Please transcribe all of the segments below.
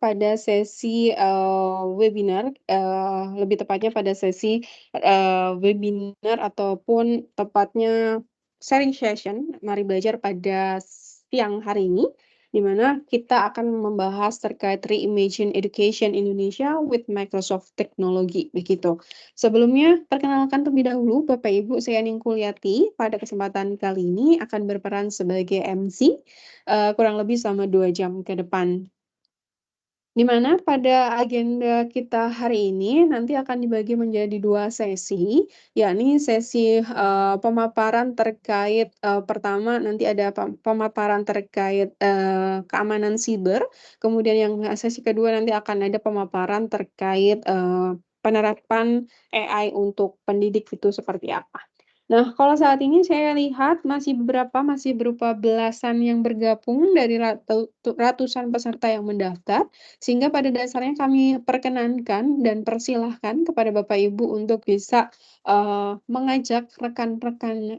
pada sesi webinar, lebih tepatnya pada sesi webinar ataupun tepatnya sharing session, mari belajar pada siang hari ini, di mana kita akan membahas terkait Reimagine Education Indonesia with Microsoft Technology, begitu. Sebelumnya, perkenalkan terlebih dahulu, Bapak Ibu, saya Ningkuliati, pada kesempatan kali ini akan berperan sebagai MC, kurang lebih selama 2 jam ke depan. Di mana pada agenda kita hari ini nanti akan dibagi menjadi 2 sesi, yakni sesi pemaparan terkait pertama nanti ada pemaparan terkait keamanan siber, kemudian yang sesi kedua nanti akan ada pemaparan terkait penerapan AI untuk pendidik itu seperti apa. Nah, kalau saat ini saya lihat masih berupa belasan yang bergabung dari ratusan peserta yang mendaftar. Sehingga pada dasarnya kami perkenankan dan persilahkan kepada Bapak Ibu untuk bisa mengajak rekan-rekan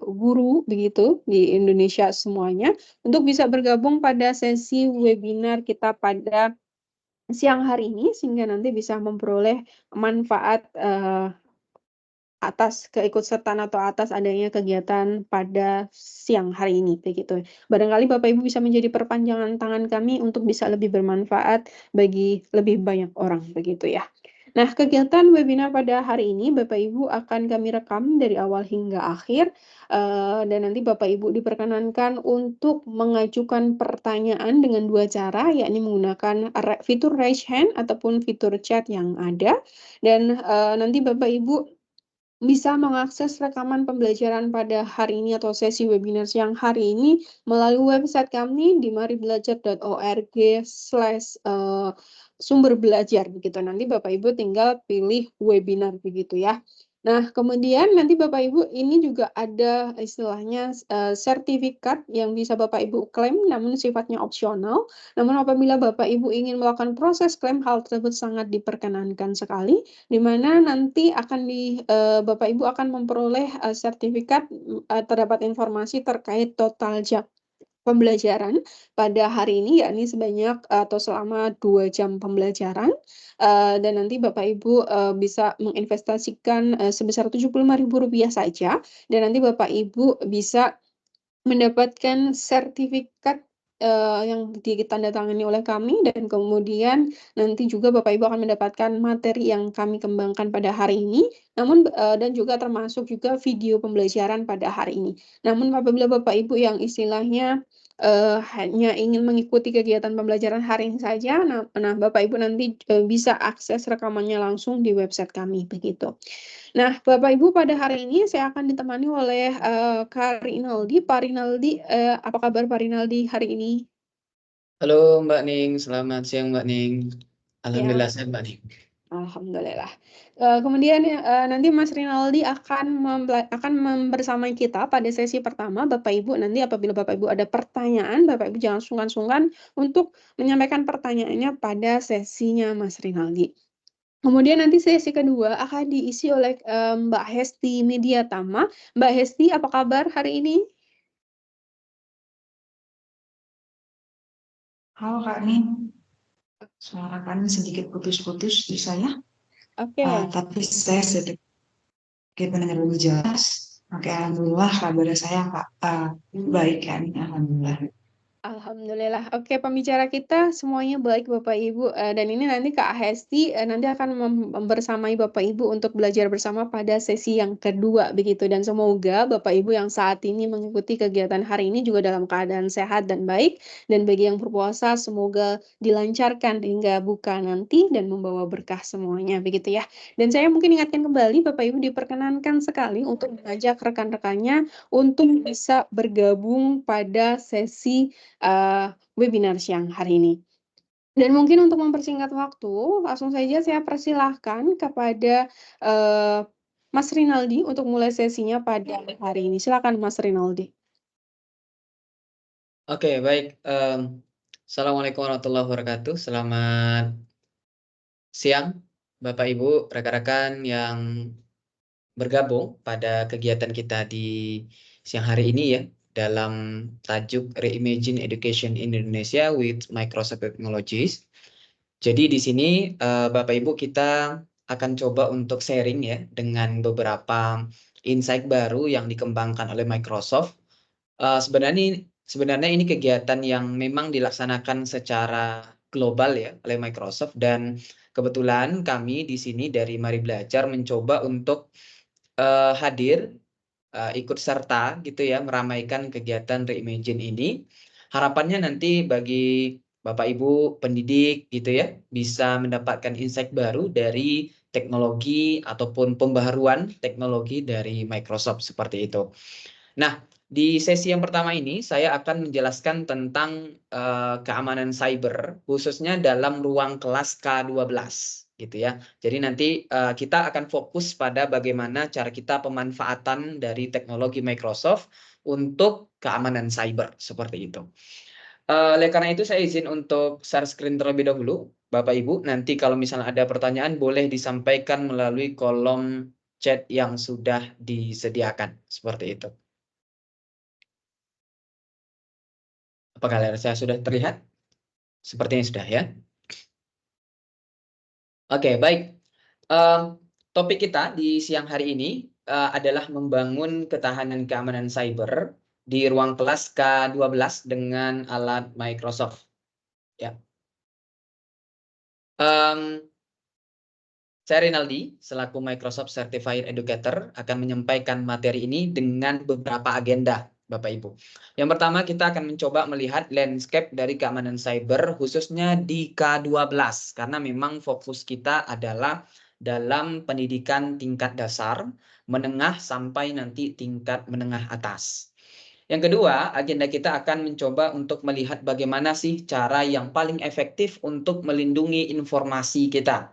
guru begitu di Indonesia semuanya untuk bisa bergabung pada sesi webinar kita pada siang hari ini sehingga nanti bisa memperoleh manfaat atas keikutsertaan atau atas adanya kegiatan pada siang hari ini begitu. Barangkali Bapak Ibu bisa menjadi perpanjangan tangan kami untuk bisa lebih bermanfaat bagi lebih banyak orang begitu ya. Nah, kegiatan webinar pada hari ini Bapak Ibu akan kami rekam dari awal hingga akhir dan nanti Bapak Ibu diperkenankan untuk mengajukan pertanyaan dengan 2 cara, yakni menggunakan fitur raise hand ataupun fitur chat yang ada dan nanti Bapak Ibu bisa mengakses rekaman pembelajaran pada hari ini atau sesi webinar siang hari ini melalui website kami di maribelajar.org/sumber belajar begitu. Nanti Bapak Ibu tinggal pilih webinar begitu ya. Nah, kemudian nanti Bapak Ibu ini juga ada istilahnya sertifikat yang bisa Bapak Ibu klaim namun sifatnya opsional. Namun apabila Bapak Ibu ingin melakukan proses klaim, hal tersebut sangat diperkenankan sekali, di mana nanti Bapak Ibu akan memperoleh sertifikat terdapat informasi terkait total jam pembelajaran pada hari ini, yakni sebanyak atau selama 2 jam pembelajaran. Dan nanti Bapak Ibu bisa menginvestasikan sebesar Rp75.000 saja, dan nanti Bapak Ibu bisa mendapatkan sertifikat yang ditandatangani oleh kami dan kemudian nanti juga Bapak Ibu akan mendapatkan materi yang kami kembangkan pada hari ini, namun dan juga termasuk juga video pembelajaran pada hari ini. Namun apabila Bapak Ibu yang istilahnya hanya ingin mengikuti kegiatan pembelajaran hari ini saja, nah Bapak Ibu nanti bisa akses rekamannya langsung di website kami begitu. Nah, Bapak Ibu pada hari ini saya akan ditemani oleh Kak Rinaldi. Pak Rinaldi, apa kabar Pak Rinaldi hari ini? Halo Mbak Ning, selamat siang Mbak Ning. Ya, Alhamdulillah sehat Mbak Ning. Alhamdulillah. Kemudian nanti Mas Rinaldi akan membersamai kita pada sesi pertama. Bapak Ibu nanti apabila Bapak Ibu ada pertanyaan, Bapak Ibu jangan sungkan-sungkan untuk menyampaikan pertanyaannya pada sesinya Mas Rinaldi. Kemudian nanti sesi kedua akan diisi oleh Mbak Hesti Mediatama. Mbak Hesti, apa kabar hari ini? Halo Kak Nin, suara kalian sedikit putus-putus di saya, Oke. tapi saya sedikit mendengar lebih jelas. Oke, Alhamdulillah kabar saya Kak baik kan, Alhamdulillah. Alhamdulillah. Oke, pembicara kita semuanya baik Bapak Ibu. Dan ini nanti Kak Hesti nanti akan membersamai Bapak Ibu untuk belajar bersama pada sesi yang kedua begitu. Dan semoga Bapak Ibu yang saat ini mengikuti kegiatan hari ini juga dalam keadaan sehat dan baik. Dan bagi yang berpuasa semoga dilancarkan hingga buka nanti dan membawa berkah semuanya begitu ya. Dan saya mungkin ingatkan kembali Bapak Ibu diperkenankan sekali untuk mengajak rekan-rekannya untuk bisa bergabung pada sesi webinar siang hari ini. Dan mungkin untuk mempersingkat waktu, langsung saja saya persilahkan kepada Mas Rinaldi untuk mulai sesinya pada hari ini. Silakan Mas Rinaldi. Oke, baik. Assalamualaikum warahmatullahi wabarakatuh. Selamat siang Bapak Ibu, rekan-rekan yang bergabung pada kegiatan kita di siang hari ini ya. dalam tajuk Reimagine Education in Indonesia with Microsoft Technologies. Jadi di sini Bapak Ibu kita akan coba untuk sharing ya dengan beberapa insight baru yang dikembangkan oleh Microsoft. Sebenarnya ini kegiatan yang memang dilaksanakan secara global ya oleh Microsoft, dan kebetulan kami di sini dari Mari Belajar mencoba untuk hadir ikut serta gitu ya meramaikan kegiatan Reimagine ini. Harapannya nanti bagi Bapak Ibu pendidik gitu ya bisa mendapatkan insight baru dari teknologi ataupun pembaharuan teknologi dari Microsoft seperti itu. Nah, di sesi yang pertama ini saya akan menjelaskan tentang keamanan cyber khususnya dalam ruang kelas K12 gitu ya. Jadi nanti kita akan fokus pada bagaimana cara kita pemanfaatan dari teknologi Microsoft untuk keamanan cyber seperti itu. Oleh karena itu saya izin untuk share screen terlebih dahulu, Bapak Ibu. Nanti kalau misalnya ada pertanyaan boleh disampaikan melalui kolom chat yang sudah disediakan seperti itu. Apakah layar saya sudah terlihat? Sepertinya sudah ya. Oke, baik. Topik kita di siang hari ini adalah membangun ketahanan keamanan cyber di ruang kelas K12 dengan alat Microsoft. Ya. Saya Rinaldi, selaku Microsoft Certified Educator, akan menyampaikan materi ini dengan beberapa agenda, Bapak Ibu. Yang pertama, kita akan mencoba melihat landscape dari keamanan cyber, khususnya di K12, karena memang fokus kita adalah dalam pendidikan tingkat dasar, menengah, sampai nanti tingkat menengah atas. Yang kedua, agenda kita akan mencoba untuk melihat bagaimana sih cara yang paling efektif untuk melindungi informasi kita.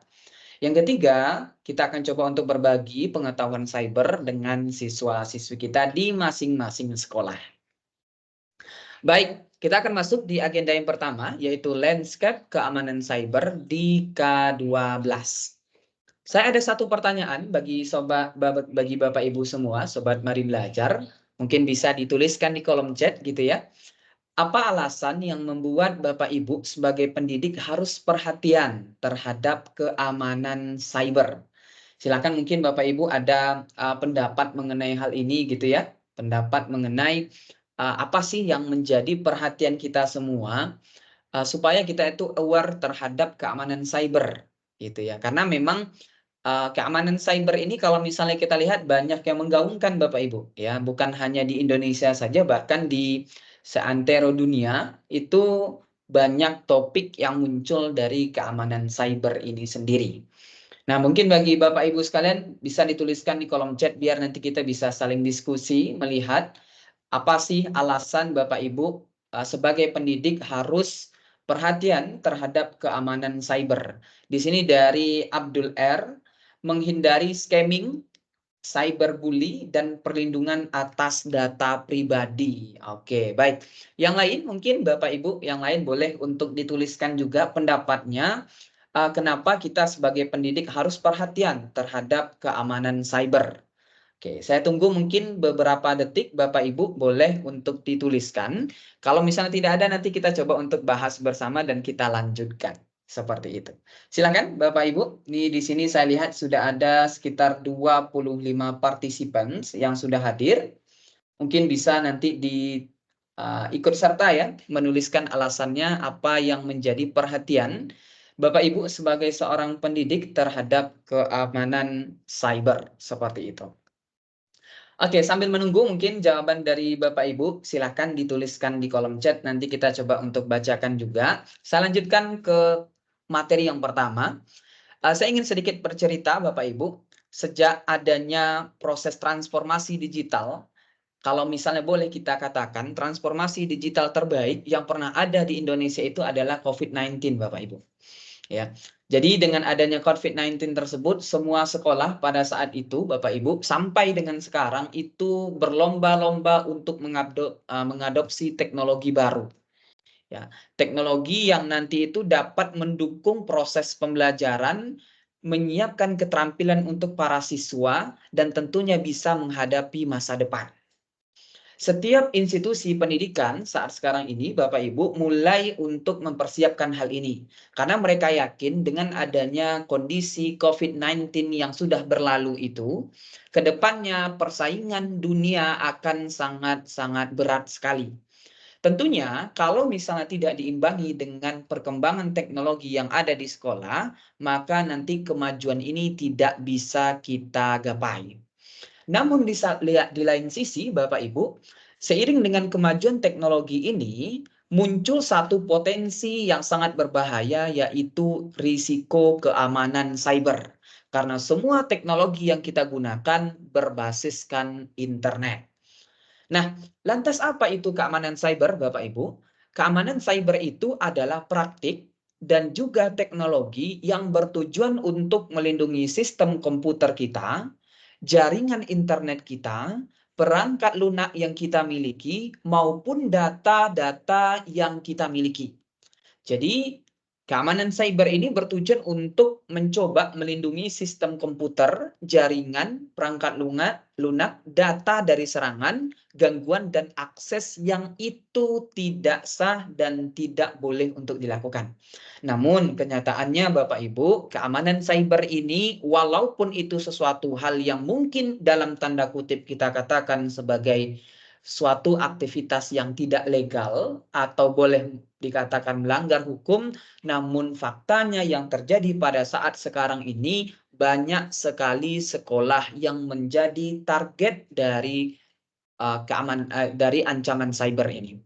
Yang ketiga, kita akan coba untuk berbagi pengetahuan cyber dengan siswa-siswi kita di masing-masing sekolah. Baik, kita akan masuk di agenda yang pertama, yaitu landscape keamanan cyber di K12. Saya ada satu pertanyaan bagi Bapak Ibu semua, Sobat Mari Belajar. Mungkin bisa dituliskan di kolom chat gitu ya. Apa alasan yang membuat Bapak Ibu sebagai pendidik harus perhatian terhadap keamanan cyber? Silakan mungkin Bapak Ibu ada pendapat mengenai hal ini gitu ya. Pendapat mengenai apa sih yang menjadi perhatian kita semua supaya kita itu aware terhadap keamanan cyber gitu ya. Karena memang keamanan cyber ini kalau misalnya kita lihat banyak yang menggaungkan Bapak Ibu ya, bukan hanya di Indonesia saja, bahkan di seantero dunia itu banyak topik yang muncul dari keamanan cyber ini sendiri. Nah, mungkin bagi Bapak Ibu sekalian bisa dituliskan di kolom chat biar nanti kita bisa saling diskusi melihat apa sih alasan Bapak Ibu sebagai pendidik harus perhatian terhadap keamanan cyber. Di sini dari Abdul R, menghindari scamming, cyberbully, dan perlindungan atas data pribadi. Oke, baik. Yang lain mungkin Bapak Ibu yang lain boleh untuk dituliskan juga pendapatnya kenapa kita sebagai pendidik harus perhatian terhadap keamanan cyber. Oke, saya tunggu mungkin beberapa detik Bapak Ibu boleh untuk dituliskan. Kalau misalnya tidak ada nanti kita coba untuk bahas bersama dan kita lanjutkan. Seperti itu. Silakan Bapak Ibu. Di sini saya lihat sudah ada sekitar 25 participants yang sudah hadir. Mungkin bisa nanti ikut serta ya menuliskan alasannya apa yang menjadi perhatian Bapak Ibu sebagai seorang pendidik terhadap keamanan cyber seperti itu. Oke, sambil menunggu mungkin jawaban dari Bapak Ibu, silakan dituliskan di kolom chat, nanti kita coba untuk bacakan juga. Saya lanjutkan ke materi yang pertama. Saya ingin sedikit bercerita Bapak Ibu, sejak adanya proses transformasi digital, kalau misalnya boleh kita katakan transformasi digital terbaik yang pernah ada di Indonesia itu adalah COVID-19 Bapak Ibu. Ya. Jadi dengan adanya COVID-19 tersebut, semua sekolah pada saat itu, Bapak Ibu, sampai dengan sekarang itu berlomba-lomba untuk mengadopsi teknologi baru. Ya, teknologi yang nanti itu dapat mendukung proses pembelajaran, menyiapkan keterampilan untuk para siswa, dan tentunya bisa menghadapi masa depan. Setiap institusi pendidikan saat sekarang ini, Bapak Ibu, mulai untuk mempersiapkan hal ini. Karena mereka yakin dengan adanya kondisi COVID-19 yang sudah berlalu itu, ke depannya persaingan dunia akan sangat-sangat berat sekali. Tentunya kalau misalnya tidak diimbangi dengan perkembangan teknologi yang ada di sekolah, maka nanti kemajuan ini tidak bisa kita gapai. Namun di lain sisi, Bapak Ibu, seiring dengan kemajuan teknologi ini, muncul satu potensi yang sangat berbahaya, yaitu risiko keamanan cyber. Karena semua teknologi yang kita gunakan berbasiskan internet. Nah, lantas apa itu keamanan cyber, Bapak Ibu? Keamanan cyber itu adalah praktik dan juga teknologi yang bertujuan untuk melindungi sistem komputer kita, jaringan internet kita, perangkat lunak yang kita miliki, maupun data-data yang kita miliki. Jadi, keamanan cyber ini bertujuan untuk mencoba melindungi sistem komputer, jaringan, perangkat lunak, data dari serangan, gangguan, dan akses yang itu tidak sah dan tidak boleh untuk dilakukan. Namun, kenyataannya Bapak Ibu, keamanan cyber ini walaupun itu sesuatu hal yang mungkin dalam tanda kutip kita katakan sebagai suatu aktivitas yang tidak legal atau boleh dikatakan melanggar hukum, namun faktanya yang terjadi pada saat sekarang ini banyak sekali sekolah yang menjadi target dari dari ancaman cyber ini.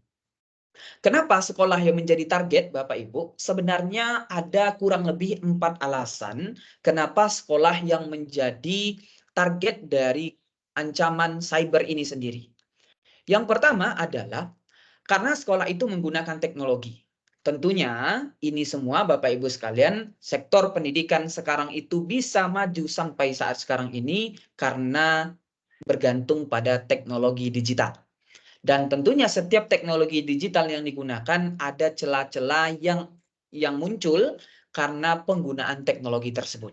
Kenapa sekolah yang menjadi target, Bapak Ibu? Sebenarnya ada kurang lebih 4 alasan kenapa sekolah yang menjadi target dari ancaman cyber ini sendiri. Yang pertama adalah karena sekolah itu menggunakan teknologi. Tentunya ini semua Bapak Ibu sekalian, sektor pendidikan sekarang itu bisa maju sampai saat sekarang ini karena bergantung pada teknologi digital. Dan tentunya setiap teknologi digital yang digunakan ada celah-celah yang muncul karena penggunaan teknologi tersebut.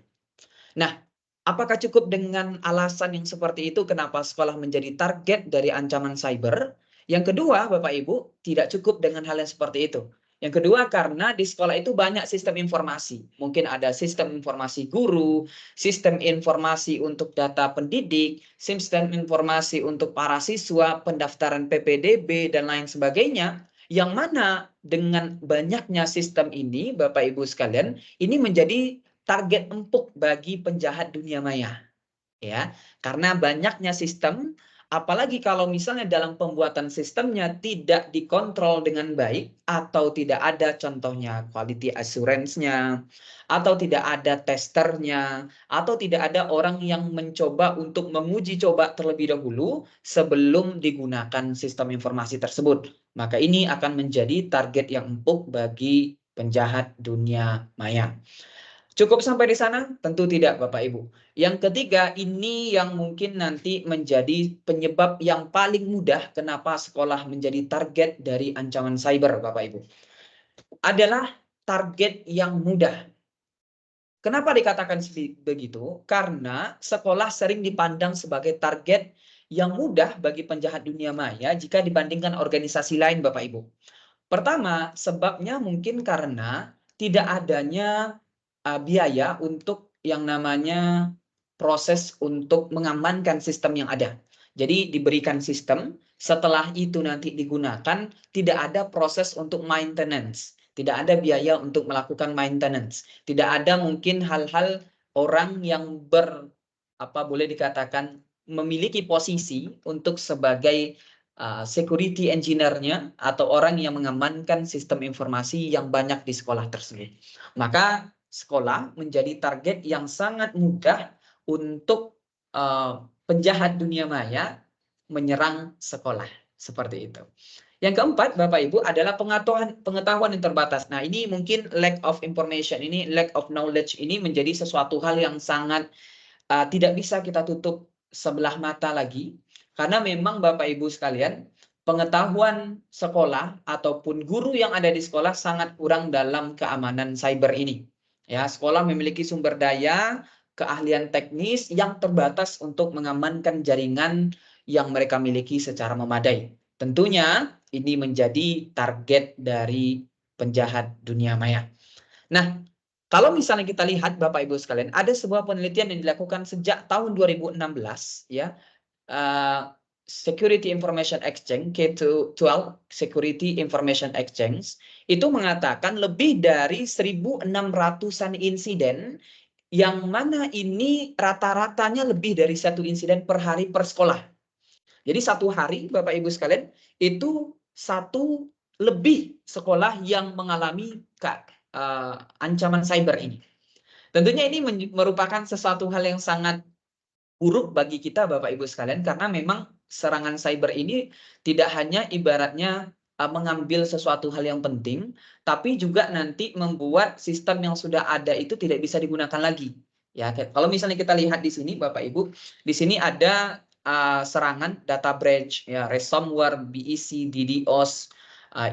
Nah, apakah cukup dengan alasan yang seperti itu kenapa sekolah menjadi target dari ancaman cyber? Yang kedua, Bapak Ibu, tidak cukup dengan hal yang seperti itu. Yang kedua, karena di sekolah itu banyak sistem informasi. Mungkin ada sistem informasi guru, sistem informasi untuk data pendidik, sistem informasi untuk para siswa, pendaftaran PPDB, dan lain sebagainya. Yang mana dengan banyaknya sistem ini, Bapak Ibu sekalian, ini menjadi target empuk bagi penjahat dunia maya. Ya, karena banyaknya sistem, apalagi kalau misalnya dalam pembuatan sistemnya tidak dikontrol dengan baik atau tidak ada contohnya quality assurance-nya atau tidak ada testernya atau tidak ada orang yang mencoba untuk menguji coba terlebih dahulu sebelum digunakan sistem informasi tersebut. Maka ini akan menjadi target yang empuk bagi penjahat dunia maya. Cukup sampai di sana? Tentu tidak, Bapak Ibu. Yang ketiga, ini yang mungkin nanti menjadi penyebab yang paling mudah kenapa sekolah menjadi target dari ancaman cyber, Bapak Ibu. Adalah target yang mudah. Kenapa dikatakan begitu? Karena sekolah sering dipandang sebagai target yang mudah bagi penjahat dunia maya jika dibandingkan organisasi lain, Bapak Ibu. Pertama, sebabnya mungkin karena tidak adanya biaya untuk yang namanya proses untuk mengamankan sistem yang ada. Jadi diberikan sistem, setelah itu nanti digunakan, tidak ada proses untuk maintenance. Tidak ada biaya untuk melakukan maintenance. Tidak ada mungkin hal-hal orang yang boleh dikatakan memiliki posisi untuk sebagai security engineer-nya atau orang yang mengamankan sistem informasi yang banyak di sekolah tersebut. Maka sekolah menjadi target yang sangat mudah untuk penjahat dunia maya menyerang sekolah. Seperti itu. Yang keempat, Bapak Ibu, adalah pengetahuan yang terbatas. Nah, ini mungkin lack of information, ini lack of knowledge ini menjadi sesuatu hal yang sangat tidak bisa kita tutup sebelah mata lagi. Karena memang Bapak Ibu sekalian, pengetahuan sekolah ataupun guru yang ada di sekolah sangat kurang dalam keamanan cyber ini. Ya, sekolah memiliki sumber daya, keahlian teknis yang terbatas untuk mengamankan jaringan yang mereka miliki secara memadai. Tentunya ini menjadi target dari penjahat dunia maya. Nah, kalau misalnya kita lihat Bapak Ibu sekalian, ada sebuah penelitian yang dilakukan sejak tahun 2016 ya. Security Information Exchange K12 Security Information Exchange itu mengatakan lebih dari 1.600-an insiden yang mana ini rata-ratanya lebih dari 1 insiden per hari per sekolah. Jadi satu hari Bapak Ibu sekalian itu lebih sekolah yang mengalami ancaman cyber ini. Tentunya ini merupakan sesuatu hal yang sangat buruk bagi kita Bapak Ibu sekalian, karena memang serangan cyber ini tidak hanya ibaratnya mengambil sesuatu hal yang penting, tapi juga nanti membuat sistem yang sudah ada itu tidak bisa digunakan lagi. Ya, kalau misalnya kita lihat di sini Bapak Ibu, di sini ada serangan data breach, ya, ransomware, BEC, DDoS,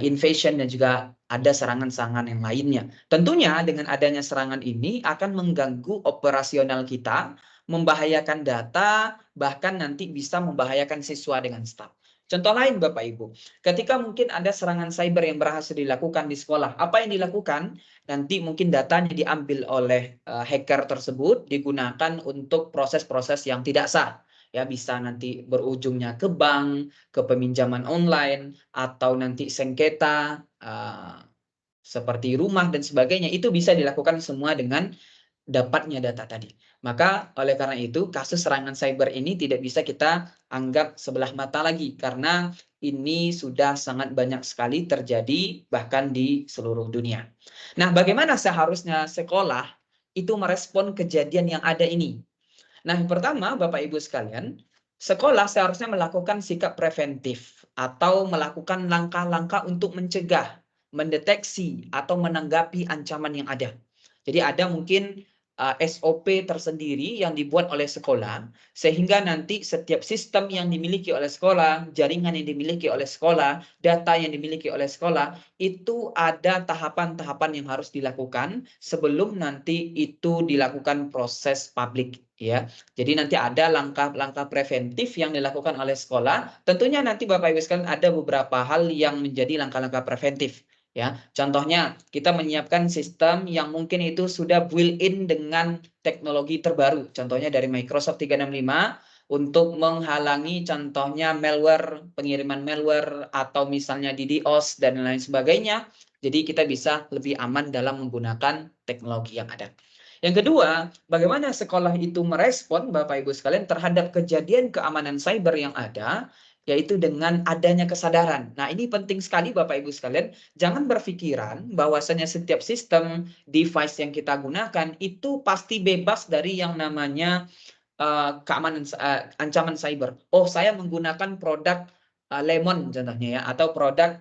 invasion, dan juga ada serangan-serangan yang lainnya. Tentunya dengan adanya serangan ini akan mengganggu operasional kita, membahayakan data, bahkan nanti bisa membahayakan siswa dengan staf. Contoh lain Bapak Ibu, ketika mungkin ada serangan cyber yang berhasil dilakukan di sekolah, apa yang dilakukan? Nanti mungkin datanya diambil oleh hacker tersebut, digunakan untuk proses-proses yang tidak sah. Ya, bisa nanti berujungnya ke bank, ke peminjaman online, atau nanti sengketa seperti rumah dan sebagainya. Itu bisa dilakukan semua dengan dapatnya data tadi. Maka oleh karena itu kasus serangan cyber ini tidak bisa kita anggap sebelah mata lagi, karena ini sudah sangat banyak sekali terjadi bahkan di seluruh dunia. Nah, bagaimana seharusnya sekolah itu merespon kejadian yang ada ini? Nah, yang pertama Bapak Ibu sekalian, sekolah seharusnya melakukan sikap preventif atau melakukan langkah-langkah untuk mencegah, mendeteksi, atau menanggapi ancaman yang ada. Jadi ada mungkin SOP tersendiri yang dibuat oleh sekolah, sehingga nanti setiap sistem yang dimiliki oleh sekolah, jaringan yang dimiliki oleh sekolah, data yang dimiliki oleh sekolah, itu ada tahapan-tahapan yang harus dilakukan sebelum nanti itu dilakukan proses publik, ya. Jadi nanti ada langkah-langkah preventif yang dilakukan oleh sekolah. Tentunya nanti Bapak Ibu sekalian ada beberapa hal yang menjadi langkah-langkah preventif. Ya, contohnya kita menyiapkan sistem yang mungkin itu sudah built-in dengan teknologi terbaru. Contohnya dari Microsoft 365 untuk menghalangi contohnya malware, pengiriman malware, atau misalnya DDoS dan lain sebagainya. Jadi kita bisa lebih aman dalam menggunakan teknologi yang ada. Yang kedua, bagaimana sekolah itu merespon Bapak Ibu sekalian terhadap kejadian keamanan cyber yang ada, yaitu dengan adanya kesadaran. Nah, ini penting sekali Bapak Ibu sekalian. Jangan berpikiran bahwasanya setiap sistem device yang kita gunakan itu pasti bebas dari yang namanya keamanan ancaman cyber. Oh, saya menggunakan produk lemon contohnya ya, atau produk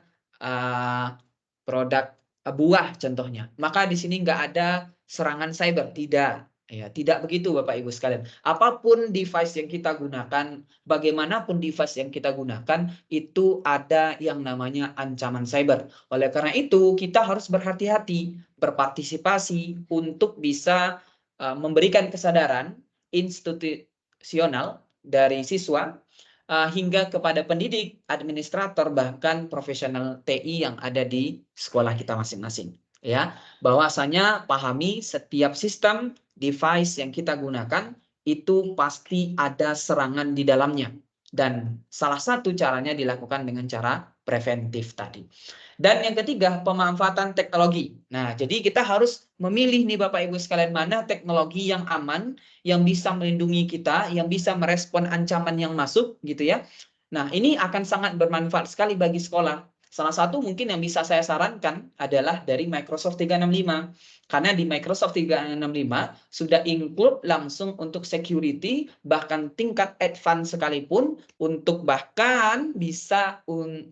buah contohnya. Maka di sini nggak ada serangan cyber, tidak. Ya, tidak begitu Bapak Ibu sekalian. Apapun device yang kita gunakan, bagaimanapun device yang kita gunakan, itu ada yang namanya ancaman cyber. Oleh karena itu, kita harus berhati-hati, berpartisipasi untuk bisa memberikan kesadaran institusional dari siswa hingga kepada pendidik, administrator, bahkan profesional TI yang ada di sekolah kita masing-masing. Ya, bahwasanya pahami setiap sistem device yang kita gunakan itu pasti ada serangan di dalamnya, dan salah satu caranya dilakukan dengan cara preventif tadi. Dan yang ketiga, pemanfaatan teknologi. Nah, jadi kita harus memilih nih Bapak Ibu sekalian, mana teknologi yang aman, yang bisa melindungi kita, yang bisa merespon ancaman yang masuk gitu ya. Nah, ini akan sangat bermanfaat sekali bagi sekolah. Salah satu mungkin yang bisa saya sarankan adalah dari Microsoft 365. Karena di Microsoft 365 sudah include langsung untuk security, bahkan tingkat advance sekalipun, untuk bahkan bisa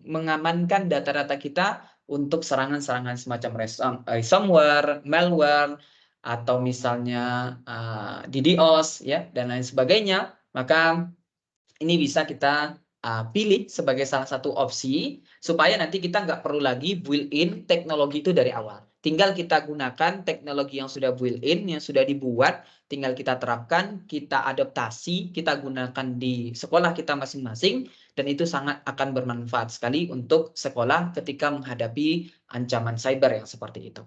mengamankan data-data kita untuk serangan-serangan semacam ransomware, malware, atau misalnya DDoS ya, dan lain sebagainya. Maka ini bisa kita pilih sebagai salah satu opsi supaya nanti kita nggak perlu lagi built-in teknologi itu dari awal. tinggal kita gunakan teknologi yang sudah built-in, yang sudah dibuat, tinggal kita terapkan, kita adaptasi, kita gunakan di sekolah kita masing-masing, dan itu sangat akan bermanfaat sekali untuk sekolah ketika menghadapi ancaman cyber yang seperti itu.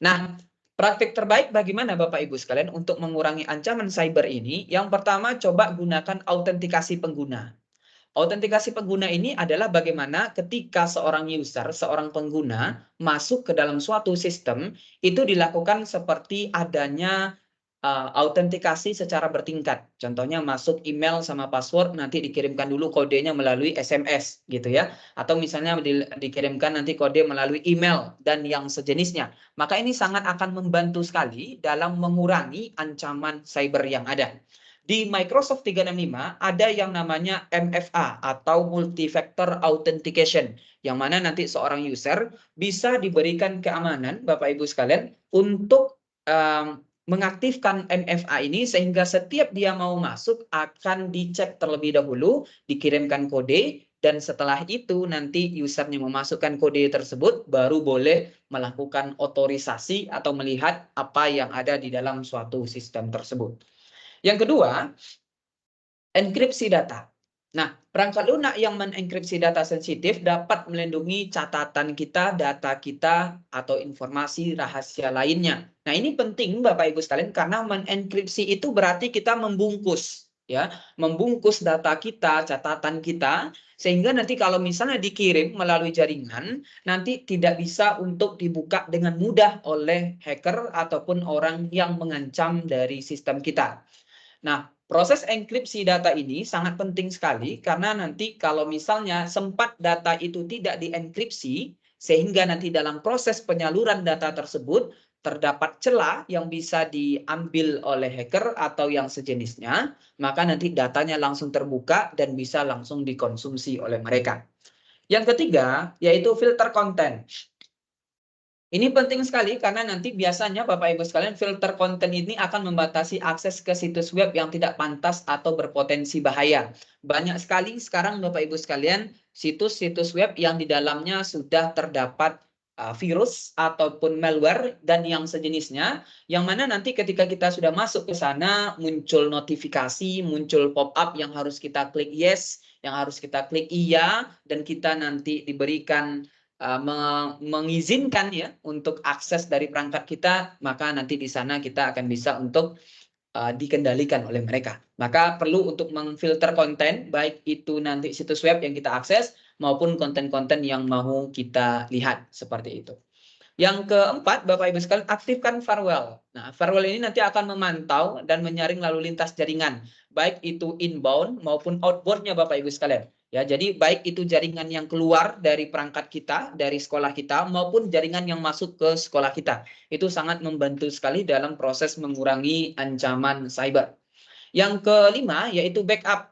Nah, praktik terbaik bagaimana Bapak Ibu sekalian untuk mengurangi ancaman cyber ini? Yang pertama, coba gunakan autentikasi pengguna. Autentikasi pengguna ini adalah bagaimana ketika seorang user, seorang pengguna masuk ke dalam suatu sistem, itu dilakukan seperti adanya autentikasi secara bertingkat. Contohnya masuk email sama password, nanti dikirimkan dulu kodenya melalui SMS gitu ya. Atau misalnya dikirimkan nanti kode melalui email dan yang sejenisnya. Maka ini sangat akan membantu sekali dalam mengurangi ancaman cyber yang ada. Di Microsoft 365 ada yang namanya MFA atau Multi-Factor Authentication, yang mana nanti seorang user bisa diberikan keamanan, Bapak Ibu sekalian, untuk mengaktifkan MFA ini sehingga setiap dia mau masuk akan dicek terlebih dahulu, dikirimkan kode, dan setelah itu nanti usernya memasukkan kode tersebut baru boleh melakukan otorisasi atau melihat apa yang ada di dalam suatu sistem tersebut. Yang kedua, enkripsi data. Nah, perangkat lunak yang mengenkripsi data sensitif dapat melindungi catatan kita, data kita, atau informasi rahasia lainnya. Nah, ini penting Bapak Ibu sekalian karena mengenkripsi itu berarti kita membungkus, ya, membungkus data kita, catatan kita, sehingga nanti kalau misalnya dikirim melalui jaringan, nanti tidak bisa untuk dibuka dengan mudah oleh hacker ataupun orang yang mengancam dari sistem kita. Nah, proses enkripsi data ini sangat penting sekali karena nanti kalau misalnya sempat data itu tidak dienkripsi, sehingga nanti dalam proses penyaluran data tersebut terdapat celah yang bisa diambil oleh hacker atau yang sejenisnya, maka nanti datanya langsung terbuka dan bisa langsung dikonsumsi oleh mereka. Yang ketiga, yaitu filter konten. Ini penting sekali karena nanti biasanya Bapak Ibu sekalian filter konten ini akan membatasi akses ke situs web yang tidak pantas atau berpotensi bahaya. Banyak sekali sekarang Bapak Ibu sekalian situs-situs web yang di dalamnya sudah terdapat virus ataupun malware dan yang sejenisnya, yang mana nanti ketika kita sudah masuk ke sana muncul notifikasi, muncul pop-up yang harus kita klik yes, yang harus kita klik iya, dan kita nanti diberikan mengizinkan ya untuk akses dari perangkat kita, maka nanti di sana kita akan bisa untuk dikendalikan oleh mereka. Maka perlu untuk memfilter konten, baik itu nanti situs web yang kita akses maupun konten-konten yang mau kita lihat seperti itu. Yang keempat, Bapak Ibu sekalian, aktifkan firewall. Nah, firewall ini nanti akan memantau dan menyaring lalu lintas jaringan, baik itu inbound maupun outbound-nya Bapak Ibu sekalian. Ya, jadi baik itu jaringan yang keluar dari perangkat kita, dari sekolah kita, maupun jaringan yang masuk ke sekolah kita. Itu sangat membantu sekali dalam proses mengurangi ancaman cyber. Yang kelima, yaitu backup.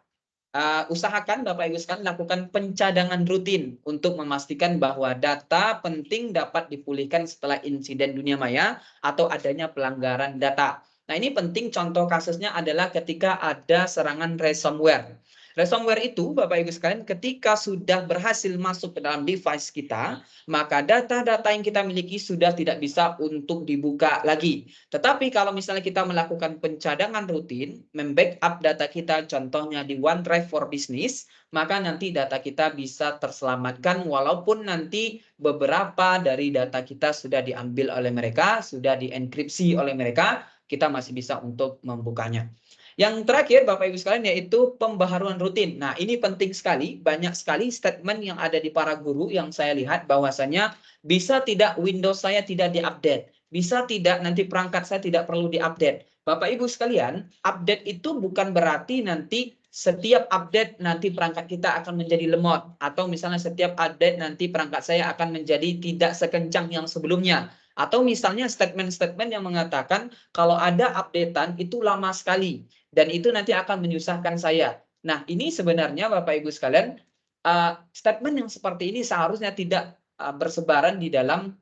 Usahakan Bapak Ibu sekalian lakukan pencadangan rutin untuk memastikan bahwa data penting dapat dipulihkan setelah insiden dunia maya atau adanya pelanggaran data. Nah, ini penting, contoh kasusnya adalah ketika ada serangan ransomware. Ransomware itu Bapak Ibu sekalian ketika sudah berhasil masuk ke dalam device kita, maka data-data yang kita miliki sudah tidak bisa untuk dibuka lagi. Tetapi kalau misalnya kita melakukan pencadangan rutin, membackup data kita contohnya di OneDrive for Business, maka nanti data kita bisa terselamatkan walaupun nanti beberapa dari data kita sudah diambil oleh mereka, sudah dienkripsi oleh mereka, kita masih bisa untuk membukanya. Yang terakhir Bapak Ibu sekalian yaitu pembaharuan rutin. Nah, ini penting sekali, banyak sekali statement yang ada di para guru yang saya lihat bahwasanya bisa tidak Windows saya tidak diupdate, bisa tidak nanti perangkat saya tidak perlu diupdate. Bapak Ibu sekalian, update itu bukan berarti nanti setiap update nanti perangkat kita akan menjadi lemot, atau misalnya setiap update nanti perangkat saya akan menjadi tidak sekencang yang sebelumnya. Atau misalnya statement-statement yang mengatakan kalau ada updatean itu lama sekali dan itu nanti akan menyusahkan saya. Nah, ini sebenarnya Bapak Ibu sekalian, statement yang seperti ini seharusnya tidak bersebaran di dalam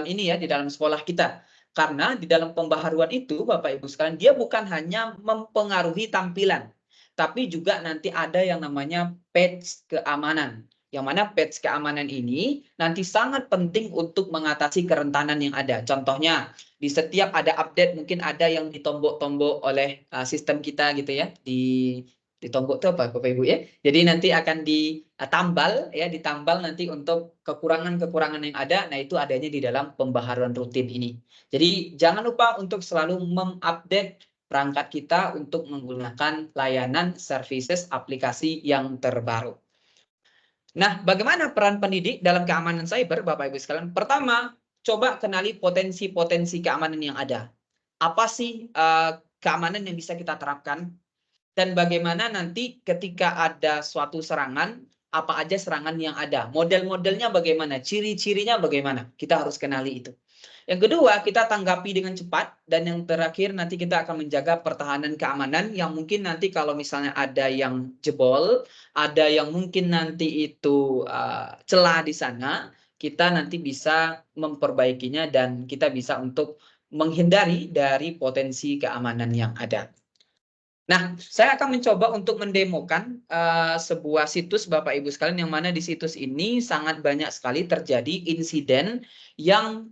ini ya, di dalam sekolah kita. Karena di dalam pembaharuan itu Bapak Ibu sekalian, dia bukan hanya mempengaruhi tampilan, tapi juga nanti ada yang namanya patch keamanan. Yang mana patch keamanan ini nanti sangat penting untuk mengatasi kerentanan yang ada. Contohnya, di setiap ada update mungkin ada yang ditombok-tombok oleh sistem kita gitu ya. Ditombok itu apa Bapak Ibu ya? Jadi nanti akan ditambal ya, ditambal nanti untuk kekurangan-kekurangan yang ada. Nah, itu adanya di dalam pembaharuan rutin ini. Jadi jangan lupa untuk selalu mengupdate perangkat kita untuk menggunakan layanan services aplikasi yang terbaru. Nah, bagaimana peran pendidik dalam keamanan cyber, Bapak Ibu sekalian? Pertama, coba kenali potensi-potensi keamanan yang ada. Apa sih keamanan yang bisa kita terapkan? Dan bagaimana nanti ketika ada suatu serangan, apa aja serangan yang ada? Model-modelnya bagaimana? Ciri-cirinya bagaimana? Kita harus kenali itu. Yang kedua, kita tanggapi dengan cepat. Dan yang terakhir, nanti kita akan menjaga pertahanan keamanan yang mungkin nanti kalau misalnya ada yang jebol, ada yang mungkin nanti itu celah di sana, kita nanti bisa memperbaikinya dan kita bisa untuk menghindari dari potensi keamanan yang ada. Nah, saya akan mencoba untuk mendemokan sebuah situs Bapak Ibu sekalian yang mana di situs ini sangat banyak sekali terjadi insiden yang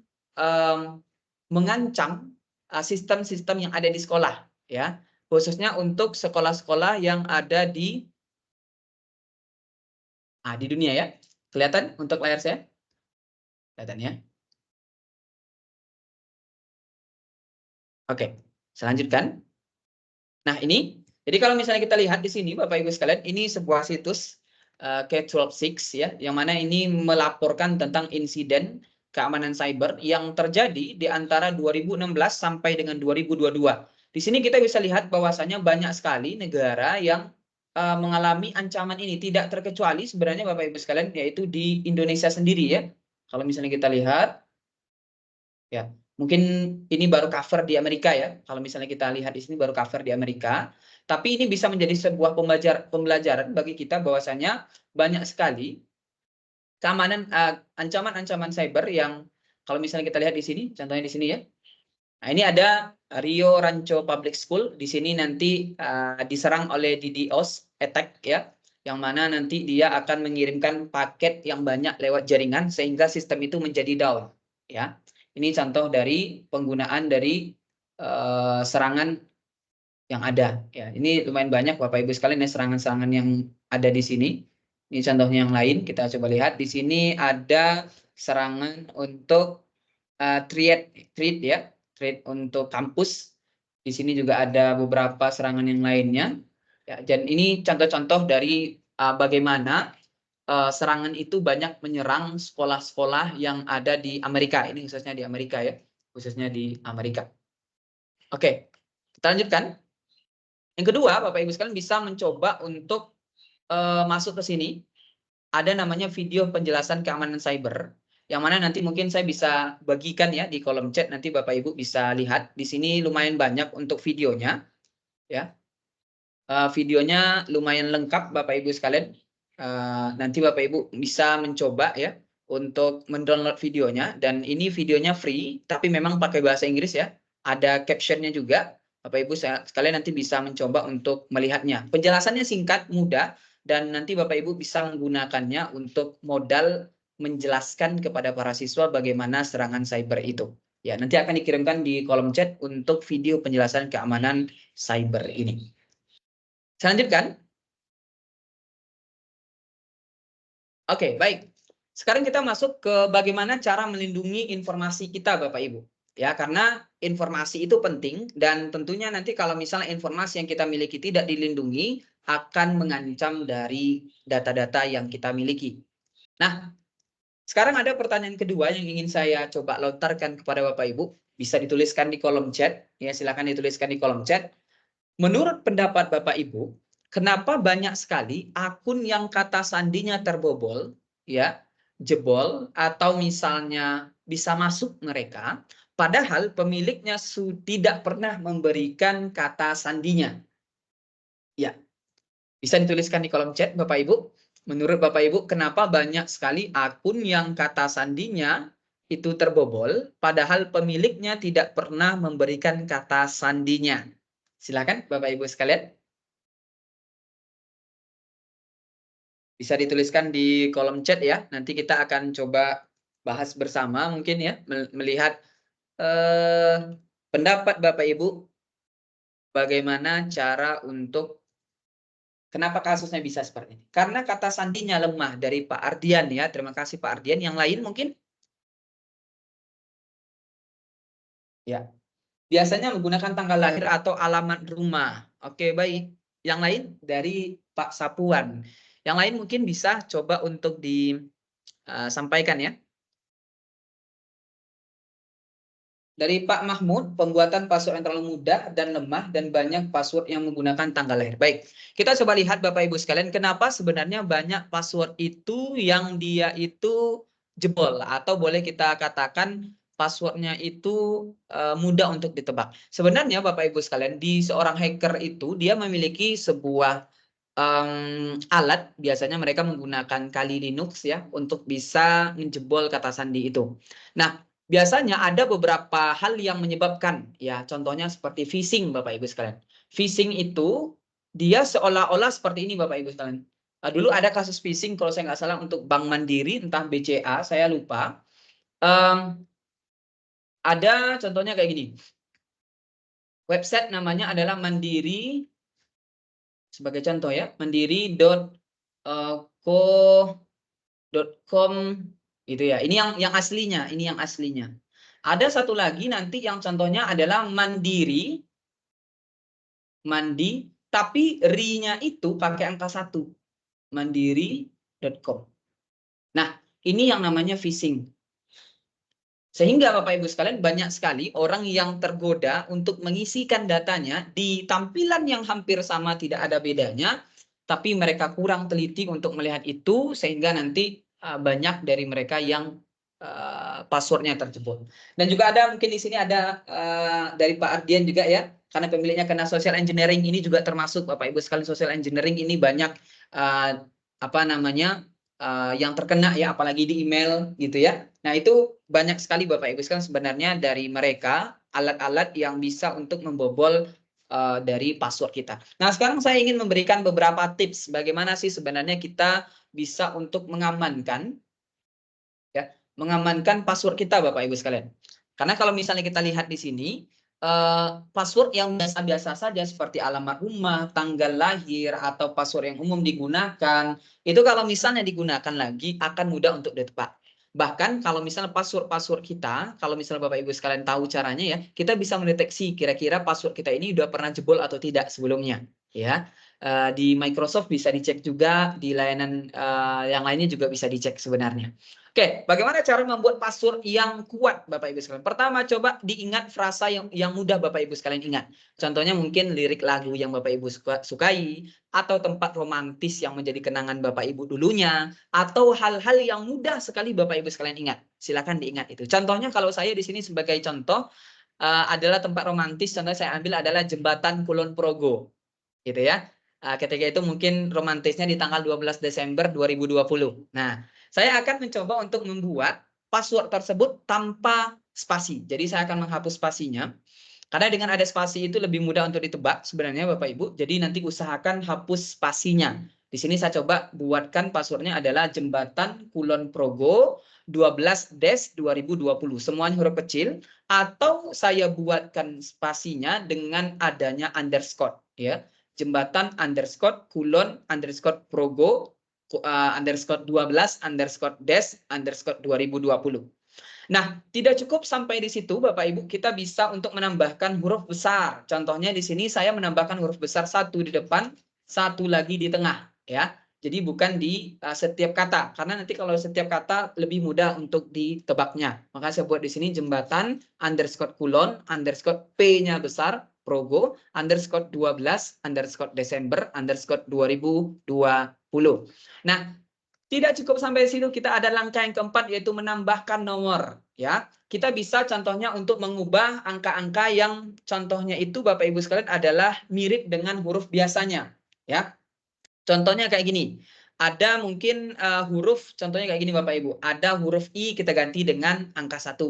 mengancam sistem-sistem yang ada di sekolah, ya, khususnya untuk sekolah-sekolah yang ada di dunia ya. Kelihatan untuk layar saya? Kelihatan ya? Oke, saya lanjutkan. Nah, ini, jadi kalau misalnya kita lihat di sini, Bapak Ibu sekalian, ini sebuah situs K126 ya, yang mana ini melaporkan tentang insiden keamanan cyber yang terjadi di antara 2016 sampai dengan 2022. Di sini kita bisa lihat bahwasanya banyak sekali negara yang mengalami ancaman ini, tidak terkecuali sebenarnya Bapak Ibu sekalian, yaitu di Indonesia sendiri ya. Kalau misalnya kita lihat, ya, mungkin ini baru cover di Amerika ya. Kalau misalnya kita lihat di sini baru cover di Amerika. Tapi ini bisa menjadi sebuah pembelajaran bagi kita bahwasanya banyak sekali keamanan ancaman-ancaman cyber yang kalau misalnya kita lihat di sini, contohnya di sini ya. Nah, ini ada Rio Rancho Public School. Di sini nanti diserang oleh DDoS attack ya, yang mana nanti dia akan mengirimkan paket yang banyak lewat jaringan sehingga sistem itu menjadi down ya. Ini contoh dari penggunaan dari serangan yang ada ya. Ini lumayan banyak Bapak Ibu sekalian ya serangan-serangan yang ada di sini. Ini contohnya yang lain, kita coba lihat di sini ada serangan untuk thread ya, thread untuk kampus. Di sini juga ada beberapa serangan yang lainnya. Ya, dan ini contoh-contoh dari bagaimana serangan itu banyak menyerang sekolah-sekolah yang ada di Amerika. Ini khususnya di Amerika ya, khususnya di Amerika. Oke, kita lanjutkan. Yang kedua, Bapak Ibu sekalian bisa mencoba untuk masuk ke sini. Ada namanya video penjelasan keamanan cyber, yang mana nanti mungkin saya bisa bagikan ya di kolom chat, nanti Bapak Ibu bisa lihat. Di sini lumayan banyak untuk videonya, ya. Videonya lumayan lengkap Bapak Ibu sekalian. Nanti Bapak Ibu bisa mencoba ya untuk mendownload videonya, dan ini videonya free, tapi memang pakai bahasa Inggris ya. Ada captionnya juga. Bapak Ibu sekalian nanti bisa mencoba untuk melihatnya. Penjelasannya singkat, mudah, dan nanti Bapak Ibu bisa menggunakannya untuk modal menjelaskan kepada para siswa bagaimana serangan cyber itu. Ya, nanti akan dikirimkan di kolom chat untuk video penjelasan keamanan cyber ini. Saya lanjutkan. Oke, baik. Sekarang kita masuk ke bagaimana cara melindungi informasi kita, Bapak Ibu. Ya, karena informasi itu penting dan tentunya nanti kalau misalnya informasi yang kita miliki tidak dilindungi akan mengancam dari data-data yang kita miliki. Nah, sekarang ada pertanyaan kedua yang ingin saya coba lontarkan kepada Bapak Ibu. Bisa dituliskan di kolom chat, ya silakan dituliskan di kolom chat. Menurut pendapat Bapak Ibu, kenapa banyak sekali akun yang kata sandinya terbobol, ya, jebol, atau misalnya bisa masuk mereka, padahal pemiliknya tidak pernah memberikan kata sandinya? Ya, bisa dituliskan di kolom chat Bapak Ibu. Menurut Bapak Ibu, kenapa banyak sekali akun yang kata sandinya itu terbobol, padahal pemiliknya tidak pernah memberikan kata sandinya? Silakan Bapak Ibu sekalian. Bisa dituliskan di kolom chat ya. Nanti kita akan coba bahas bersama mungkin ya, melihat pendapat Bapak Ibu bagaimana cara untuk kenapa kasusnya bisa seperti ini. Karena kata sandinya lemah dari Pak Ardian ya. Terima kasih Pak Ardian. Yang lain mungkin? Ya. Biasanya menggunakan tanggal lahir atau alamat rumah. Oke, baik. Yang lain dari Pak Sapuan. Yang lain mungkin bisa coba untuk disampaikan ya. Dari Pak Mahmud, pembuatan password yang terlalu mudah dan lemah dan banyak password yang menggunakan tanggal lahir. Baik, kita coba lihat Bapak Ibu sekalian, kenapa sebenarnya banyak password itu yang dia itu jebol atau boleh kita katakan passwordnya itu mudah untuk ditebak. Sebenarnya Bapak Ibu sekalian, di seorang hacker itu dia memiliki sebuah alat, biasanya mereka menggunakan Kali Linux ya untuk bisa menjebol kata sandi itu. Nah, biasanya ada beberapa hal yang menyebabkan ya, contohnya seperti phishing Bapak Ibu sekalian. Phishing itu dia seolah-olah seperti ini Bapak Ibu sekalian. Dulu ada kasus phishing kalau saya nggak salah untuk Bank Mandiri, entah BCA, saya lupa. Ada contohnya kayak gini. Website namanya adalah Mandiri, sebagai contoh ya, mandiri.co.com gitu ya. Ini yang aslinya, ini yang aslinya. Ada satu lagi nanti yang contohnya adalah Mandiri, Mandi, tapi ri-nya itu pakai angka 1. Mandiri.com. Nah, ini yang namanya phishing. Sehingga Bapak Ibu sekalian banyak sekali orang yang tergoda untuk mengisikan datanya di tampilan yang hampir sama, tidak ada bedanya, tapi mereka kurang teliti untuk melihat itu sehingga nanti banyak dari mereka yang passwordnya terjebol. Dan juga ada mungkin di sini ada dari Pak Ardian juga ya, karena pemiliknya kena social engineering, ini juga termasuk Bapak Ibu sekalian, social engineering ini banyak yang terkena ya, apalagi di email gitu ya. Nah, itu banyak sekali Bapak Ibu sekalian sebenarnya dari mereka alat-alat yang bisa untuk membobol dari password kita. Nah, sekarang saya ingin memberikan beberapa tips bagaimana sih sebenarnya kita bisa untuk mengamankan password kita Bapak Ibu sekalian. Karena kalau misalnya kita lihat di sini password yang biasa-biasa saja seperti alamat rumah, tanggal lahir, atau password yang umum digunakan, itu kalau misalnya digunakan lagi akan mudah untuk ditebak. Bahkan kalau misalnya password kita, kalau misalnya Bapak Ibu sekalian tahu caranya ya, kita bisa mendeteksi kira-kira password kita ini udah pernah jebol atau tidak sebelumnya. Ya, di Microsoft bisa dicek juga, di layanan yang lainnya juga bisa dicek sebenarnya. Oke, bagaimana cara membuat password yang kuat Bapak Ibu sekalian? Pertama, coba diingat frasa yang mudah Bapak Ibu sekalian ingat. Contohnya mungkin lirik lagu yang Bapak Ibu sukai, atau tempat romantis yang menjadi kenangan Bapak Ibu dulunya, atau hal-hal yang mudah sekali Bapak Ibu sekalian ingat. Silakan diingat itu. Contohnya kalau saya di sini sebagai contoh adalah tempat romantis, contohnya saya ambil adalah Jembatan Kulon Progo. Gitu ya. Ketika itu mungkin romantisnya di tanggal 12 Desember 2020. Nah, saya akan mencoba untuk membuat password tersebut tanpa spasi. Jadi saya akan menghapus spasinya. Karena dengan ada spasi itu lebih mudah untuk ditebak sebenarnya Bapak Ibu. Jadi nanti usahakan hapus spasinya. Di sini saya coba buatkan passwordnya adalah Jembatan Kulon Progo 12-2020. Semuanya huruf kecil. Atau saya buatkan spasinya dengan adanya underscore. Ya. Jembatan underscore Kulon underscore Progo underscore 12 underscore des underscore 2020. Nah, tidak cukup sampai di situ Bapak Ibu, kita bisa untuk menambahkan huruf besar. Contohnya di sini saya menambahkan huruf besar 1 di depan, 1 lagi di tengah ya. Jadi bukan di setiap kata, karena nanti kalau setiap kata lebih mudah untuk ditebaknya. Maka saya buat di sini Jembatan underscore Kulon underscore P-nya besar Progo underscore 12 underscore Desember underscore 2020. Nah, tidak cukup sampai situ, kita ada langkah yang keempat yaitu menambahkan nomor ya. Kita bisa contohnya untuk mengubah angka-angka yang contohnya itu Bapak Ibu sekalian adalah mirip dengan huruf biasanya ya. Contohnya kayak gini. Ada mungkin huruf contohnya kayak gini Bapak Ibu. Ada huruf I kita ganti dengan angka 1.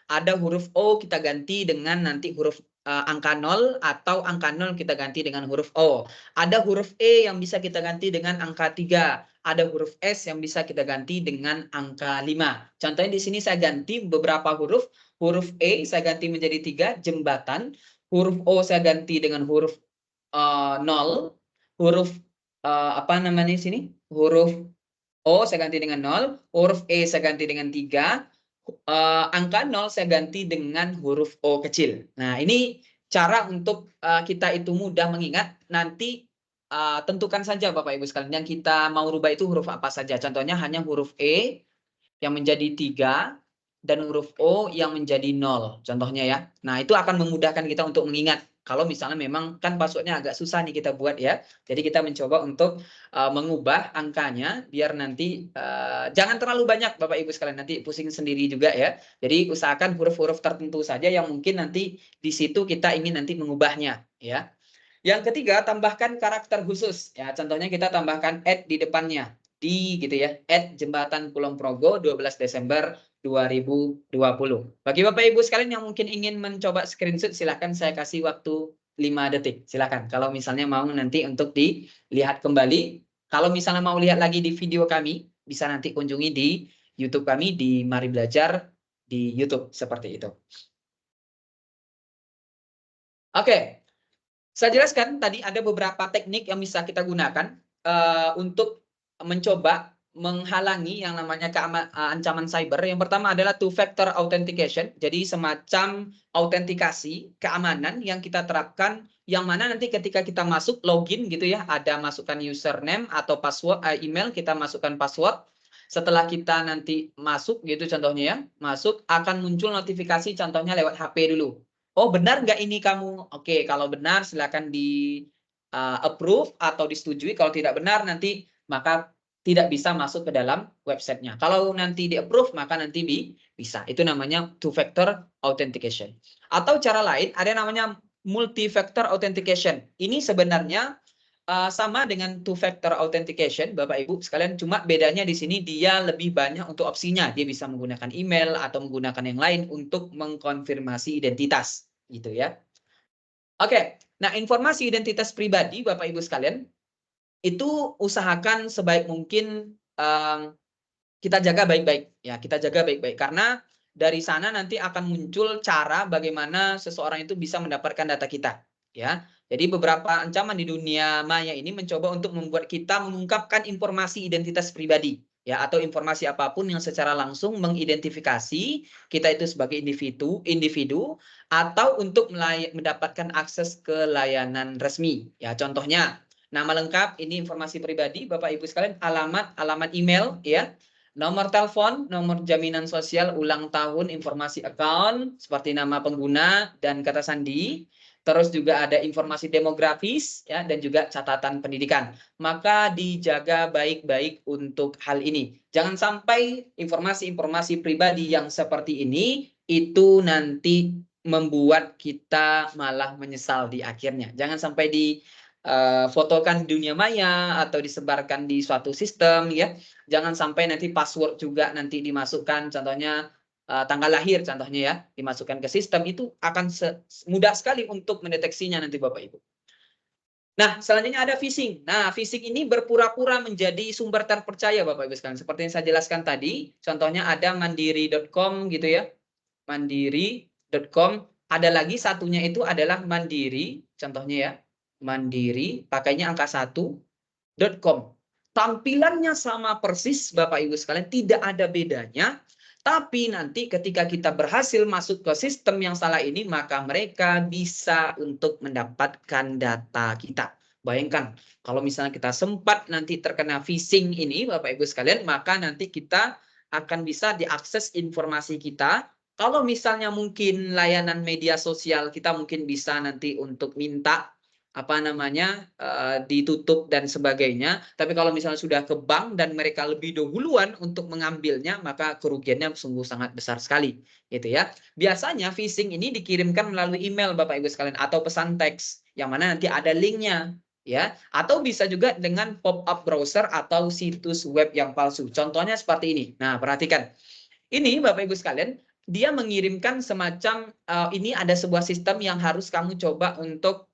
Ada huruf O kita ganti dengan nanti huruf angka 0 atau angka 0 kita ganti dengan huruf O. Ada huruf E yang bisa kita ganti dengan angka 3. ada huruf S yang bisa kita ganti dengan angka 5. Contohnya di sini saya ganti beberapa huruf. Huruf E saya ganti menjadi 3, jembatan. Huruf O saya ganti dengan huruf 0. Huruf apa namanya di sini? Huruf O saya ganti dengan 0. Huruf E saya ganti dengan 3. Angka 0 saya ganti dengan huruf O kecil. Nah, ini cara untuk kita itu mudah mengingat. Nanti tentukan saja Bapak Ibu sekalian, yang kita mau rubah itu huruf apa saja. Contohnya hanya huruf E yang menjadi 3 dan huruf O yang menjadi 0. Contohnya ya. Nah, itu akan memudahkan kita untuk mengingat. Kalau misalnya memang kan passwordnya agak susah nih kita buat ya. Jadi kita mencoba untuk mengubah angkanya biar nanti jangan terlalu banyak Bapak Ibu sekalian, nanti pusing sendiri juga ya. Jadi usahakan huruf-huruf tertentu saja yang mungkin nanti di situ kita ingin nanti mengubahnya ya. Yang ketiga, tambahkan karakter khusus. Ya, contohnya kita tambahkan @ di depannya. Di gitu ya. @Jembatan Kulon Progo 12 Desember 2020. Bagi Bapak Ibu sekalian yang mungkin ingin mencoba screenshot, silahkan saya kasih waktu 5 detik. Silahkan. Kalau misalnya mau nanti untuk dilihat kembali. Kalau misalnya mau lihat lagi di video kami, bisa nanti kunjungi di YouTube kami di Mari Belajar di YouTube seperti itu. Oke. Saya jelaskan tadi ada beberapa teknik yang bisa kita gunakan untuk mencoba menghalangi yang namanya ancaman cyber. Yang pertama adalah two-factor authentication. Jadi semacam autentikasi keamanan yang kita terapkan, yang mana nanti ketika kita masuk login gitu ya, ada masukkan username atau password email, kita masukkan password. Setelah kita nanti masuk gitu contohnya ya, masuk akan muncul notifikasi contohnya lewat HP dulu. Oh, benar nggak ini kamu? Oke, kalau benar silakan di approve atau disetujui. Kalau tidak benar nanti maka tidak bisa masuk ke dalam websitenya. Kalau nanti di approve maka nanti bisa. Itu namanya two factor authentication. Atau cara lain ada namanya multi factor authentication. Ini sebenarnya sama dengan two factor authentication Bapak Ibu sekalian, cuma bedanya di sini dia lebih banyak untuk opsinya. Dia bisa menggunakan email atau menggunakan yang lain untuk mengkonfirmasi identitas gitu ya. Oke, nah informasi identitas pribadi Bapak Ibu sekalian itu usahakan sebaik mungkin kita jaga baik-baik ya, kita jaga baik-baik karena dari sana nanti akan muncul cara bagaimana seseorang itu bisa mendapatkan data kita ya. Jadi beberapa ancaman di dunia maya ini mencoba untuk membuat kita mengungkapkan informasi identitas pribadi ya, atau informasi apapun yang secara langsung mengidentifikasi kita itu sebagai individu atau untuk mendapatkan akses ke layanan resmi ya. Contohnya nama lengkap, ini informasi pribadi Bapak Ibu sekalian, alamat email ya, nomor telepon, nomor jaminan sosial, ulang tahun, informasi account seperti nama pengguna dan kata sandi. Terus juga ada informasi demografis ya, dan juga catatan pendidikan. Maka dijaga baik-baik untuk hal ini. Jangan sampai informasi-informasi pribadi yang seperti ini itu nanti membuat kita malah menyesal di akhirnya. Jangan sampai fotokan di dunia maya atau disebarkan di suatu sistem ya. Jangan sampai nanti password juga nanti dimasukkan, contohnya tanggal lahir contohnya ya, dimasukkan ke sistem, itu akan mudah sekali untuk mendeteksinya nanti Bapak Ibu. Nah, selanjutnya ada phishing. Nah, phishing ini berpura-pura menjadi sumber terpercaya Bapak Ibu sekalian. Seperti yang saya jelaskan tadi, contohnya ada mandiri.com gitu ya. Mandiri.com, ada lagi satunya itu adalah Mandiri, contohnya ya. Mandiri, pakainya angka 1.com. Tampilannya sama persis Bapak Ibu sekalian, tidak ada bedanya. Tapi nanti ketika kita berhasil masuk ke sistem yang salah ini, maka mereka bisa untuk mendapatkan data kita. Bayangkan, kalau misalnya kita sempat nanti terkena phishing ini, Bapak Ibu sekalian, maka nanti kita akan bisa diakses informasi kita. Kalau misalnya mungkin layanan media sosial, kita mungkin bisa nanti untuk minta ditutup dan sebagainya. Tapi kalau misalnya sudah ke bank dan mereka lebih dahuluan untuk mengambilnya, maka kerugiannya sungguh sangat besar sekali, gitu ya. Biasanya phishing ini dikirimkan melalui email Bapak Ibu sekalian atau pesan teks yang mana nanti ada linknya, ya. Atau bisa juga dengan pop-up browser atau situs web yang palsu. Contohnya seperti ini. Nah, perhatikan. Ini Bapak Ibu sekalian, dia mengirimkan semacam ini ada sebuah sistem yang harus kamu coba untuk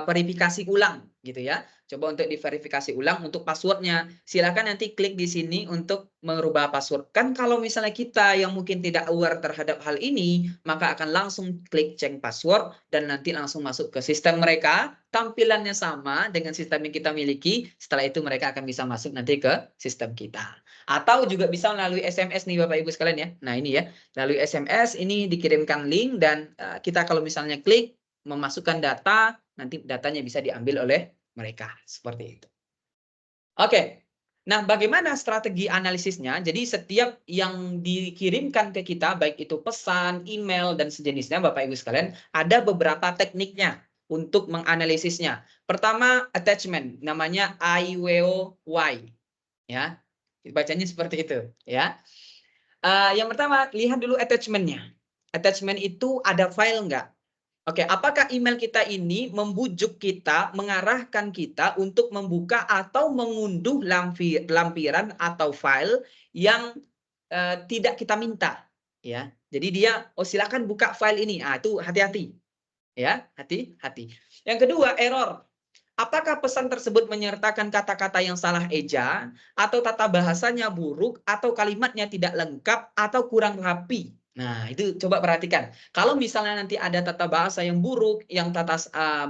verifikasi ulang gitu ya. Coba untuk diverifikasi ulang untuk passwordnya. Silakan nanti klik di sini untuk merubah password. Kan kalau misalnya kita yang mungkin tidak aware terhadap hal ini, maka akan langsung klik change password dan nanti langsung masuk ke sistem mereka. Tampilannya sama dengan sistem yang kita miliki. Setelah itu mereka akan bisa masuk nanti ke sistem kita. Atau juga bisa melalui SMS nih Bapak Ibu sekalian ya. Nah ini ya, melalui SMS ini dikirimkan link dan kita kalau misalnya klik memasukkan data, nanti datanya bisa diambil oleh mereka. Seperti itu. Oke. Nah, bagaimana strategi analisisnya? Jadi setiap yang dikirimkan ke kita, baik itu pesan, email, dan sejenisnya, Bapak Ibu sekalian, ada beberapa tekniknya untuk menganalisisnya. Pertama, attachment, namanya IWOY. Ya, bacanya seperti itu. Ya. Yang pertama, lihat dulu attachment-nya. Attachment itu ada file nggak? Oke, apakah email kita ini membujuk kita, mengarahkan kita untuk membuka atau mengunduh lampiran atau file yang tidak kita minta, ya. Jadi dia, oh silakan buka file ini. Ah, itu hati-hati, ya, hati-hati. Yang kedua, error. Apakah pesan tersebut menyertakan kata-kata yang salah eja, atau tata bahasanya buruk, atau kalimatnya tidak lengkap, atau kurang rapi? Nah, itu coba perhatikan. Kalau misalnya nanti ada tata bahasa yang buruk, yang tata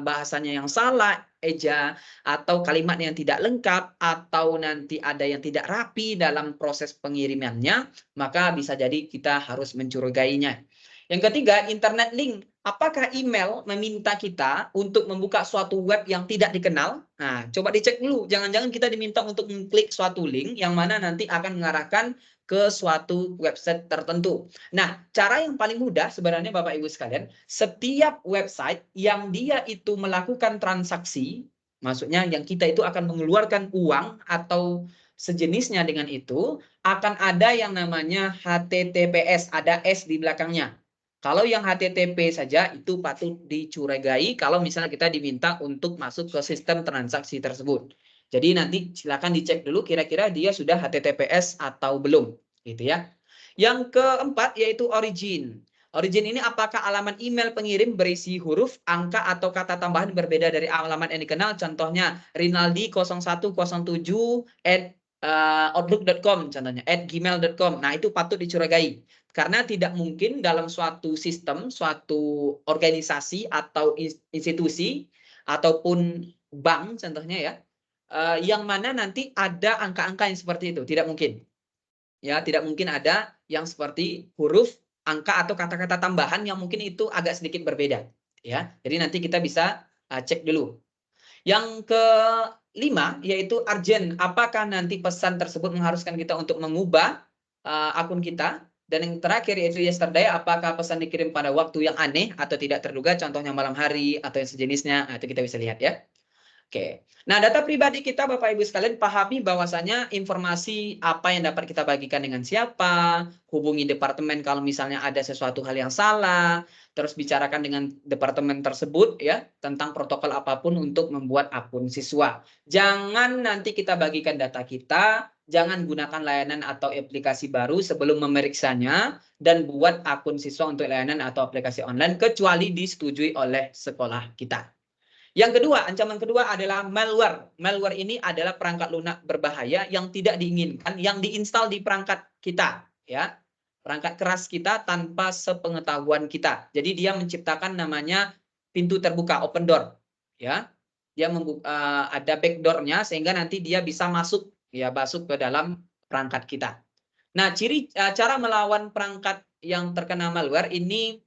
bahasanya yang salah eja, atau kalimat yang tidak lengkap, atau nanti ada yang tidak rapi dalam proses pengirimannya, maka bisa jadi kita harus mencurigainya. Yang ketiga, internet link. Apakah email meminta kita untuk membuka suatu web yang tidak dikenal? Nah, coba dicek dulu. Jangan-jangan kita diminta untuk mengklik suatu link yang mana nanti akan mengarahkan ke suatu website tertentu. Nah, cara yang paling mudah sebenarnya Bapak Ibu sekalian, setiap website yang dia itu melakukan transaksi, maksudnya yang kita itu akan mengeluarkan uang atau sejenisnya dengan itu, akan ada yang namanya HTTPS, ada S di belakangnya. Kalau yang HTTP saja itu patut dicurigai kalau misalnya kita diminta untuk masuk ke sistem transaksi tersebut. Jadi nanti silakan dicek dulu kira-kira dia sudah HTTPS atau belum, gitu ya. Yang keempat yaitu origin. Origin ini apakah alamat email pengirim berisi huruf, angka, atau kata tambahan berbeda dari alamat yang dikenal. Contohnya Rinaldi 0107 @outlook.com contohnya, @gmail.com. Nah, itu patut dicurigai. Karena tidak mungkin dalam suatu sistem, suatu organisasi atau institusi ataupun bank contohnya ya, yang mana nanti ada angka-angka yang seperti itu, tidak mungkin. Ya, tidak mungkin ada yang seperti huruf, angka atau kata-kata tambahan yang mungkin itu agak sedikit berbeda, ya. Jadi nanti kita bisa cek dulu. Yang kelima yaitu urgent. Apakah nanti pesan tersebut mengharuskan kita untuk mengubah akun kita? Dan yang terakhir yaitu yesterday, apakah pesan dikirim pada waktu yang aneh atau tidak terduga, contohnya malam hari atau yang sejenisnya. Nah, itu kita bisa lihat ya. Oke. Nah, data pribadi kita Bapak Ibu sekalian pahami bahwasanya informasi apa yang dapat kita bagikan dengan siapa, hubungi departemen kalau misalnya ada sesuatu hal yang salah, terus bicarakan dengan departemen tersebut ya tentang protokol apapun untuk membuat akun siswa. Jangan nanti kita bagikan data kita, jangan gunakan layanan atau aplikasi baru sebelum memeriksanya dan buat akun siswa untuk layanan atau aplikasi online kecuali disetujui oleh sekolah kita. Yang kedua, ancaman kedua adalah malware. Malware ini adalah perangkat lunak berbahaya yang tidak diinginkan, yang diinstal di perangkat kita, ya. Perangkat keras kita tanpa sepengetahuan kita. Jadi dia menciptakan namanya pintu terbuka, open door, ya. Dia ada backdoor-nya sehingga nanti dia bisa masuk, ya, masuk ke dalam perangkat kita. Nah, cara melawan perangkat yang terkena malware ini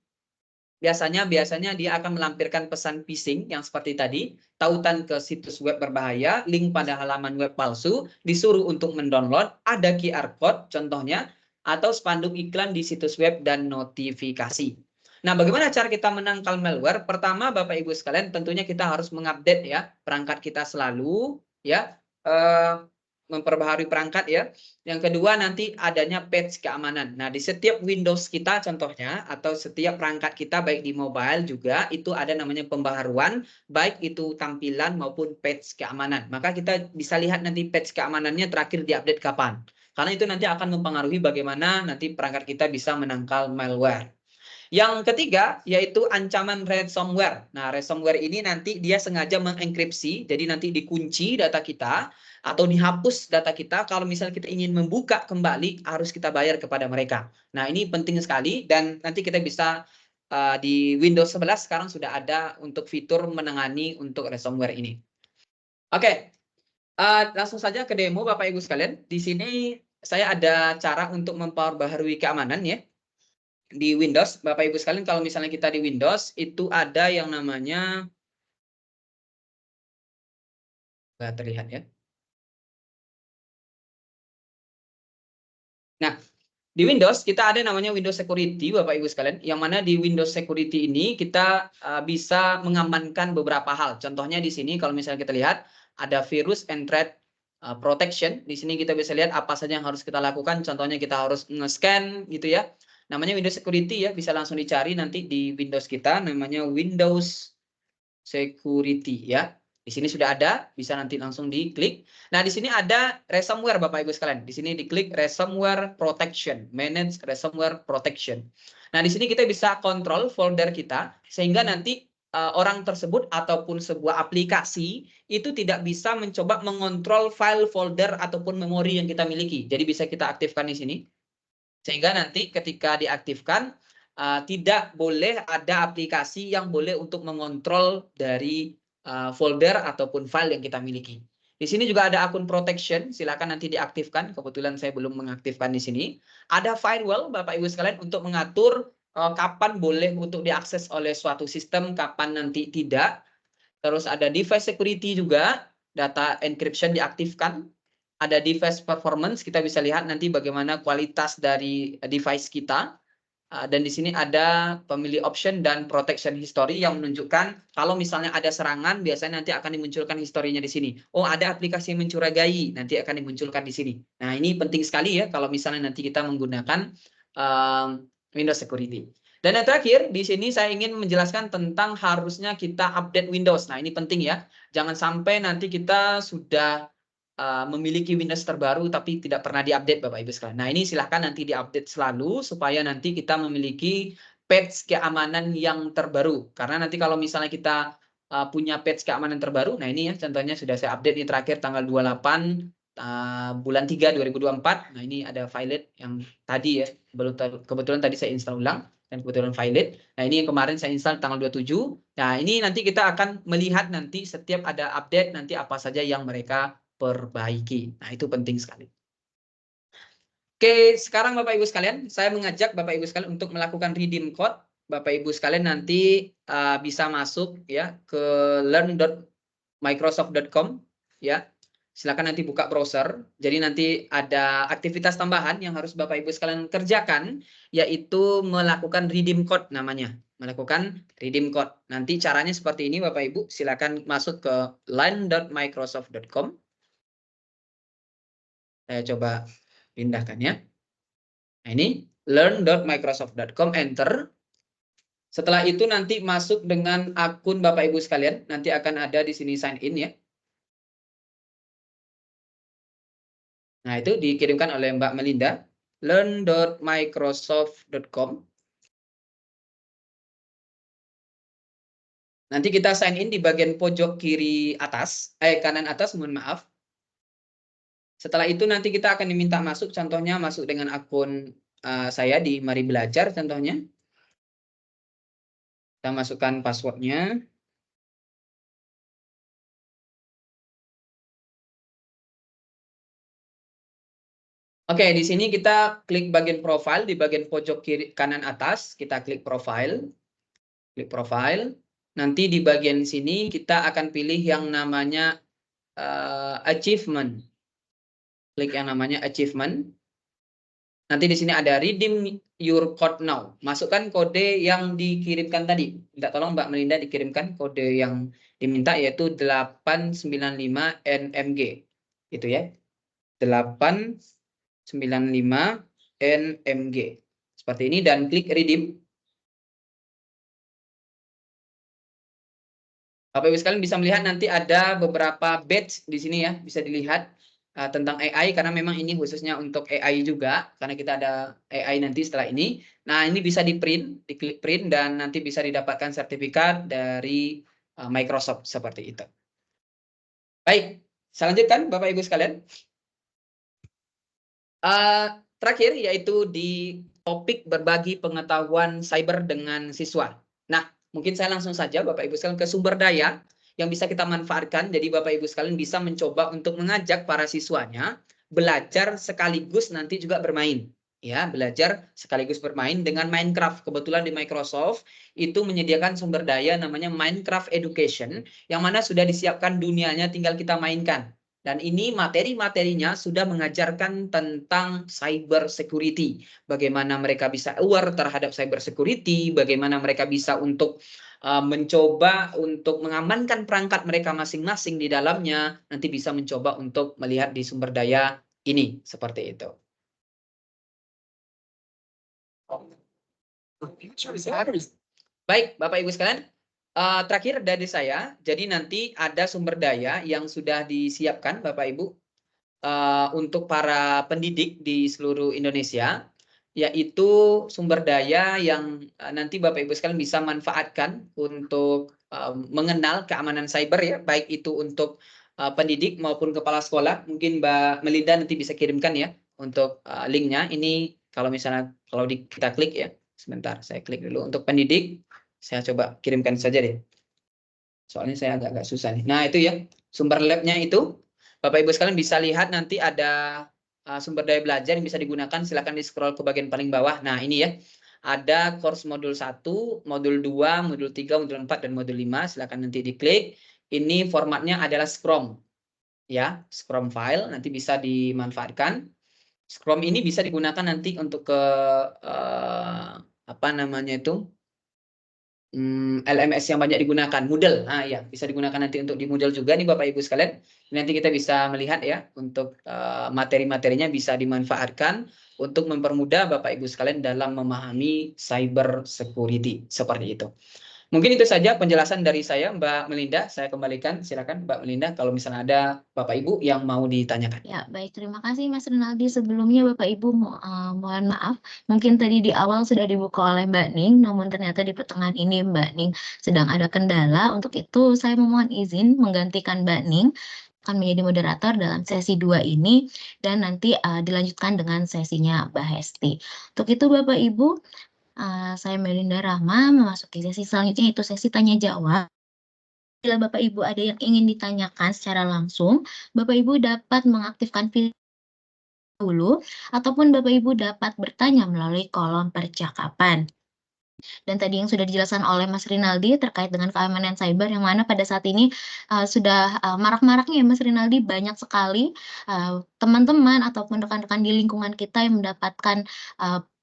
biasanya dia akan melampirkan pesan phishing yang seperti tadi, tautan ke situs web berbahaya, link pada halaman web palsu, disuruh untuk mendownload, ada QR code contohnya, atau spanduk iklan di situs web dan notifikasi. Nah, bagaimana cara kita menangkal malware? Pertama, Bapak Ibu sekalian, tentunya kita harus mengupdate ya perangkat kita selalu, ya. Memperbaharui perangkat ya. Yang kedua nanti adanya patch keamanan. Nah, di setiap Windows kita contohnya atau setiap perangkat kita baik di mobile juga itu ada namanya pembaharuan baik itu tampilan maupun patch keamanan. Maka kita bisa lihat nanti patch keamanannya terakhir diupdate kapan. Karena itu nanti akan mempengaruhi bagaimana nanti perangkat kita bisa menangkal malware. Yang ketiga yaitu ancaman ransomware. Nah, ransomware ini nanti dia sengaja mengenkripsi, jadi nanti dikunci data kita atau dihapus data kita. Kalau misalnya kita ingin membuka kembali, harus kita bayar kepada mereka. Nah, ini penting sekali dan nanti kita bisa di Windows 11 sekarang sudah ada untuk fitur menangani untuk ransomware ini. Oke, langsung saja ke demo Bapak Ibu sekalian. Di sini saya ada cara untuk memperbaharui keamanan ya. Di Windows, Bapak Ibu sekalian, kalau misalnya kita di Windows, itu ada yang namanya, nggak terlihat ya. Nah, di Windows kita ada namanya Windows Security, Bapak Ibu sekalian, yang mana di Windows Security ini kita bisa mengamankan beberapa hal. Contohnya di sini kalau misalnya kita lihat ada virus and threat protection. Di sini kita bisa lihat apa saja yang harus kita lakukan. Contohnya kita harus nge-scan gitu ya. Namanya Windows Security ya, bisa langsung dicari nanti di Windows kita, namanya Windows Security ya. Di sini sudah ada, bisa nanti langsung diklik. Nah, di sini ada ransomware Bapak Ibu sekalian. Di sini diklik ransomware protection, manage ransomware protection. Nah, di sini kita bisa kontrol folder kita sehingga nanti orang tersebut ataupun sebuah aplikasi itu tidak bisa mencoba mengontrol file, folder ataupun memori yang kita miliki. Jadi bisa kita aktifkan di sini. Sehingga nanti ketika diaktifkan tidak boleh ada aplikasi yang boleh untuk mengontrol dari folder ataupun file yang kita miliki. Di sini juga ada akun protection, silakan nanti diaktifkan. Kebetulan saya belum mengaktifkan di sini. Ada firewall, Bapak Ibu sekalian, untuk mengatur kapan boleh untuk diakses oleh suatu sistem, kapan nanti tidak. Terus ada device security juga, data encryption diaktifkan. Ada device performance, kita bisa lihat nanti bagaimana kualitas dari device kita. Dan di sini ada pemilih option dan protection history yang menunjukkan kalau misalnya ada serangan, biasanya nanti akan dimunculkan historinya di sini. Oh, ada aplikasi yang mencurigai, nanti akan dimunculkan di sini. Nah, ini penting sekali ya kalau misalnya nanti kita menggunakan Windows Security. Dan yang terakhir, di sini saya ingin menjelaskan tentang harusnya kita update Windows. Nah, ini penting ya. Jangan sampai nanti kita sudah memiliki Windows terbaru tapi tidak pernah diupdate Bapak Ibu sekalian. Nah, ini silahkan nanti diupdate selalu supaya nanti kita memiliki patch keamanan yang terbaru. Karena nanti kalau misalnya kita punya patch keamanan terbaru, nah ini ya contohnya sudah saya update nih terakhir tanggal 28 bulan 3 2024. Nah, ini ada Violet yang tadi ya. Kebetulan tadi saya install ulang dan kebetulan Violet. Nah, ini yang kemarin saya install tanggal 27. Nah, ini nanti kita akan melihat nanti setiap ada update nanti apa saja yang mereka perbaiki. Nah, itu penting sekali. Oke, sekarang Bapak Ibu sekalian, saya mengajak Bapak Ibu sekalian untuk melakukan redeem code. Bapak Ibu sekalian nanti bisa masuk ya ke learn.microsoft.com ya. Silakan nanti buka browser. Jadi nanti ada aktivitas tambahan yang harus Bapak Ibu sekalian kerjakan, yaitu melakukan redeem code namanya. Melakukan redeem code. Nanti caranya seperti ini Bapak Ibu. Silakan masuk ke learn.microsoft.com. Saya coba pindahkan ya. Nah, ini learn.microsoft.com, enter. Setelah itu nanti masuk dengan akun Bapak Ibu sekalian, nanti akan ada di sini sign in ya. Nah, itu dikirimkan oleh Mbak Melinda, learn.microsoft.com. Nanti kita sign in di bagian pojok kiri atas, kanan atas, mohon maaf. Setelah itu nanti kita akan diminta masuk, contohnya masuk dengan akun saya di Mari Belajar contohnya. Kita masukkan passwordnya. Oke, di sini kita klik bagian profile, di bagian pojok kiri kanan atas, kita klik profile. Klik profile. Nanti di bagian sini kita akan pilih yang namanya achievement. Klik yang namanya achievement. Nanti di sini ada redeem your code now. Masukkan kode yang dikirimkan tadi. Minta tolong Mbak Melinda dikirimkan kode yang diminta yaitu 895 NMG. Itu ya. 895 NMG. Seperti ini dan klik redeem. Bapak Ibu sekalian bisa melihat nanti ada beberapa badge di sini ya, bisa dilihat. tentang AI, karena memang ini khususnya untuk AI juga, karena kita ada AI nanti setelah ini. Nah, ini bisa di-print, diklik print, dan nanti bisa didapatkan sertifikat dari Microsoft seperti itu. Baik, saya lanjutkan Bapak Ibu sekalian. Terakhir yaitu di topik berbagi pengetahuan cyber dengan siswa. Nah, mungkin saya langsung saja Bapak Ibu sekalian ke sumber daya yang bisa kita manfaatkan. Jadi Bapak Ibu sekalian bisa mencoba untuk mengajak para siswanya belajar sekaligus nanti juga bermain. Ya, belajar sekaligus bermain dengan Minecraft. Kebetulan di Microsoft itu menyediakan sumber daya namanya Minecraft Education, yang mana sudah disiapkan dunianya, tinggal kita mainkan. Dan ini materi-materinya sudah mengajarkan tentang cyber security. Bagaimana mereka bisa aware terhadap cyber security, bagaimana mereka bisa untuk mencoba untuk mengamankan perangkat mereka masing-masing di dalamnya. Nanti bisa mencoba untuk melihat di sumber daya ini, seperti itu. Baik, Bapak Ibu sekalian. Terakhir dari saya, jadi nanti ada sumber daya yang sudah disiapkan Bapak Ibu untuk para pendidik di seluruh Indonesia, yaitu sumber daya yang nanti Bapak Ibu sekalian bisa manfaatkan untuk mengenal keamanan cyber, ya, baik itu untuk pendidik maupun kepala sekolah. Mungkin Mbak Melinda nanti bisa kirimkan ya untuk linknya. Ini kalau misalnya kita klik ya, sebentar saya klik dulu untuk pendidik. Saya coba kirimkan saja deh. Soalnya saya agak susah nih. Nah, itu ya sumber labnya itu. Bapak Ibu sekalian bisa lihat nanti ada sumber daya belajar yang bisa digunakan. Silakan di-scroll ke bagian paling bawah. Nah, ini ya. Ada course modul 1, modul 2, modul 3, modul 4, dan modul 5. Silakan nanti diklik. Ini formatnya adalah Scrum. Ya, Scrum file nanti bisa dimanfaatkan. Scrum ini bisa digunakan nanti untuk ke apa namanya itu? LMS yang banyak digunakan, Moodle. Nah, ya, bisa digunakan nanti untuk di Moodle juga nih Bapak Ibu sekalian. Nanti kita bisa melihat ya untuk materi-materinya bisa dimanfaatkan untuk mempermudah Bapak Ibu sekalian dalam memahami cyber security seperti itu. Mungkin itu saja penjelasan dari saya, Mbak Melinda. Saya kembalikan, silakan Mbak Melinda kalau misalnya ada Bapak Ibu yang mau ditanyakan. Ya, baik. Terima kasih Mas Rinaldi. Sebelumnya Bapak Ibu mohon maaf, mungkin tadi di awal sudah dibuka oleh Mbak Ning, namun ternyata di pertengahan ini Mbak Ning sedang ada kendala. Untuk itu saya memohon izin menggantikan Mbak Ning akan menjadi moderator dalam sesi 2 ini dan nanti dilanjutkan dengan sesinya Mbak Hesti. Untuk itu Bapak Ibu, saya Melinda Rahma memasuki sesi selanjutnya, yaitu sesi tanya jawab. Bila Bapak Ibu ada yang ingin ditanyakan secara langsung, Bapak Ibu dapat mengaktifkan fitur dulu, ataupun Bapak Ibu dapat bertanya melalui kolom percakapan. Dan tadi yang sudah dijelaskan oleh Mas Rinaldi terkait dengan keamanan cyber, yang mana pada saat ini sudah marak-maraknya ya Mas Rinaldi, banyak sekali teman-teman ataupun rekan-rekan di lingkungan kita yang mendapatkan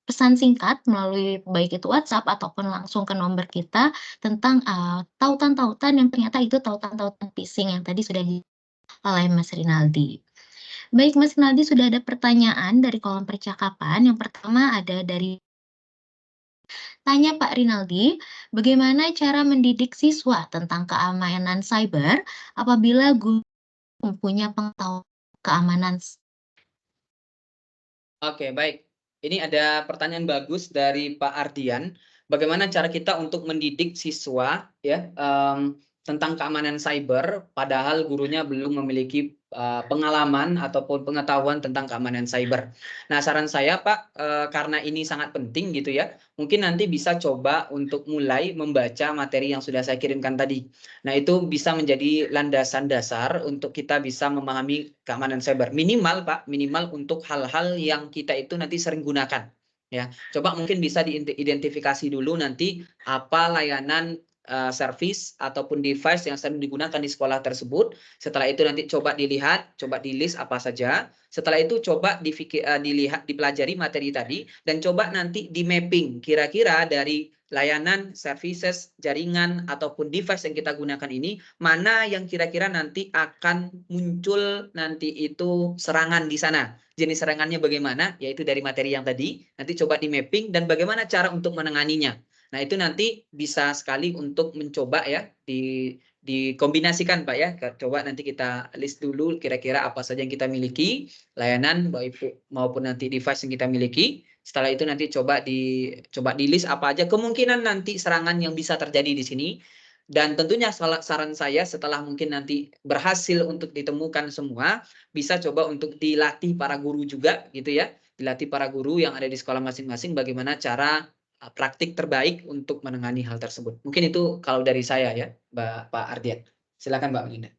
pesan singkat melalui baik itu WhatsApp ataupun langsung ke nomor kita tentang tautan-tautan yang ternyata itu tautan-tautan phishing yang tadi sudah oleh Mas Rinaldi. Baik Mas Rinaldi, sudah ada pertanyaan dari kolom percakapan. Yang pertama ada dari tanya Pak Rinaldi, bagaimana cara mendidik siswa tentang keamanan cyber apabila guru mempunyai pengetahuan keamanan? Oke, baik. Ini ada pertanyaan bagus dari Pak Ardian. Bagaimana cara kita untuk mendidik siswa ya tentang keamanan cyber, padahal gurunya belum memiliki pengalaman ataupun pengetahuan tentang keamanan cyber. Nah, saran saya Pak, karena ini sangat penting gitu ya, mungkin nanti bisa coba untuk mulai membaca materi yang sudah saya kirimkan tadi. Nah, itu bisa menjadi landasan dasar untuk kita bisa memahami keamanan cyber. Minimal Pak, minimal untuk hal-hal yang kita itu nanti sering gunakan. Ya, coba mungkin bisa diidentifikasi dulu nanti apa layanan service ataupun device yang sering digunakan di sekolah tersebut. Setelah itu nanti coba dilihat, coba di list apa saja. Setelah itu coba dilihat, dipelajari materi tadi, dan coba nanti di mapping kira-kira dari layanan, services, jaringan, ataupun device yang kita gunakan ini, mana yang kira-kira nanti akan muncul nanti itu serangan di sana. Jenis serangannya bagaimana, yaitu dari materi yang tadi, nanti coba di mapping, dan bagaimana cara untuk menanganinya. Nah, itu nanti bisa sekali untuk mencoba ya dikombinasikan Pak ya. Coba nanti kita list dulu kira-kira apa saja yang kita miliki, layanan Bapak Ibu maupun nanti device yang kita miliki. Setelah itu nanti coba di list apa aja kemungkinan nanti serangan yang bisa terjadi di sini. Dan tentunya saran saya setelah mungkin nanti berhasil untuk ditemukan semua, bisa coba untuk dilatih para guru juga gitu ya. Dilatih para guru yang ada di sekolah masing-masing bagaimana cara praktik terbaik untuk menangani hal tersebut. Mungkin itu kalau dari saya ya, Pak Ardian. Silakan Mbak Melinda.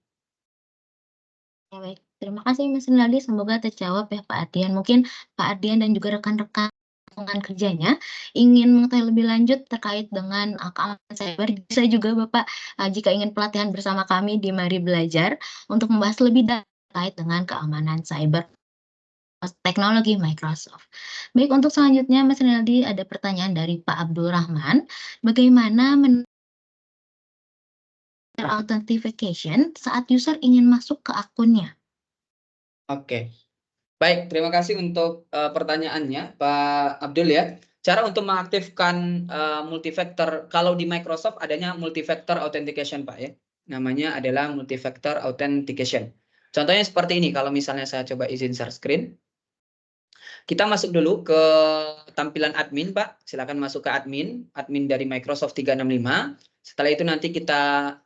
Ya, baik. Terima kasih Mas Rinaldi, semoga terjawab ya Pak Ardian. Mungkin Pak Ardian dan juga rekan-rekan lingkungan kerjanya ingin mengetahui lebih lanjut terkait dengan keamanan cyber, bisa juga Bapak jika ingin pelatihan bersama kami di Mari Belajar untuk membahas lebih terkait dengan keamanan cyber teknologi Microsoft. Baik, untuk selanjutnya Mas Rinaldi ada pertanyaan dari Pak Abdul Rahman, bagaimana authentication saat user ingin masuk ke akunnya? Oke. Baik, terima kasih untuk pertanyaannya Pak Abdul ya. Cara untuk mengaktifkan multifactor, kalau di Microsoft adanya multifactor authentication Pak ya. Namanya adalah multifactor authentication. Contohnya seperti ini, kalau misalnya saya coba izin share screen. Kita masuk dulu ke tampilan admin Pak. Silakan masuk ke admin dari Microsoft 365. Setelah itu nanti kita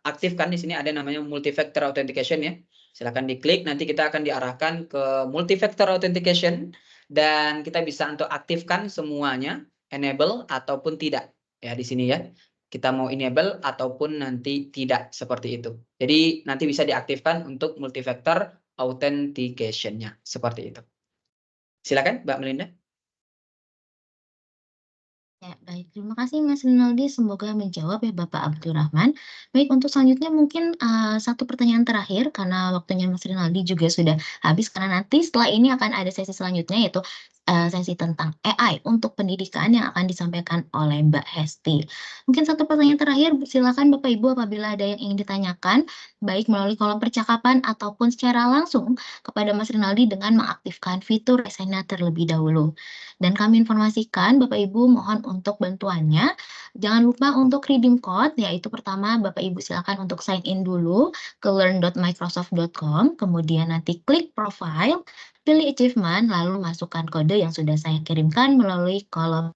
aktifkan di sini ada namanya multifactor authentication ya. Silakan diklik, nanti kita akan diarahkan ke multifactor authentication dan kita bisa untuk aktifkan semuanya, enable ataupun tidak. Ya di sini ya. Kita mau enable ataupun nanti tidak seperti itu. Jadi nanti bisa diaktifkan untuk multifactor authentication-nya seperti itu. Silakan Mbak Melinda. Ya, baik. Terima kasih Mas Rinaldi. Semoga menjawab ya Bapak Abdurrahman. Baik, untuk selanjutnya mungkin satu pertanyaan terakhir karena waktunya Mas Rinaldi juga sudah habis karena nanti setelah ini akan ada sesi selanjutnya yaitu sesi tentang AI untuk pendidikan yang akan disampaikan oleh Mbak Hesti. Mungkin satu pertanyaan terakhir, silakan Bapak Ibu apabila ada yang ingin ditanyakan, baik melalui kolom percakapan ataupun secara langsung kepada Mas Rinaldi dengan mengaktifkan fitur Raise terlebih dahulu. Dan kami informasikan Bapak Ibu mohon untuk bantuannya. Jangan lupa untuk redeem code, yaitu pertama Bapak Ibu silakan untuk sign in dulu ke learn.microsoft.com, kemudian nanti klik profile, pilih achievement, lalu masukkan kode yang sudah saya kirimkan melalui kolom.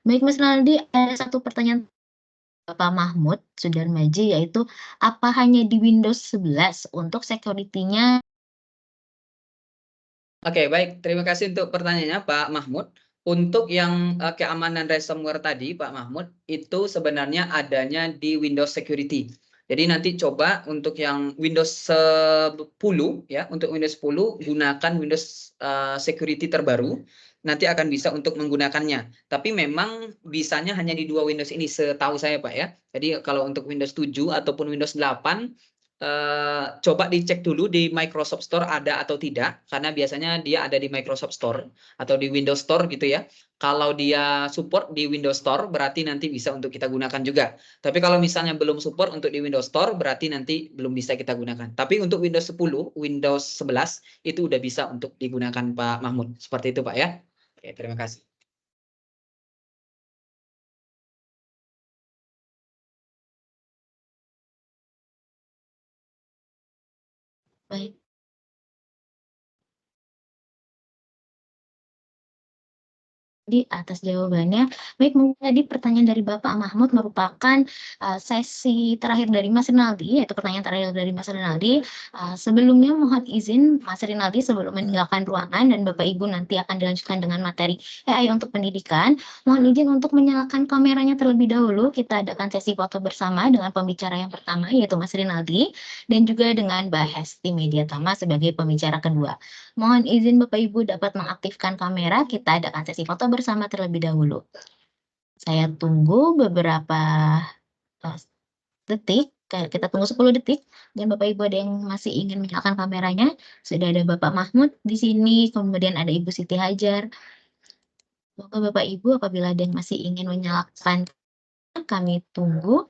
Baik Mas Naldi, ada satu pertanyaan Bapak Mahmud Sudarmaji, yaitu apa hanya di Windows 11 untuk security-nya? Oke, baik. Terima kasih untuk pertanyaannya Pak Mahmud. Untuk yang keamanan ransomware tadi Pak Mahmud, itu sebenarnya adanya di Windows Security. Jadi nanti coba untuk yang Windows 10 ya, untuk Windows 10 gunakan Windows Security terbaru. Nanti akan bisa untuk menggunakannya. Tapi memang bisanya hanya di dua Windows ini setahu saya Pak ya. Jadi kalau untuk Windows 7 ataupun Windows 8 coba dicek dulu di Microsoft Store ada atau tidak, karena biasanya dia ada di Microsoft Store atau di Windows Store gitu ya. Kalau dia support di Windows Store berarti nanti bisa untuk kita gunakan juga. Tapi kalau misalnya belum support untuk di Windows Store berarti nanti belum bisa kita gunakan. Tapi untuk Windows 10, Windows 11 itu udah bisa untuk digunakan Pak Mahmud. Seperti itu Pak ya. Oke, terima kasih. Baik. Di atas jawabannya. Baik, mungkin tadi pertanyaan dari Bapak Mahmud merupakan sesi terakhir dari Mas Rinaldi, yaitu pertanyaan terakhir dari Mas Rinaldi. Sebelumnya mohon izin Mas Rinaldi sebelum meninggalkan ruangan dan Bapak Ibu nanti akan dilanjutkan dengan materi AI untuk pendidikan. Mohon izin untuk menyalakan kameranya terlebih dahulu. Kita adakan sesi foto bersama dengan pembicara yang pertama, yaitu Mas Rinaldi, dan juga dengan Mbak Hesti Mediatama sebagai pembicara kedua. Mohon izin Bapak Ibu dapat mengaktifkan kamera, kita adakan sesi foto bersama terlebih dahulu. Saya tunggu beberapa detik, kita tunggu 10 detik, dan Bapak Ibu ada yang masih ingin menyalakan kameranya, sudah ada Bapak Mahmud di sini, kemudian ada Ibu Siti Hajar. Semoga Bapak Ibu apabila ada yang masih ingin menyalakan, kami tunggu.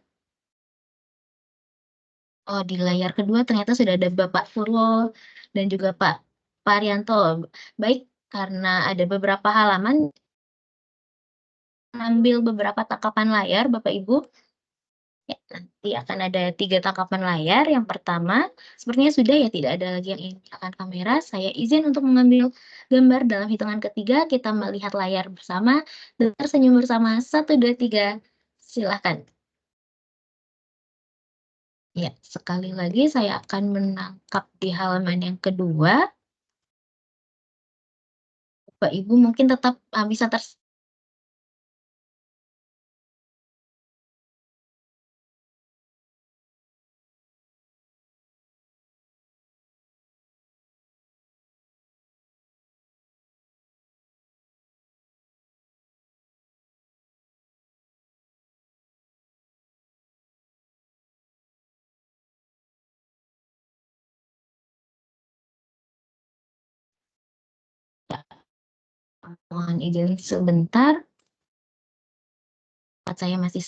Oh, di layar kedua ternyata sudah ada Bapak Purwo dan juga Pak Arianto. Baik, karena ada beberapa halaman, ambil beberapa tangkapan layar Bapak Ibu. Ya, nanti akan ada 3 tangkapan layar. Yang pertama, sepertinya sudah ya, tidak ada lagi yang ingin menyalakan kamera. Saya izin untuk mengambil gambar dalam hitungan ketiga. Kita melihat layar bersama dan tersenyum bersama. 1, 2, 3. Silahkan. Ya, sekali lagi saya akan menangkap di halaman yang kedua. Bapak Ibu mungkin tetap bisa mohon izin sebentar. Saya masih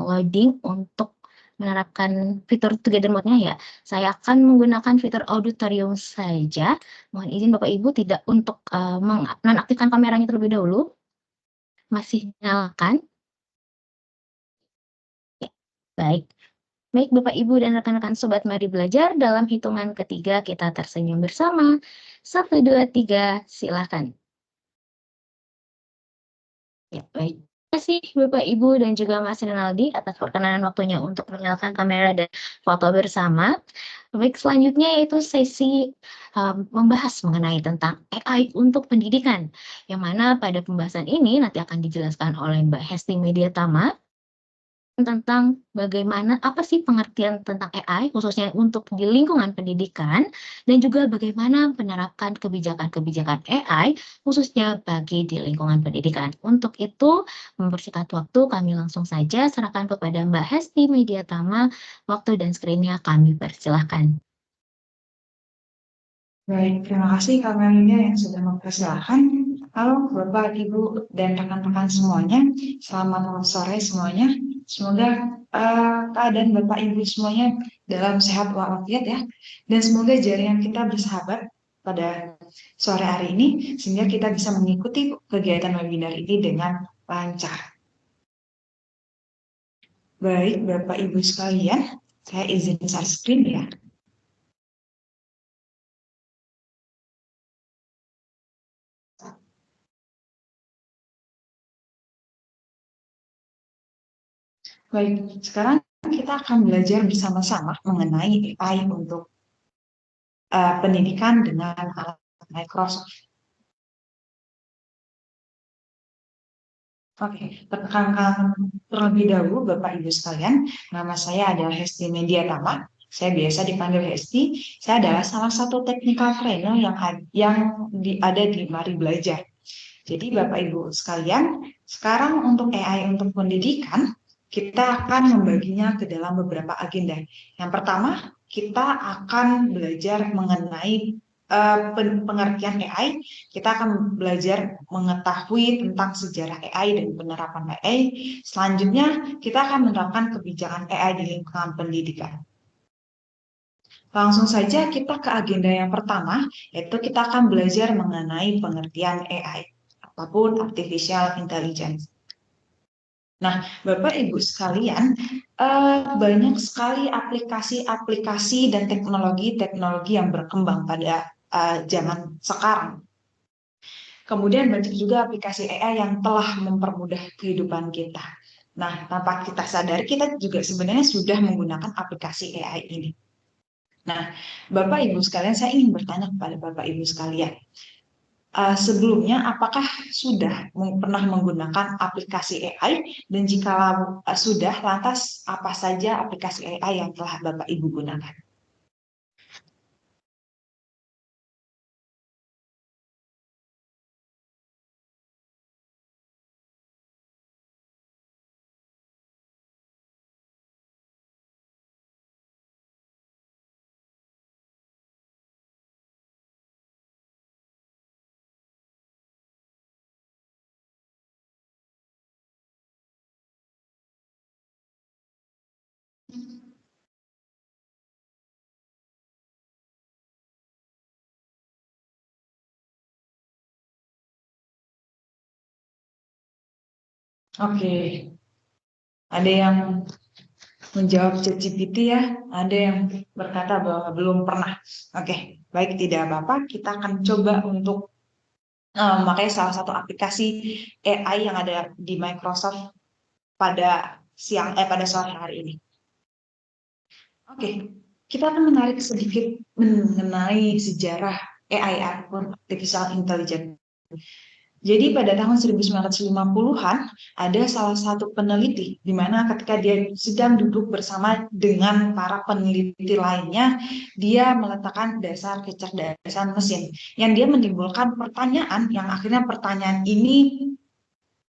loading untuk menerapkan fitur Together Mode-nya ya. Saya akan menggunakan fitur auditorium saja. Mohon izin Bapak Ibu tidak untuk menonaktifkan kameranya terlebih dahulu. Masih nyalakan. Ya, baik. Baik Bapak Ibu dan rekan-rekan Sobat Mari Belajar, dalam hitungan ketiga kita tersenyum bersama. 1, 2, 3, silakan. Ya, baik. Terima kasih Bapak Ibu dan juga Mas Rinaldi atas perkenanan waktunya untuk menyalakan kamera dan foto bersama. Baik, selanjutnya yaitu sesi membahas mengenai tentang AI untuk pendidikan, yang mana pada pembahasan ini nanti akan dijelaskan oleh Mbak Hesti Mediatama tentang bagaimana apa sih pengertian tentang AI khususnya untuk di lingkungan pendidikan dan juga bagaimana menerapkan kebijakan-kebijakan AI khususnya bagi di lingkungan pendidikan. Untuk itu, mempersingkat waktu kami langsung saja serahkan kepada Mbak Hesti Mediatama. Waktu dan screen-nya kami persilahkan. Baik, terima kasih Kak Melinda yang sudah mempersilahkan. Halo Bapak, Ibu, dan rekan-rekan semuanya. Selamat sore semuanya. Semoga keadaan Bapak Ibu semuanya dalam sehat walafiat ya. Dan semoga jaringan kita bersahabat pada sore hari ini sehingga kita bisa mengikuti kegiatan webinar ini dengan lancar. Baik, Bapak Ibu sekalian, saya izin share screen ya. Baik, sekarang kita akan belajar bersama-sama mengenai AI untuk pendidikan dengan alat Microsoft. Oke, perkenalkan terlebih dahulu Bapak Ibu sekalian, nama saya adalah Hesti Mediatama. Saya biasa dipanggil Hesti. Saya adalah salah satu technical trainer yang ada di Mari Belajar. Jadi Bapak Ibu sekalian, sekarang untuk AI untuk pendidikan, kita akan membaginya ke dalam beberapa agenda. Yang pertama, kita akan belajar mengenai pengertian AI. Kita akan belajar mengetahui tentang sejarah AI dan penerapan AI. Selanjutnya, kita akan menerapkan kebijakan AI di lingkungan pendidikan. Langsung saja kita ke agenda yang pertama, yaitu kita akan belajar mengenai pengertian AI ataupun Artificial Intelligence. Nah, Bapak Ibu sekalian, banyak sekali aplikasi-aplikasi dan teknologi-teknologi yang berkembang pada zaman sekarang. Kemudian banyak juga aplikasi AI yang telah mempermudah kehidupan kita. Nah, tanpa kita sadari, kita juga sebenarnya sudah menggunakan aplikasi AI ini. Nah, Bapak Ibu sekalian, saya ingin bertanya kepada Bapak Ibu sekalian, sebelumnya apakah sudah pernah menggunakan aplikasi AI, dan jika sudah, lantas apa saja aplikasi AI yang telah Bapak Ibu gunakan? Oke, ada yang menjawab ChatGPT ya. Ada yang berkata bahwa belum pernah. Oke, baik, tidak apa-apa. Kita akan coba untuk memakai salah satu aplikasi AI yang ada di Microsoft pada sore hari ini. Oke, kita akan menarik sedikit mengenai sejarah AI ataupun artificial intelligence. Jadi pada tahun 1950-an ada salah satu peneliti di mana ketika dia sedang duduk bersama dengan para peneliti lainnya, dia meletakkan dasar kecerdasan mesin yang dia menimbulkan pertanyaan yang akhirnya pertanyaan ini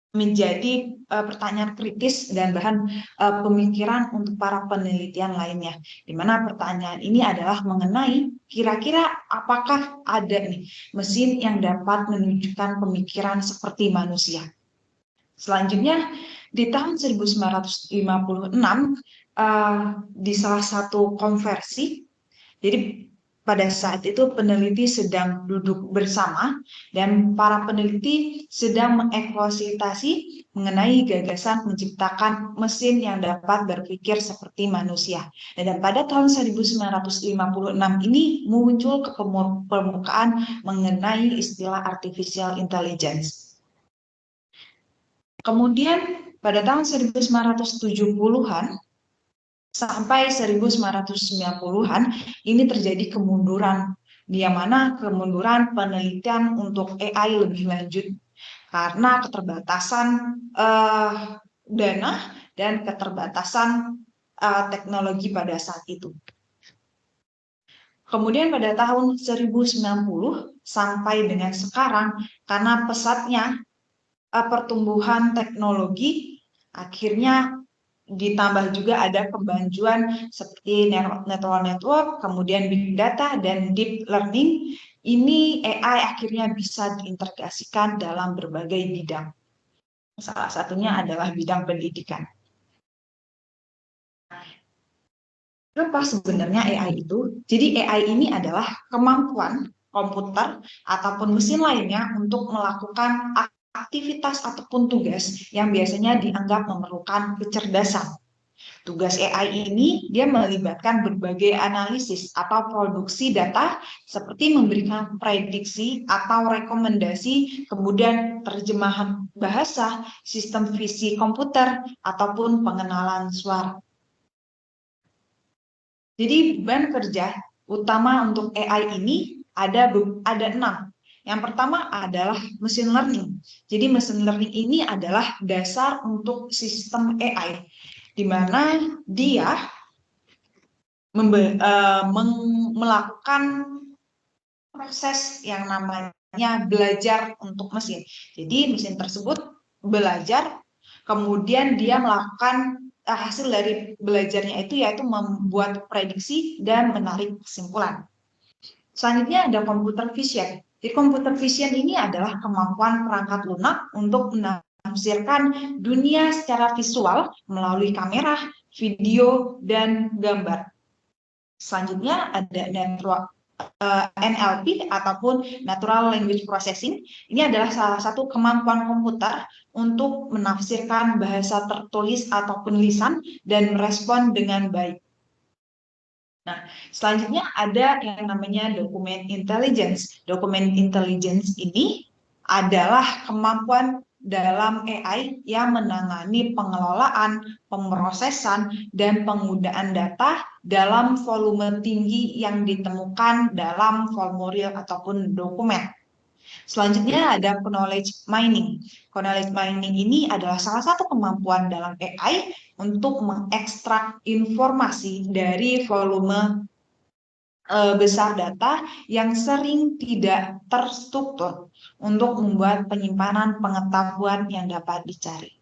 menjadi pertanyaan kritis dan bahan pemikiran untuk para penelitian lainnya. Di mana pertanyaan ini adalah mengenai kira-kira apakah ada nih mesin yang dapat menunjukkan pemikiran seperti manusia. Selanjutnya di tahun 1956 di salah satu konversi, jadi pada saat itu peneliti sedang duduk bersama dan para peneliti sedang mengeksploitasi mengenai gagasan menciptakan mesin yang dapat berpikir seperti manusia. Dan pada tahun 1956 ini muncul ke permukaan mengenai istilah artificial intelligence. Kemudian pada tahun 1970-an sampai 1990-an ini terjadi kemunduran, di mana kemunduran penelitian untuk AI lebih lanjut karena keterbatasan dana dan keterbatasan teknologi pada saat itu. Kemudian pada tahun 1090 sampai dengan sekarang, karena pesatnya pertumbuhan teknologi, akhirnya ditambah juga ada kemajuan seperti neural network, kemudian big data, dan deep learning. Ini AI akhirnya bisa diintegrasikan dalam berbagai bidang. Salah satunya adalah bidang pendidikan. Apa sebenarnya AI itu? Jadi AI ini adalah kemampuan komputer ataupun mesin lainnya untuk melakukan aktivitas ataupun tugas yang biasanya dianggap memerlukan kecerdasan. Tugas AI ini dia melibatkan berbagai analisis atau produksi data seperti memberikan prediksi atau rekomendasi, kemudian terjemahan bahasa, sistem visi komputer, ataupun pengenalan suara. Jadi beban kerja utama untuk AI ini ada 6. Yang pertama adalah machine learning. Jadi machine learning ini adalah dasar untuk sistem AI, di mana dia melakukan proses yang namanya belajar untuk mesin. Jadi mesin tersebut belajar, kemudian dia melakukan hasil dari belajarnya itu yaitu membuat prediksi dan menarik kesimpulan. Selanjutnya ada computer vision. Jadi computer vision ini adalah kemampuan perangkat lunak untuk menafsirkan dunia secara visual melalui kamera, video, dan gambar. Selanjutnya ada NLP ataupun Natural Language Processing. Ini adalah salah satu kemampuan komputer untuk menafsirkan bahasa tertulis ataupun lisan dan merespon dengan baik. Nah, selanjutnya ada yang namanya Document Intelligence. Document Intelligence ini adalah kemampuan dalam AI yang menangani pengelolaan, pemrosesan, dan penggunaan data dalam volume tinggi yang ditemukan dalam formulir ataupun dokumen. Selanjutnya ada knowledge mining. Knowledge mining ini adalah salah satu kemampuan dalam AI untuk mengekstrak informasi dari volume besar data yang sering tidak terstruktur untuk membuat penyimpanan pengetahuan yang dapat dicari.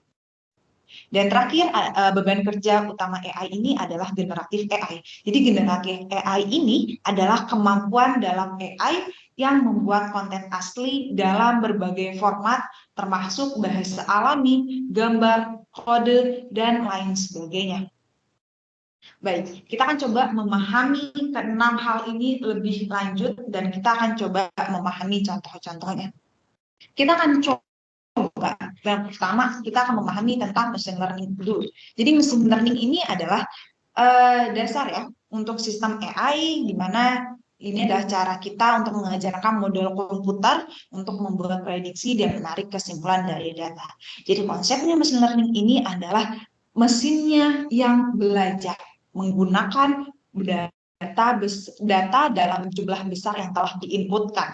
Dan terakhir, beban kerja utama AI ini adalah generatif AI. Jadi generatif AI ini adalah kemampuan dalam AI yang membuat konten asli dalam berbagai format, termasuk bahasa alami, gambar, kode, dan lain sebagainya. Baik, kita akan coba memahami ke-6 hal ini lebih lanjut dan kita akan coba memahami contoh-contohnya. Kita akan coba Yang pertama, kita akan memahami tentang machine learning dulu. Jadi machine learning ini adalah dasar ya untuk sistem AI, di mana ini adalah cara kita untuk mengajarkan model komputer untuk membuat prediksi dan menarik kesimpulan dari data. Jadi konsepnya machine learning ini adalah mesinnya yang belajar menggunakan data dalam jumlah besar yang telah diinputkan.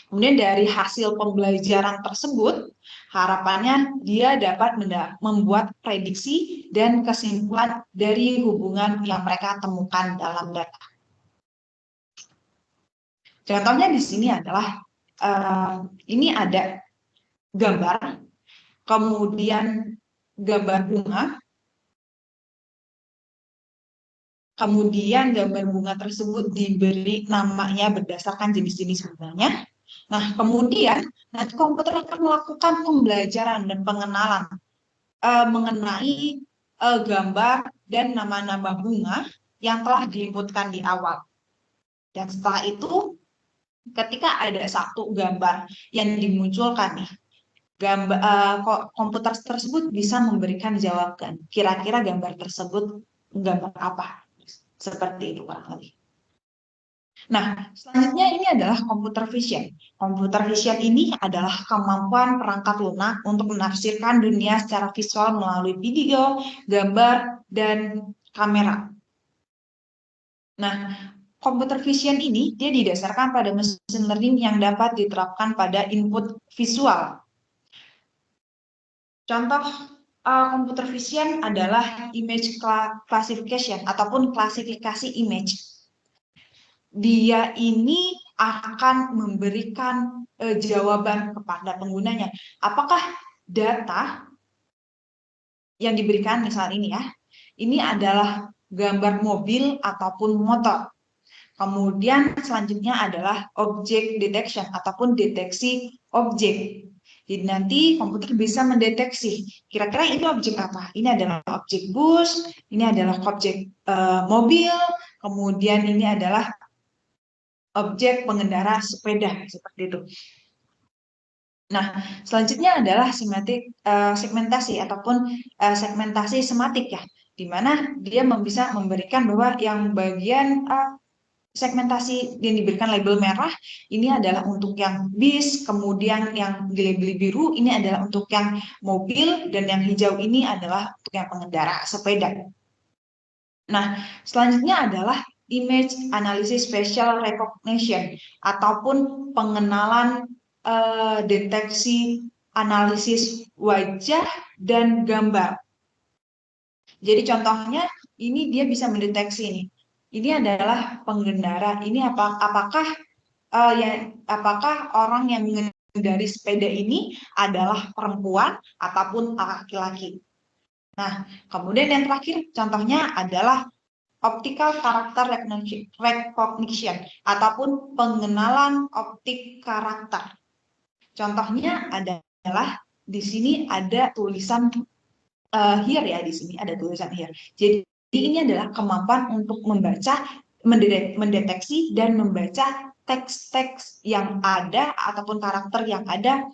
Kemudian dari hasil pembelajaran tersebut, harapannya dia dapat membuat prediksi dan kesimpulan dari hubungan yang mereka temukan dalam data. Contohnya di sini adalah ini ada gambar, kemudian gambar bunga, kemudian gambar bunga tersebut diberi namanya berdasarkan jenis-jenis bunganya. Nah, kemudian nanti komputer akan melakukan pembelajaran dan pengenalan mengenai gambar dan nama-nama bunga yang telah diinputkan di awal. Dan setelah itu, ketika ada satu gambar yang dimunculkan nih, komputer tersebut bisa memberikan jawaban. Kira-kira gambar tersebut gambar apa? Seperti itu kurang lebih. Nah, selanjutnya ini adalah computer vision. Computer vision ini adalah kemampuan perangkat lunak untuk menafsirkan dunia secara visual melalui video, gambar, dan kamera. Nah, computer vision ini dia didasarkan pada machine learning yang dapat diterapkan pada input visual. Contoh computer vision adalah image classification ataupun klasifikasi image. Dia ini akan memberikan jawaban kepada penggunanya. Apakah data yang diberikan misal ini ya, ini adalah gambar mobil ataupun motor. Kemudian selanjutnya adalah object detection ataupun deteksi objek. Jadi nanti komputer bisa mendeteksi kira-kira ini objek apa. Ini adalah objek bus, ini adalah objek mobil, kemudian ini adalah objek pengendara sepeda, seperti itu. Nah, selanjutnya adalah segmentasi ataupun segmentasi sematik ya, di mana dia bisa memberikan bahwa yang bagian segmentasi yang diberikan label merah ini adalah untuk yang bis, kemudian yang dilabeli biru ini adalah untuk yang mobil, dan yang hijau ini adalah untuk yang pengendara sepeda. Nah, selanjutnya adalah image analysis facial recognition ataupun pengenalan deteksi analisis wajah dan gambar. Jadi contohnya ini dia bisa mendeteksi nih. Ini adalah pengendara. Ini apakah orang yang mengendari sepeda ini adalah perempuan ataupun laki-laki. Nah, kemudian yang terakhir contohnya adalah optical character recognition ataupun pengenalan optik karakter. Contohnya adalah di sini ada tulisan here ya, di sini ada tulisan here. Jadi ini adalah kemampuan untuk membaca, mendeteksi dan membaca teks-teks yang ada ataupun karakter yang ada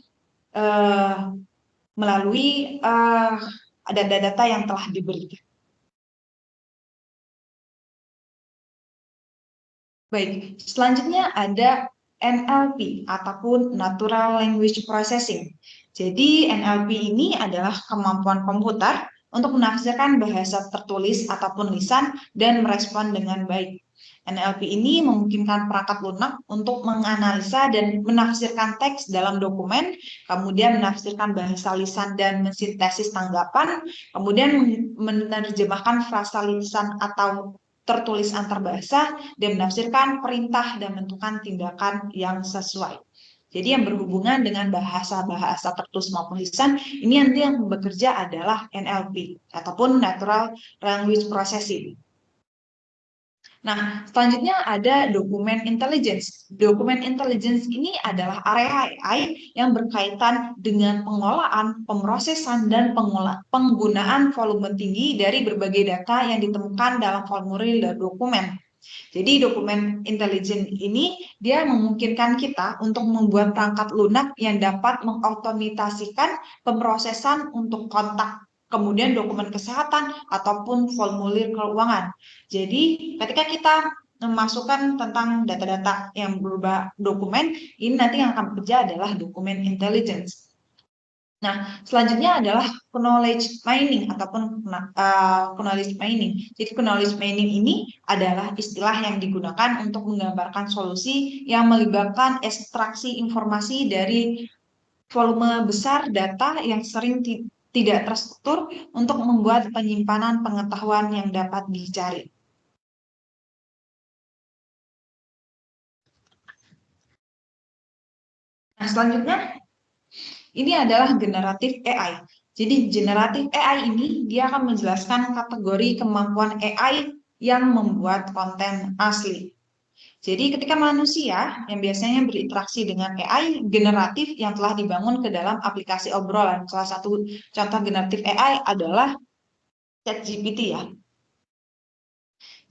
melalui data-data yang telah diberikan. Baik, selanjutnya ada NLP ataupun Natural Language Processing. Jadi NLP ini adalah kemampuan komputer untuk menafsirkan bahasa tertulis ataupun lisan dan merespon dengan baik. NLP ini memungkinkan perangkat lunak untuk menganalisa dan menafsirkan teks dalam dokumen, kemudian menafsirkan bahasa lisan dan mensintesis tanggapan, kemudian menerjemahkan frasa lisan atau tertulis antar bahasa, dan menafsirkan perintah dan menentukan tindakan yang sesuai. Jadi yang berhubungan dengan bahasa-bahasa tertulis maupun lisan, ini nanti yang bekerja adalah NLP ataupun Natural Language Processing. Nah, selanjutnya ada dokumen intelligence. Dokumen intelligence ini adalah area AI yang berkaitan dengan pengolahan, pemrosesan, dan penggunaan volume tinggi dari berbagai data yang ditemukan dalam formulir dokumen. Jadi dokumen intelijen ini dia memungkinkan kita untuk membuat perangkat lunak yang dapat mengotomatisasikan pemrosesan untuk kontak, kemudian dokumen kesehatan ataupun formulir keuangan. Jadi ketika kita memasukkan tentang data-data yang berubah dokumen, ini nanti yang akan bekerja adalah dokumen intelligence. Nah, selanjutnya adalah knowledge mining ataupun knowledge mining. Jadi knowledge mining ini adalah istilah yang digunakan untuk menggambarkan solusi yang melibatkan ekstraksi informasi dari volume besar data yang sering tidak terstruktur untuk membuat penyimpanan pengetahuan yang dapat dicari. Nah, selanjutnya ini adalah generatif AI. Jadi generatif AI ini dia akan menjelaskan kategori kemampuan AI yang membuat konten asli. Jadi ketika manusia yang biasanya berinteraksi dengan AI generatif yang telah dibangun ke dalam aplikasi obrolan. Salah satu contoh generatif AI adalah ChatGPT ya.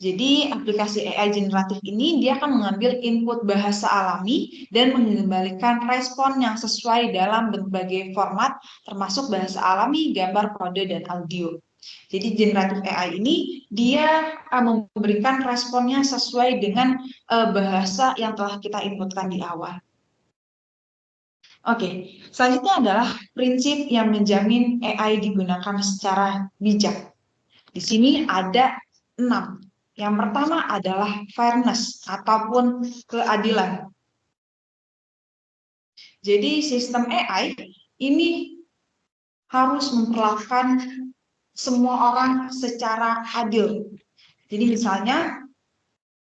Jadi aplikasi AI generatif ini dia akan mengambil input bahasa alami dan mengembalikan respon yang sesuai dalam berbagai format termasuk bahasa alami, gambar, kode, dan audio. Jadi generatif AI ini dia memberikan responnya sesuai dengan bahasa yang telah kita inputkan di awal. Oke, selanjutnya adalah prinsip yang menjamin AI digunakan secara bijak. Di sini ada 6. Yang pertama adalah fairness ataupun keadilan. Jadi sistem AI ini harus memperlakukan semua orang secara adil. Jadi misalnya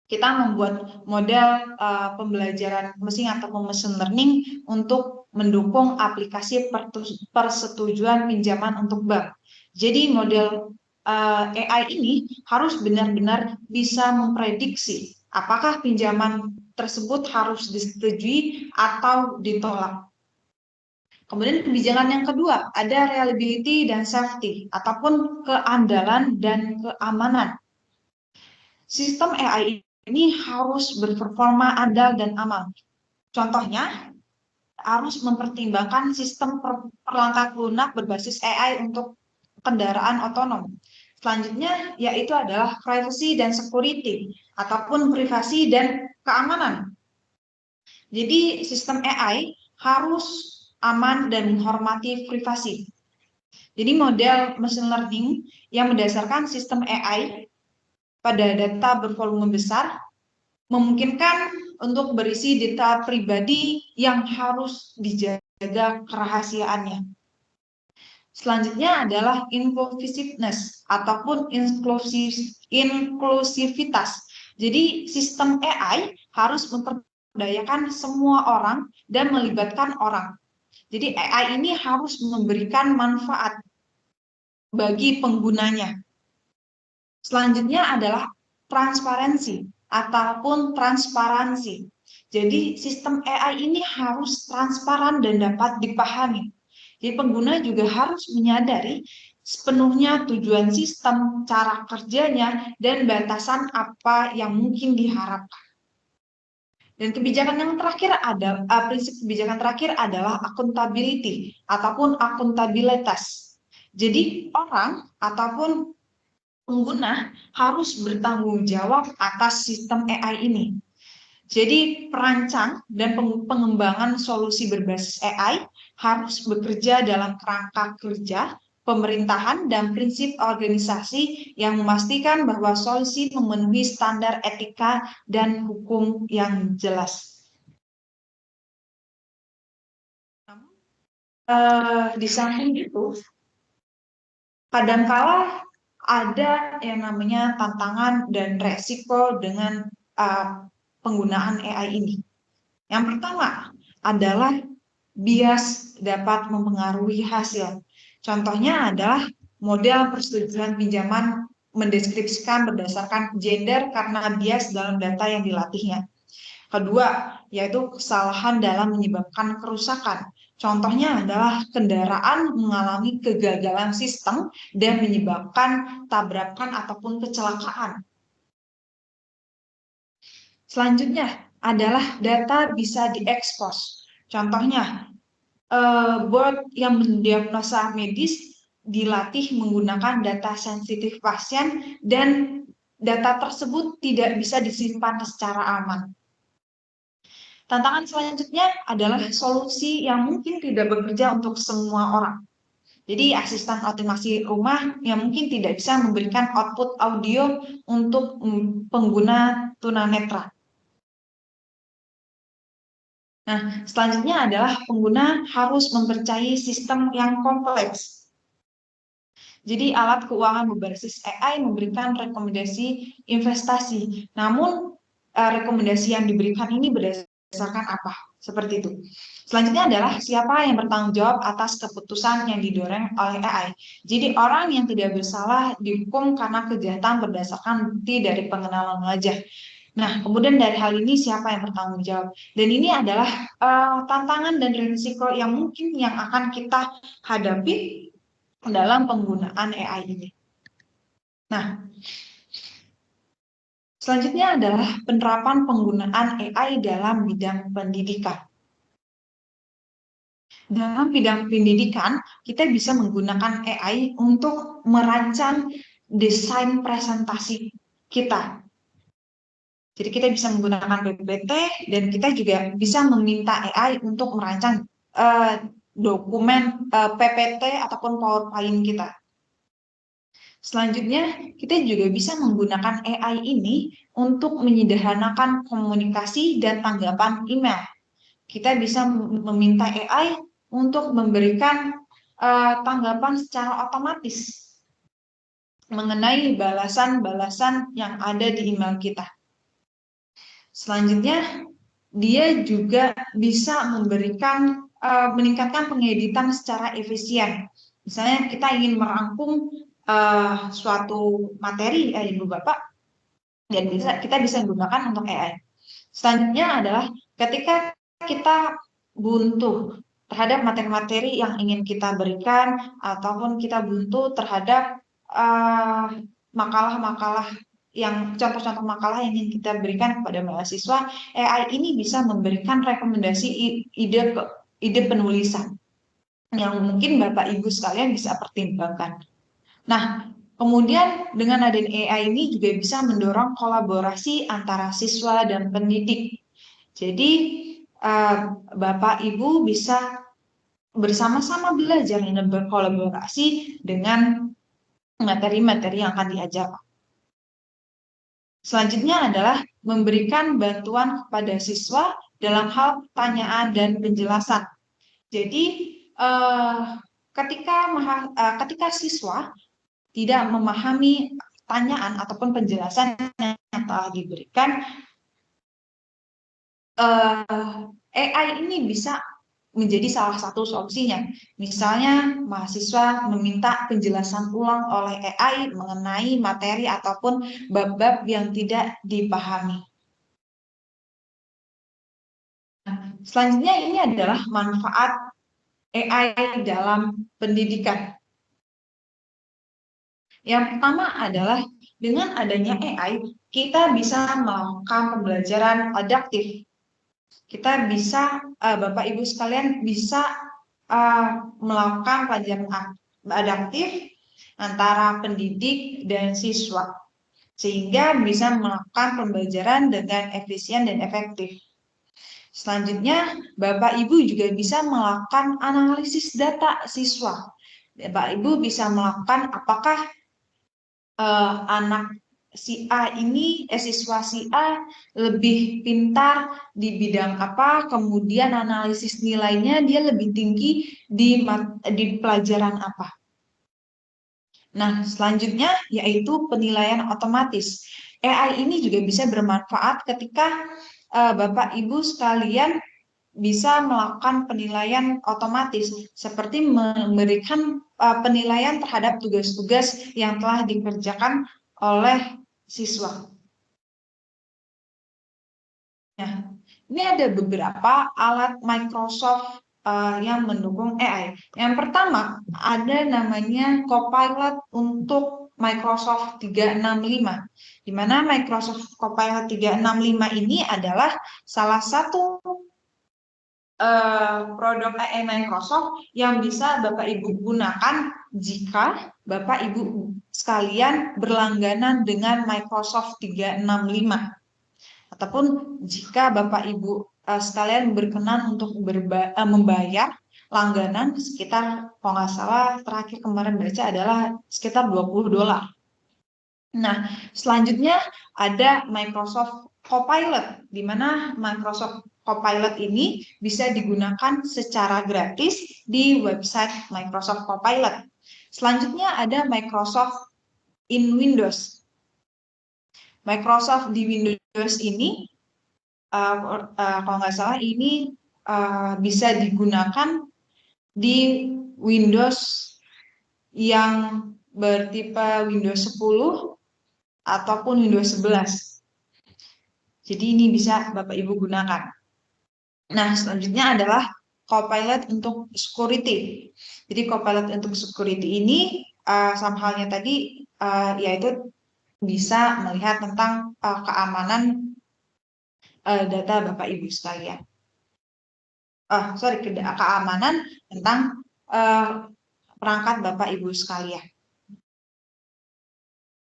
kita membuat model pembelajaran mesin atau machine learning untuk mendukung aplikasi persetujuan pinjaman untuk bank. Jadi model AI ini harus benar-benar bisa memprediksi apakah pinjaman tersebut harus disetujui atau ditolak. Kemudian kebijakan yang kedua ada reliability dan safety ataupun keandalan dan keamanan. Sistem AI ini harus berperforma andal dan aman. Contohnya harus mempertimbangkan sistem perangkat lunak berbasis AI untuk kendaraan otonom. Selanjutnya yaitu adalah privacy dan security ataupun privasi dan keamanan. Jadi sistem AI harus aman dan menghormati privasi. Jadi model machine learning yang berdasarkan sistem AI pada data bervolume besar memungkinkan untuk berisi data pribadi yang harus dijaga kerahasiaannya. Selanjutnya adalah inclusiveness ataupun inklusivitas. Jadi sistem AI harus memperdayakan semua orang dan melibatkan orang. Jadi AI ini harus memberikan manfaat bagi penggunanya. Selanjutnya adalah transparansi ataupun transparansi. Jadi sistem AI ini harus transparan dan dapat dipahami. Jadi pengguna juga harus menyadari sepenuhnya tujuan sistem, cara kerjanya, dan batasan apa yang mungkin diharapkan. Dan kebijakan yang terakhir prinsip kebijakan terakhir adalah accountability ataupun akuntabilitas. Jadi orang ataupun pengguna harus bertanggung jawab atas sistem AI ini. Jadi perancang dan pengembangan solusi berbasis AI harus bekerja dalam kerangka kerja, pemerintahan, dan prinsip organisasi yang memastikan bahwa solusi memenuhi standar etika dan hukum yang jelas. Di samping itu, kadangkala ada yang namanya tantangan dan resiko dengan penggunaan AI ini. Yang pertama adalah bias dapat mempengaruhi hasil. Contohnya adalah model persetujuan pinjaman mendeskripsikan berdasarkan gender karena bias dalam data yang dilatihnya. Kedua, yaitu kesalahan dalam menyebabkan kerusakan. Contohnya adalah kendaraan mengalami kegagalan sistem dan menyebabkan tabrakan ataupun kecelakaan. Selanjutnya adalah data bisa diekspos. Contohnya, bot yang mendiagnosa medis dilatih menggunakan data sensitif pasien dan data tersebut tidak bisa disimpan secara aman. Tantangan selanjutnya adalah solusi yang mungkin tidak bekerja untuk semua orang. Jadi asisten otomasi rumah yang mungkin tidak bisa memberikan output audio untuk pengguna tunanetra. Nah, selanjutnya adalah pengguna harus mempercayai sistem yang kompleks. Jadi alat keuangan berbasis AI memberikan rekomendasi investasi. Namun rekomendasi yang diberikan ini berdasarkan apa? Seperti itu. Selanjutnya adalah siapa yang bertanggung jawab atas keputusan yang didorong oleh AI. Jadi orang yang tidak bersalah dihukum karena kejahatan berdasarkan bukti dari pengenalan wajah. Nah, kemudian dari hal ini siapa yang bertanggung jawab? Dan ini adalah tantangan dan risiko yang mungkin yang akan kita hadapi dalam penggunaan AI ini. Nah, selanjutnya adalah penerapan penggunaan AI dalam bidang pendidikan. Dalam bidang pendidikan, kita bisa menggunakan AI untuk merancang desain presentasi kita. Jadi kita bisa menggunakan PPT dan kita juga bisa meminta AI untuk merancang dokumen PPT ataupun PowerPoint kita. Selanjutnya, kita juga bisa menggunakan AI ini untuk menyederhanakan komunikasi dan tanggapan email. Kita bisa meminta AI untuk memberikan tanggapan secara otomatis mengenai balasan-balasan yang ada di email kita. Selanjutnya, dia juga bisa memberikan meningkatkan pengeditan secara efisien. Misalnya kita ingin merangkum suatu materi Ibu Bapak, dan kita bisa gunakan untuk AI. Selanjutnya adalah ketika kita buntu terhadap materi-materi yang ingin kita berikan, ataupun kita buntu terhadap makalah-makalah yang contoh-contoh makalah yang ingin kita berikan kepada mahasiswa, AI ini bisa memberikan rekomendasi ide penulisan yang mungkin Bapak Ibu sekalian bisa pertimbangkan. Nah, kemudian dengan adanya AI ini juga bisa mendorong kolaborasi antara siswa dan pendidik. Jadi Bapak Ibu bisa bersama-sama belajar dan berkolaborasi dengan materi-materi yang akan diajarkan. Selanjutnya adalah memberikan bantuan kepada siswa dalam hal pertanyaan dan penjelasan. Jadi ketika siswa tidak memahami pertanyaan ataupun penjelasan yang telah diberikan, AI ini bisa menjadi salah satu solusinya. Misalnya mahasiswa meminta penjelasan ulang oleh AI mengenai materi ataupun bab-bab yang tidak dipahami. Selanjutnya ini adalah manfaat AI dalam pendidikan. Yang pertama adalah dengan adanya AI, kita bisa melakukan pembelajaran adaptif. Kita bisa, Bapak Ibu sekalian bisa melakukan pelajaran adaptif antara pendidik dan siswa, sehingga bisa melakukan pembelajaran dengan efisien dan efektif. Selanjutnya, Bapak Ibu juga bisa melakukan analisis data siswa. Bapak Ibu bisa melakukan apakah anak si A ini, siswa si A lebih pintar di bidang apa, kemudian analisis nilainya dia lebih tinggi di pelajaran apa. Nah, selanjutnya yaitu penilaian otomatis. AI ini juga bisa bermanfaat ketika Bapak Ibu sekalian bisa melakukan penilaian otomatis, seperti memberikan penilaian terhadap tugas-tugas yang telah dikerjakan oleh siswa. Nah, ini ada beberapa alat Microsoft yang mendukung AI. Yang pertama, ada namanya Copilot untuk Microsoft 365. di mana Microsoft Copilot 365 ini adalah salah satu produk AI Microsoft yang bisa Bapak Ibu gunakan jika Bapak Ibu sekalian berlangganan dengan Microsoft 365 ataupun jika Bapak Ibu sekalian berkenan untuk membayar langganan sekitar, kalau nggak salah terakhir kemarin baca adalah sekitar $20. Nah, selanjutnya ada Microsoft Copilot, di mana Microsoft Copilot ini bisa digunakan secara gratis di website Microsoft Copilot. Selanjutnya ada Microsoft in Windows. Microsoft di Windows ini, kalau nggak salah ini bisa digunakan di Windows yang bertipe Windows 10 ataupun Windows 11. Jadi ini bisa Bapak Ibu gunakan. Nah, selanjutnya adalah Copilot untuk security. Jadi Copilot untuk security ini sama halnya tadi, yaitu bisa melihat tentang keamanan data Bapak Ibu sekalian. Keamanan tentang perangkat Bapak Ibu sekalian.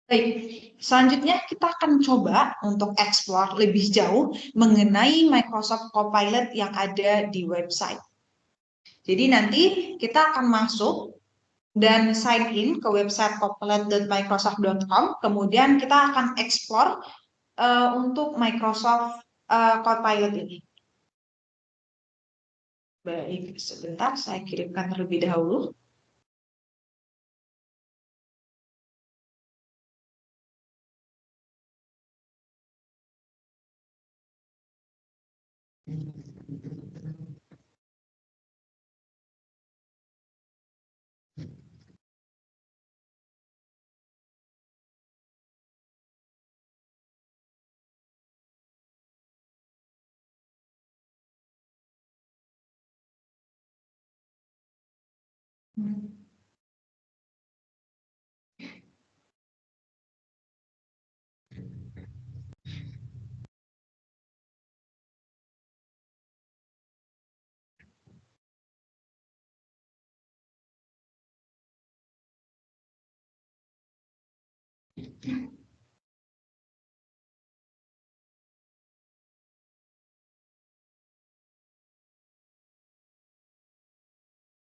Baik, selanjutnya kita akan coba untuk explore lebih jauh mengenai Microsoft Copilot yang ada di website. Jadi nanti kita akan masuk dan sign in ke website copilot.microsoft.com, kemudian kita akan explore untuk Microsoft Copilot ini. Baik, sebentar saya kirimkan terlebih dahulu.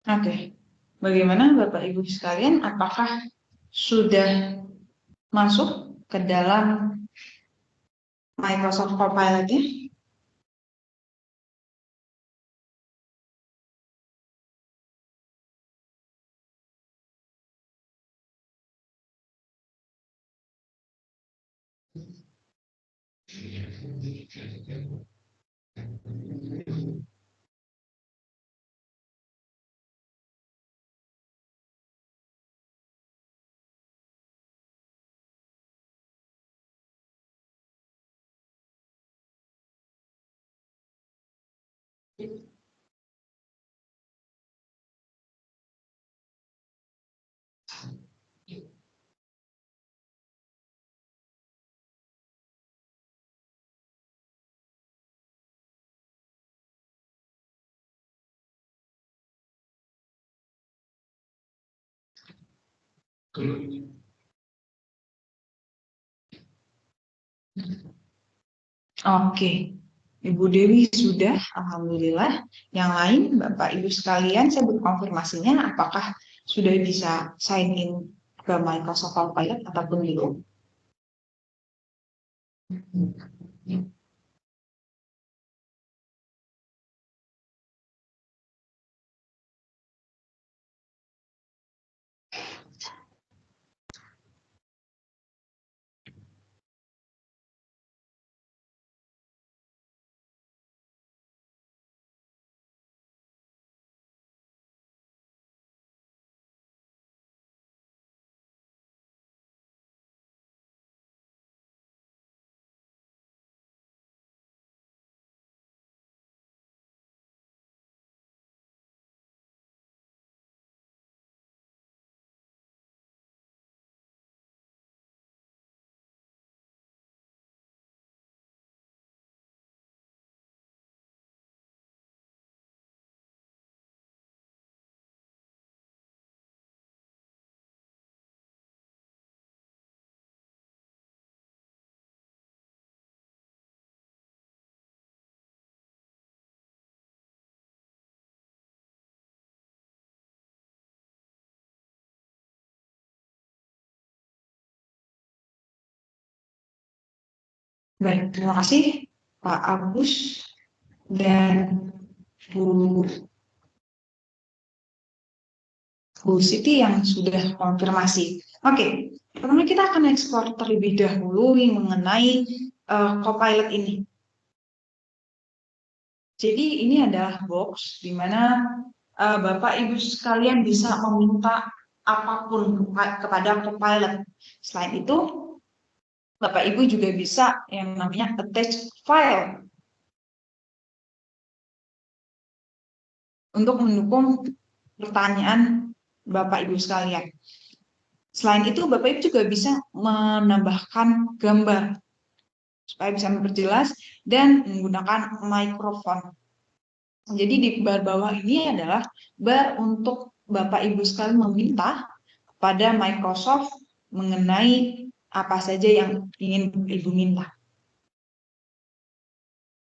Oke, bagaimana Bapak Ibu sekalian? Apakah sudah masuk ke dalam Microsoft Copilot-nya? Oke, Ibu Dewi sudah, alhamdulillah. Yang lain, Bapak Ibu sekalian, saya berkonfirmasinya apakah sudah bisa sign in ke Microsoft Copilot ataupun belum? Baik, terima kasih Pak Agus dan Bu Siti yang sudah konfirmasi. Oke, pertama kita akan ekspor terlebih dahulu mengenai Copilot ini. Jadi ini adalah box di mana Bapak Ibu sekalian bisa meminta apapun kepada Copilot. Selain itu, Bapak Ibu juga bisa yang namanya attach file untuk mendukung pertanyaan Bapak Ibu sekalian. Selain itu, Bapak Ibu juga bisa menambahkan gambar supaya bisa memperjelas dan menggunakan mikrofon. Jadi di bar bawah ini adalah bar untuk Bapak Ibu sekalian meminta kepada Microsoft mengenai apa saja yang ingin Ibu minta.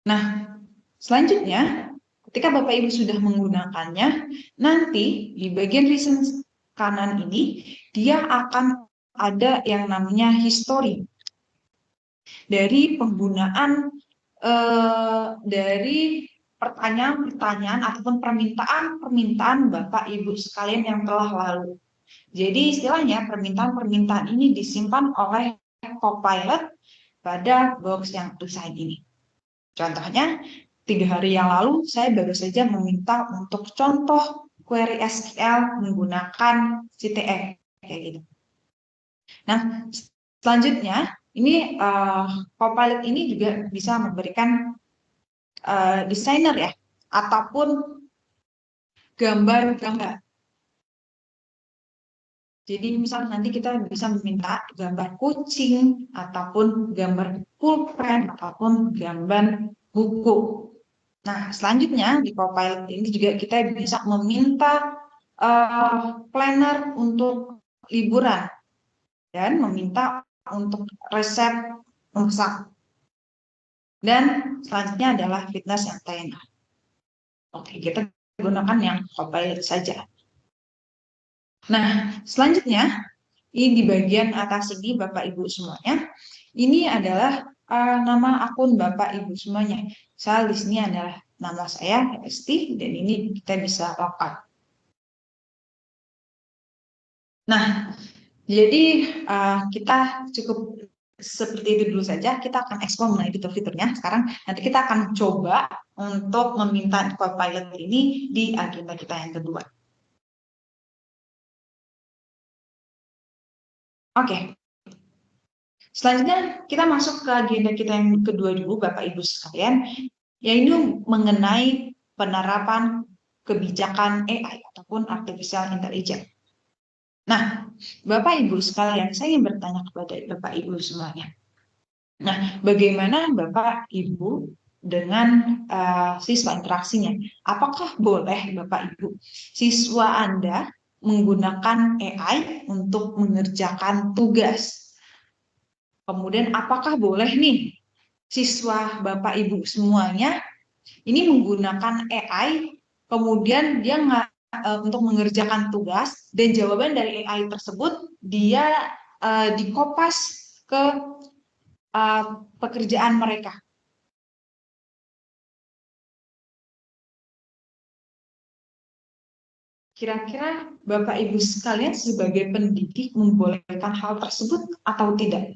Nah, selanjutnya ketika Bapak Ibu sudah menggunakannya, nanti di bagian recent kanan ini dia akan ada yang namanya history dari penggunaan dari pertanyaan-pertanyaan ataupun permintaan-permintaan Bapak Ibu sekalian yang telah lalu. Jadi istilahnya permintaan-permintaan ini disimpan oleh Copilot pada box yang desain ini. Contohnya, 3 hari yang lalu saya baru saja meminta untuk contoh query SQL menggunakan CTF kayak gitu. Nah, selanjutnya ini Copilot ini juga bisa memberikan desainer ya, ataupun gambar-gambar. Jadi misalnya nanti kita bisa meminta gambar kucing, ataupun gambar pulpen, ataupun gambar buku. Nah, selanjutnya di Copilot ini juga kita bisa meminta planner untuk liburan dan meminta untuk resep masak. Dan selanjutnya adalah fitness yang trainer. Oke, kita gunakan yang Copilot saja. Nah, selanjutnya ini di bagian atas ini Bapak Ibu semuanya, ini adalah nama akun Bapak Ibu semuanya. Misal di sini adalah nama saya Esti dan ini kita bisa login. Nah, jadi kita cukup seperti itu dulu saja. Kita akan eksplor mengenai fitur-fiturnya. Sekarang nanti kita akan coba untuk meminta Copilot ini di agenda kita yang kedua. Oke. Selanjutnya kita masuk ke agenda kita yang kedua dulu Bapak Ibu sekalian, yaitu mengenai penerapan kebijakan AI ataupun artificial intelligence. Nah, Bapak Ibu sekalian, saya ingin bertanya kepada Bapak Ibu semuanya. Nah, bagaimana Bapak Ibu dengan siswa interaksinya? Apakah boleh Bapak Ibu siswa Anda menggunakan AI untuk mengerjakan tugas? Kemudian apakah boleh nih siswa Bapak Ibu semuanya ini menggunakan AI, kemudian dia untuk mengerjakan tugas dan jawaban dari AI tersebut dia dikopas ke pekerjaan mereka. Kira-kira Bapak Ibu sekalian sebagai pendidik membolehkan hal tersebut atau tidak?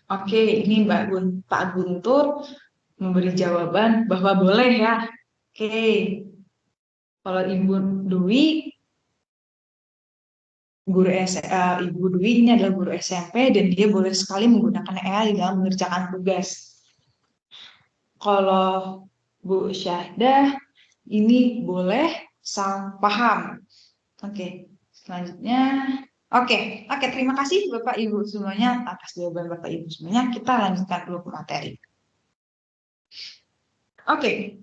Oke, ini Pak Guntur memberi jawaban bahwa boleh ya. Oke, kalau Ibu Dwi, Ibu Dwi ini adalah guru SMP dan dia boleh sekali menggunakan AI dalam mengerjakan tugas. Kalau Bu Syahdah ini boleh paham. Oke, selanjutnya. Oke, terima kasih Bapak Ibu semuanya atas jawaban Bapak Ibu semuanya. Kita lanjutkan dulu ke materi. Oke,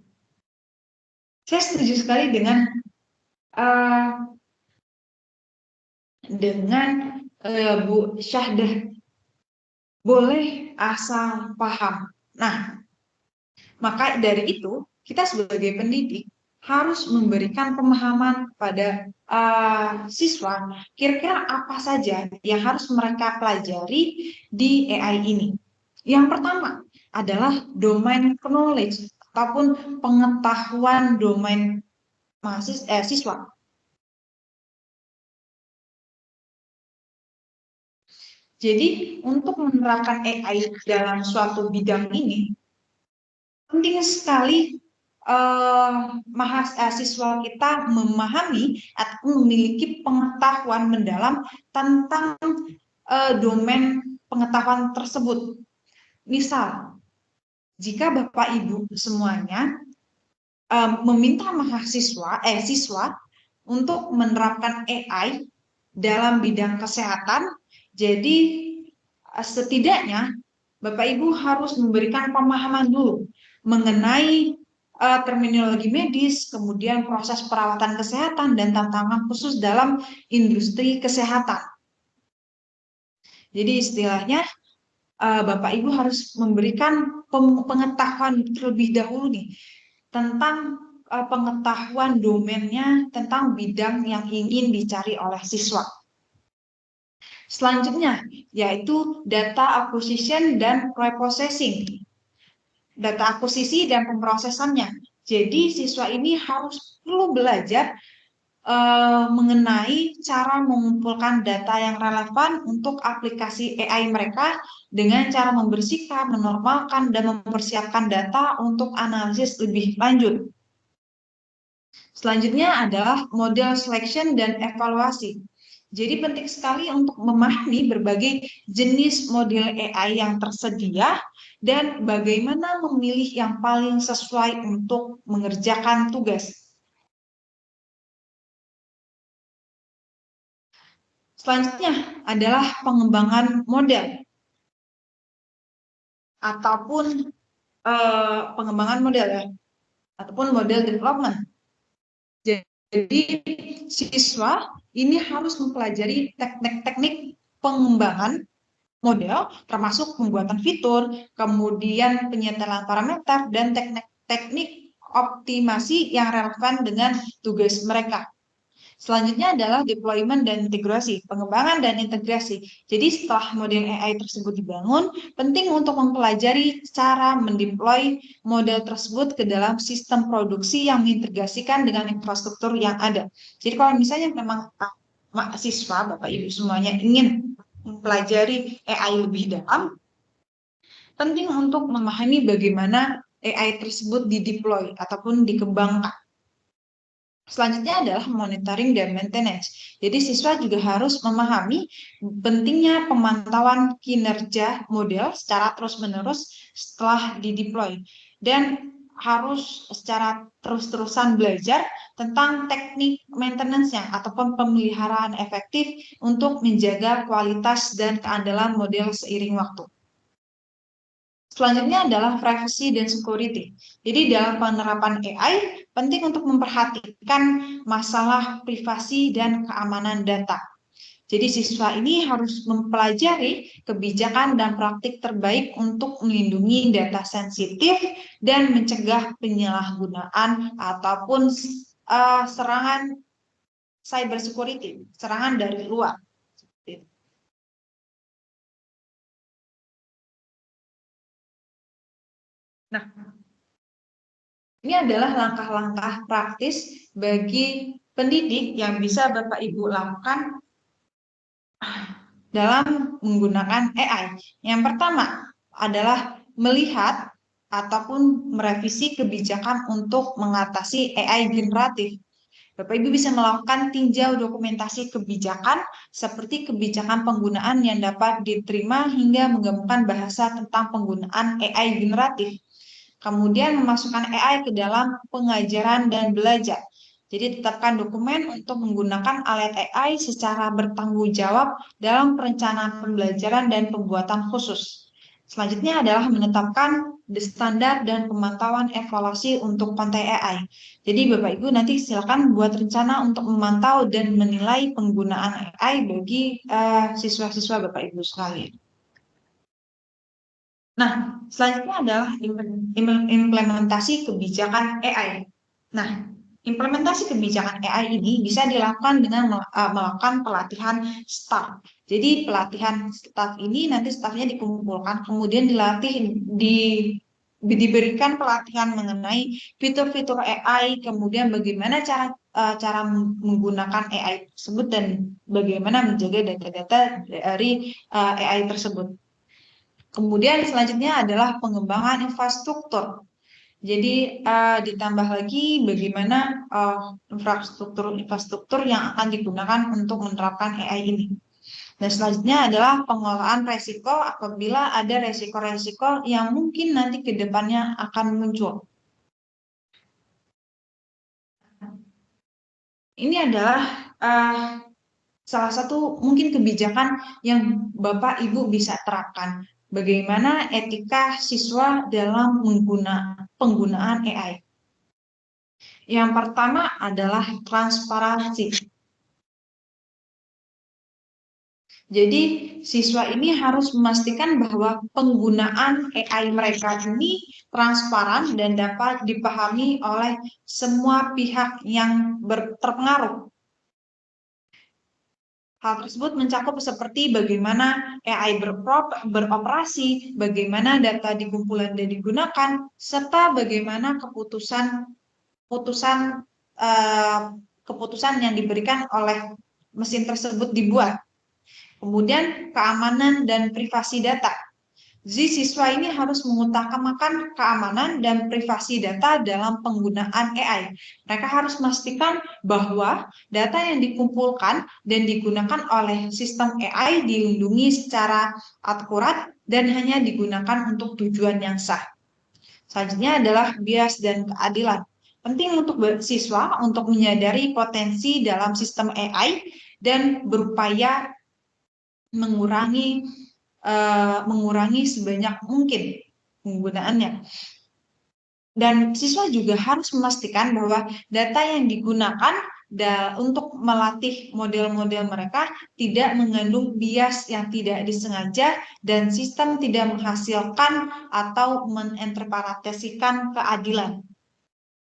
saya setuju sekali dengan dengan Bu Syahdah, boleh asal paham. Nah, maka dari itu kita sebagai pendidik harus memberikan pemahaman pada siswa kira-kira apa saja yang harus mereka pelajari di AI ini. Yang pertama adalah domain knowledge ataupun pengetahuan domain siswa. Jadi untuk menerapkan AI dalam suatu bidang ini penting sekali mahasiswa kita memahami atau memiliki pengetahuan mendalam tentang domain pengetahuan tersebut. Misal, jika Bapak Ibu semuanya meminta siswa untuk menerapkan AI dalam bidang kesehatan, jadi setidaknya Bapak Ibu harus memberikan pemahaman dulu mengenai terminologi medis, kemudian proses perawatan kesehatan dan tantangan khusus dalam industri kesehatan. Jadi istilahnya Bapak Ibu harus memberikan pengetahuan terlebih dahulu nih tentang pengetahuan domainnya tentang bidang yang ingin dicari oleh siswa. Selanjutnya yaitu data acquisition dan preprocessing. Data akuisisi dan pemrosesannya. Jadi siswa ini harus perlu belajar mengenai cara mengumpulkan data yang relevan untuk aplikasi AI mereka dengan cara membersihkan, menormalkan, dan mempersiapkan data untuk analisis lebih lanjut. Selanjutnya adalah model selection dan evaluasi. Jadi penting sekali untuk memahami berbagai jenis model AI yang tersedia dan bagaimana memilih yang paling sesuai untuk mengerjakan tugas. Selanjutnya adalah pengembangan model ataupun pengembangan model ya, ataupun model development. Jadi siswa ini harus mempelajari teknik-teknik pengembangan model, termasuk pembuatan fitur, kemudian penyetelan parameter, dan teknik optimasi yang relevan dengan tugas mereka. Selanjutnya adalah deployment dan integrasi, pengembangan dan integrasi. Jadi setelah model AI tersebut dibangun, penting untuk mempelajari cara mendeploy model tersebut ke dalam sistem produksi yang mengintegrasikan dengan infrastruktur yang ada. Jadi kalau misalnya memang mahasiswa, Bapak Ibu semuanya ingin mempelajari AI lebih dalam, penting untuk memahami bagaimana AI tersebut dideploy ataupun dikembangkan. Selanjutnya adalah monitoring dan maintenance. Jadi siswa juga harus memahami pentingnya pemantauan kinerja model secara terus-menerus setelah dideploy dan harus secara terus-terusan belajar tentang teknik maintenance-nya ataupun pemeliharaan efektif untuk menjaga kualitas dan keandalan model seiring waktu. Selanjutnya adalah privacy dan security. Jadi dalam penerapan AI, penting untuk memperhatikan masalah privasi dan keamanan data. Jadi siswa ini harus mempelajari kebijakan dan praktik terbaik untuk melindungi data sensitif dan mencegah penyalahgunaan ataupun serangan cyber security, serangan dari luar. Nah, ini adalah langkah-langkah praktis bagi pendidik yang bisa Bapak Ibu lakukan dalam menggunakan AI. Yang pertama adalah melihat ataupun merevisi kebijakan untuk mengatasi AI generatif. Bapak Ibu bisa melakukan tinjau dokumentasi kebijakan seperti kebijakan penggunaan yang dapat diterima hingga menggabungkan bahasa tentang penggunaan AI generatif. Kemudian memasukkan AI ke dalam pengajaran dan belajar. Jadi tetapkan dokumen untuk menggunakan alat AI secara bertanggung jawab dalam perencanaan pembelajaran dan pembuatan khusus. Selanjutnya adalah menetapkan standar dan pemantauan evaluasi untuk konten AI. Jadi Bapak Ibu nanti silakan buat rencana untuk memantau dan menilai penggunaan AI bagi siswa-siswa Bapak Ibu sekalian. Nah, selanjutnya adalah implementasi kebijakan AI. Nah, implementasi kebijakan AI ini bisa dilakukan dengan melakukan pelatihan staff. Jadi pelatihan staff ini nanti staffnya dikumpulkan, kemudian dilatih, diberikan pelatihan mengenai fitur-fitur AI, kemudian bagaimana cara menggunakan AI tersebut dan bagaimana menjaga data-data dari AI tersebut. Kemudian selanjutnya adalah pengembangan infrastruktur. Jadi ditambah lagi bagaimana infrastruktur yang akan digunakan untuk menerapkan AI ini. Dan selanjutnya adalah pengolahan resiko apabila ada resiko-resiko yang mungkin nanti ke depannya akan muncul. Ini adalah salah satu mungkin kebijakan yang Bapak Ibu bisa terapkan. Bagaimana etika siswa dalam penggunaan AI. Yang pertama adalah transparansi. Jadi siswa ini harus memastikan bahwa penggunaan AI mereka ini transparan dan dapat dipahami oleh semua pihak yang terpengaruh. Hal tersebut mencakup seperti bagaimana AI beroperasi, bagaimana data dikumpulkan dan digunakan, serta bagaimana keputusan yang diberikan oleh mesin tersebut dibuat. Kemudian keamanan dan privasi data. Jadi siswa ini harus mengutamakan keamanan dan privasi data dalam penggunaan AI. Mereka harus memastikan bahwa data yang dikumpulkan dan digunakan oleh sistem AI dilindungi secara akurat dan hanya digunakan untuk tujuan yang sah. Selanjutnya adalah bias dan keadilan. Penting untuk siswa untuk menyadari potensi dalam sistem AI dan berupaya mengurangi sebanyak mungkin penggunaannya. Dan siswa juga harus memastikan bahwa data yang digunakan untuk melatih model-model mereka tidak mengandung bias yang tidak disengaja dan sistem tidak menghasilkan atau menginterpretasikan keadilan.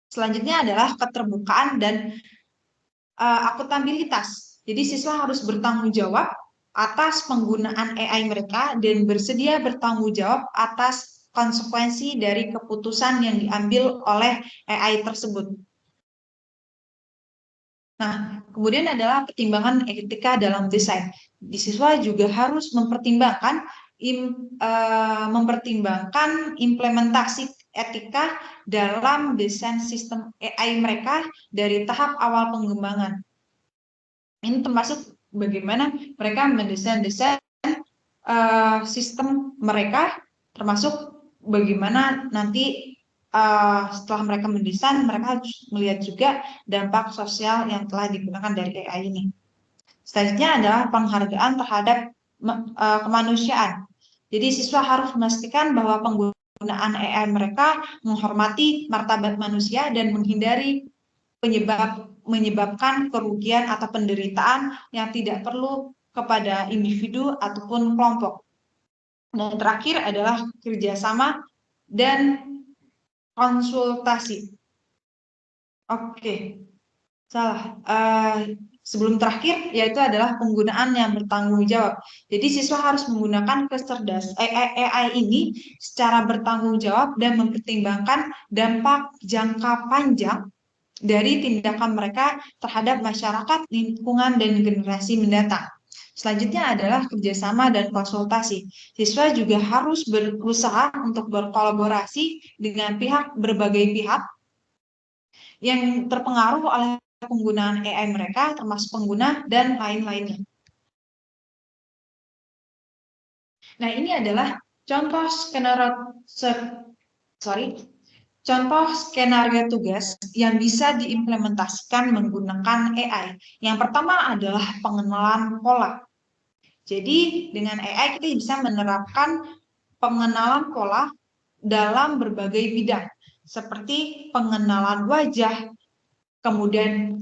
Selanjutnya adalah keterbukaan dan akuntabilitas. Jadi siswa harus bertanggung jawab atas penggunaan AI mereka dan bersedia bertanggung jawab atas konsekuensi dari keputusan yang diambil oleh AI tersebut. Nah, kemudian adalah pertimbangan etika dalam desain. Di siswa juga harus mempertimbangkan implementasi etika dalam desain sistem AI mereka dari tahap awal pengembangan. Ini termasuk bagaimana mereka mendesain sistem mereka, termasuk bagaimana nanti setelah mereka mendesain, mereka harus melihat juga dampak sosial yang telah digunakan dari AI ini. Selanjutnya adalah penghargaan terhadap kemanusiaan. Jadi siswa harus memastikan bahwa penggunaan AI mereka menghormati martabat manusia dan menghindari menyebabkan kerugian atau penderitaan yang tidak perlu kepada individu ataupun kelompok. Dan terakhir adalah kerjasama dan konsultasi. Oke, salah. Sebelum terakhir yaitu adalah penggunaan yang bertanggung jawab. Jadi siswa harus menggunakan kecerdasan AI ini secara bertanggung jawab dan mempertimbangkan dampak jangka panjang dari tindakan mereka terhadap masyarakat, lingkungan, dan generasi mendatang. Selanjutnya adalah kerjasama dan konsultasi. Siswa juga harus berusaha untuk berkolaborasi dengan berbagai pihak yang terpengaruh oleh penggunaan AI mereka, termasuk pengguna dan lain-lainnya. Nah, ini adalah contoh skenario tugas yang bisa diimplementasikan menggunakan AI. Yang pertama adalah pengenalan pola. Jadi dengan AI kita bisa menerapkan pengenalan pola dalam berbagai bidang, seperti pengenalan wajah, kemudian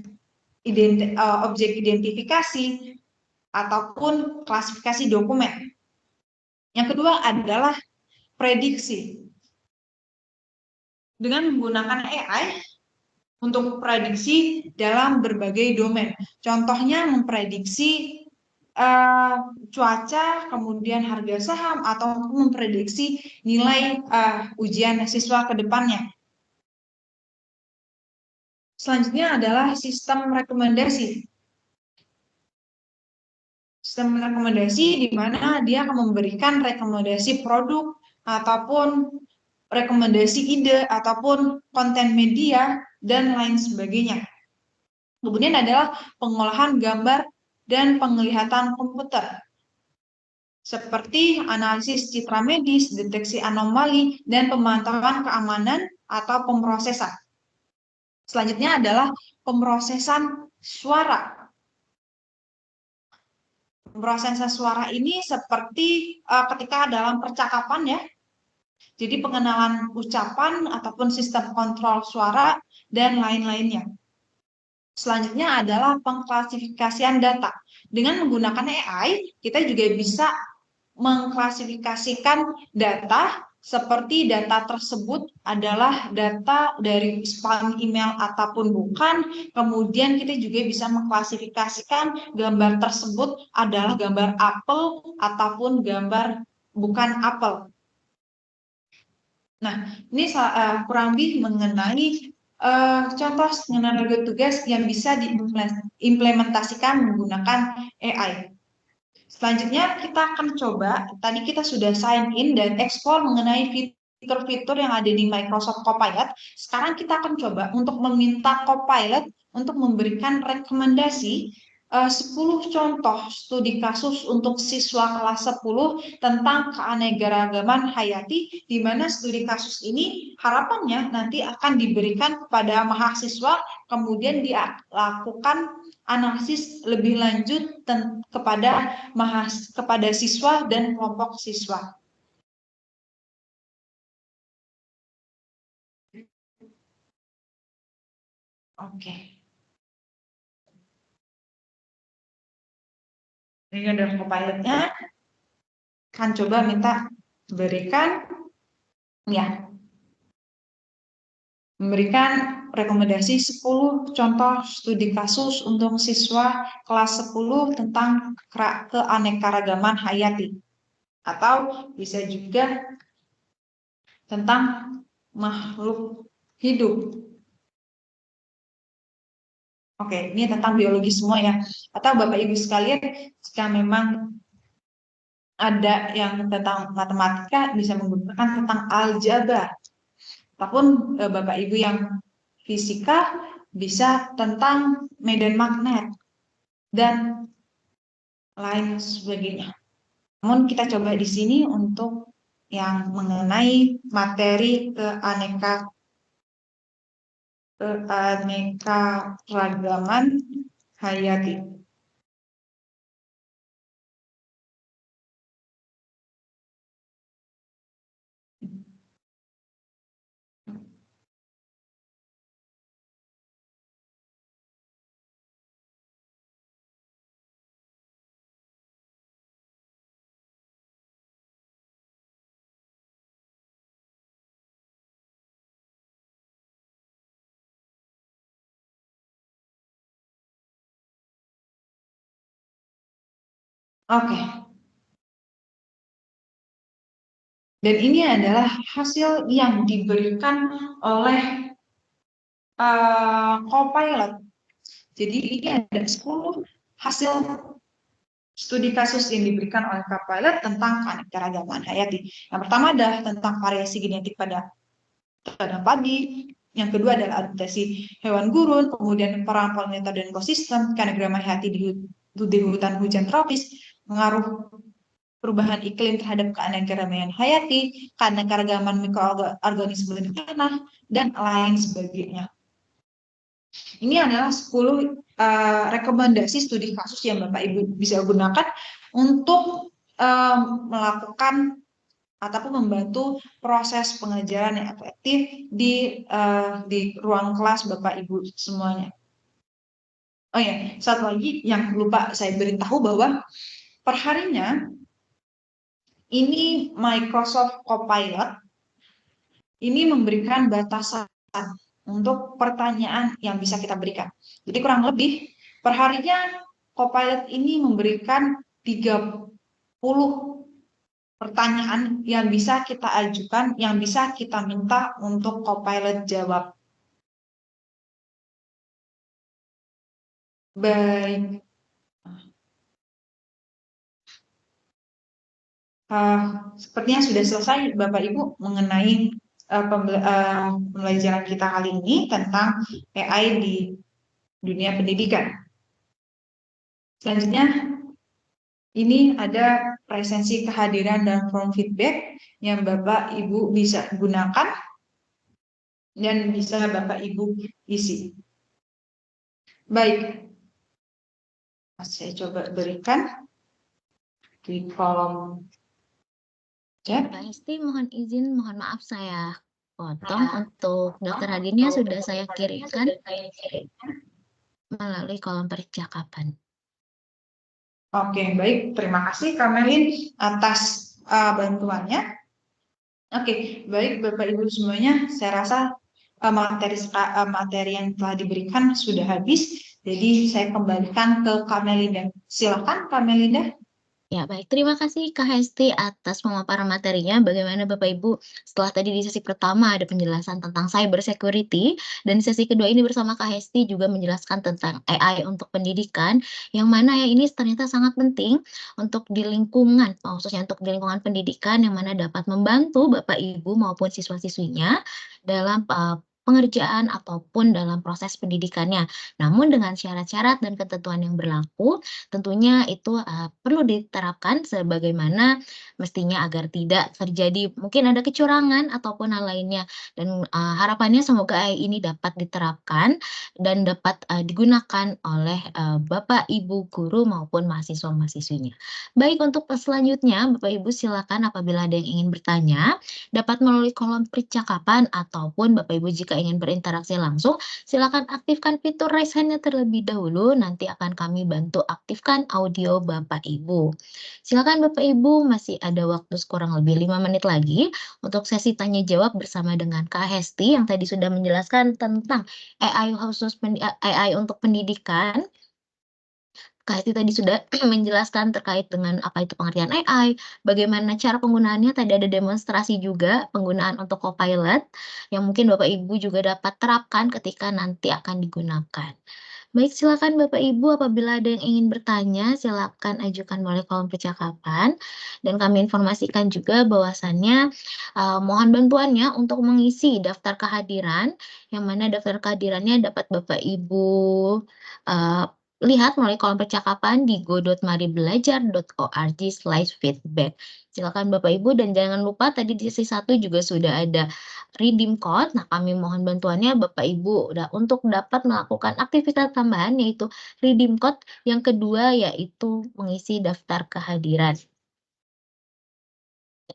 objek identifikasi, ataupun klasifikasi dokumen. Yang kedua adalah prediksi. Dengan menggunakan AI untuk prediksi dalam berbagai domain. Contohnya memprediksi cuaca, kemudian harga saham, atau memprediksi nilai ujian siswa ke depannya. Selanjutnya adalah sistem rekomendasi. Sistem rekomendasi di mana dia akan memberikan rekomendasi produk ataupun rekomendasi ide ataupun konten media dan lain sebagainya. Kemudian adalah pengolahan gambar dan penglihatan komputer, seperti analisis citra medis, deteksi anomali, dan pemantauan keamanan atau pemrosesan. Selanjutnya adalah pemrosesan suara. Pemrosesan suara ini seperti ketika dalam percakapan ya. Jadi pengenalan ucapan ataupun sistem kontrol suara dan lain-lainnya. Selanjutnya adalah pengklasifikasian data. Dengan menggunakan AI, kita juga bisa mengklasifikasikan data seperti data tersebut adalah data dari spam email ataupun bukan. Kemudian kita juga bisa mengklasifikasikan gambar tersebut adalah gambar apel ataupun gambar bukan apel. Nah, ini kurang lebih mengenai contoh mengenai tugas yang bisa diimplementasikan menggunakan AI. Selanjutnya kita akan coba, tadi kita sudah sign in dan explore mengenai fitur-fitur yang ada di Microsoft Copilot. Sekarang kita akan coba untuk meminta Copilot untuk memberikan rekomendasi 10 contoh studi kasus untuk siswa kelas 10 tentang keanekaragaman hayati, di mana studi kasus ini harapannya nanti akan diberikan kepada mahasiswa, kemudian dilakukan analisis lebih lanjut kepada siswa dan kelompok siswa. Oke. Ini adalah Copilot-nya. Kan coba minta berikan ya. Memberikan rekomendasi 10 contoh studi kasus untuk siswa kelas 10 tentang keanekaragaman hayati. Atau bisa juga tentang makhluk hidup. Oke, ini tentang biologi semua ya. Atau Bapak Ibu sekalian, jika memang ada yang tentang matematika, bisa menggunakan tentang aljabar. Ataupun Bapak Ibu yang fisika bisa tentang medan magnet dan lain sebagainya. Namun kita coba di sini untuk yang mengenai materi keanekaragaman hayati. Oke. Dan ini adalah hasil yang diberikan oleh Copilot. Jadi ini ada 10 hasil studi kasus yang diberikan oleh Copilot tentang keanekaragaman hayati. Yang pertama adalah tentang variasi genetik pada tanam padi. Yang kedua adalah adaptasi hewan gurun, kemudian peran polinator dan ekosistem, keanekaragaman hayati di hutan hujan tropis, pengaruh perubahan iklim terhadap keanekaragaman hayati, keanekaragaman mikroorganisme di tanah, dan lain sebagainya. Ini adalah 10 rekomendasi studi kasus yang Bapak Ibu bisa gunakan untuk melakukan ataupun membantu proses pengajaran yang efektif di ruang kelas Bapak Ibu semuanya. Oh ya, satu lagi yang lupa saya beritahu bahwa perharinya ini Microsoft Copilot ini memberikan batasan untuk pertanyaan yang bisa kita berikan. Jadi kurang lebih perharinya Copilot ini memberikan 30 pertanyaan yang bisa kita ajukan, yang bisa kita minta untuk Copilot jawab. Baik. Sepertinya sudah selesai Bapak Ibu mengenai pembelajaran kita kali ini tentang AI di dunia pendidikan. Selanjutnya, ini ada presensi kehadiran dan form feedback yang Bapak Ibu bisa gunakan dan bisa Bapak Ibu isi. Baik, saya coba berikan di kolom chat. Mbak Hesti, mohon izin, mohon maaf saya potong. Untuk daftar hadirnya sudah saya kirimkan melalui kolom percakapan. Oke, baik. Terima kasih Kamelin atas bantuannya. Oke, baik Bapak Ibu semuanya. Saya rasa materi yang telah diberikan sudah habis. Jadi saya kembalikan ke Kamelinda. Silakan Kamelinda. Ya, baik. Terima kasih Kak Hesti atas pemaparan materinya. Bagaimana Bapak Ibu, setelah tadi di sesi pertama ada penjelasan tentang cyber security, dan di sesi kedua ini bersama Kak Hesti juga menjelaskan tentang AI untuk pendidikan, yang mana ya ini ternyata sangat penting untuk di lingkungan, khususnya untuk di lingkungan pendidikan, yang mana dapat membantu Bapak Ibu maupun siswa-siswinya dalam pengerjaan ataupun dalam proses pendidikannya. Namun dengan syarat-syarat dan ketentuan yang berlaku, tentunya itu perlu diterapkan sebagaimana mestinya agar tidak terjadi mungkin ada kecurangan ataupun hal lainnya. Dan harapannya semoga AI ini dapat diterapkan dan dapat digunakan oleh Bapak, Ibu, guru maupun mahasiswa-mahasiswinya. Baik, untuk selanjutnya Bapak Ibu silakan apabila ada yang ingin bertanya dapat melalui kolom percakapan ataupun Bapak Ibu jika ingin berinteraksi langsung silakan aktifkan fitur raise hand-nya terlebih dahulu, nanti akan kami bantu aktifkan audio Bapak Ibu. Silakan Bapak Ibu, masih ada waktu kurang lebih 5 menit lagi untuk sesi tanya jawab bersama dengan Kak Hesti yang tadi sudah menjelaskan tentang AI AI untuk pendidikan. Kak Hesti tadi sudah menjelaskan terkait dengan apa itu pengertian AI, bagaimana cara penggunaannya, tadi ada demonstrasi juga penggunaan untuk Copilot, yang mungkin Bapak Ibu juga dapat terapkan ketika nanti akan digunakan. Baik, silakan Bapak Ibu apabila ada yang ingin bertanya, silakan ajukan melalui kolom percakapan. Dan kami informasikan juga bahwasannya mohon bantuannya untuk mengisi daftar kehadiran, yang mana daftar kehadirannya dapat Bapak Ibu lihat melalui kolom percakapan di go.maribelajar.org/feedback. Silakan Bapak Ibu dan jangan lupa tadi di sesi 1 juga sudah ada redeem code. Nah, kami mohon bantuannya Bapak Ibu untuk dapat melakukan aktivitas tambahan yaitu redeem code. Yang kedua yaitu mengisi daftar kehadiran.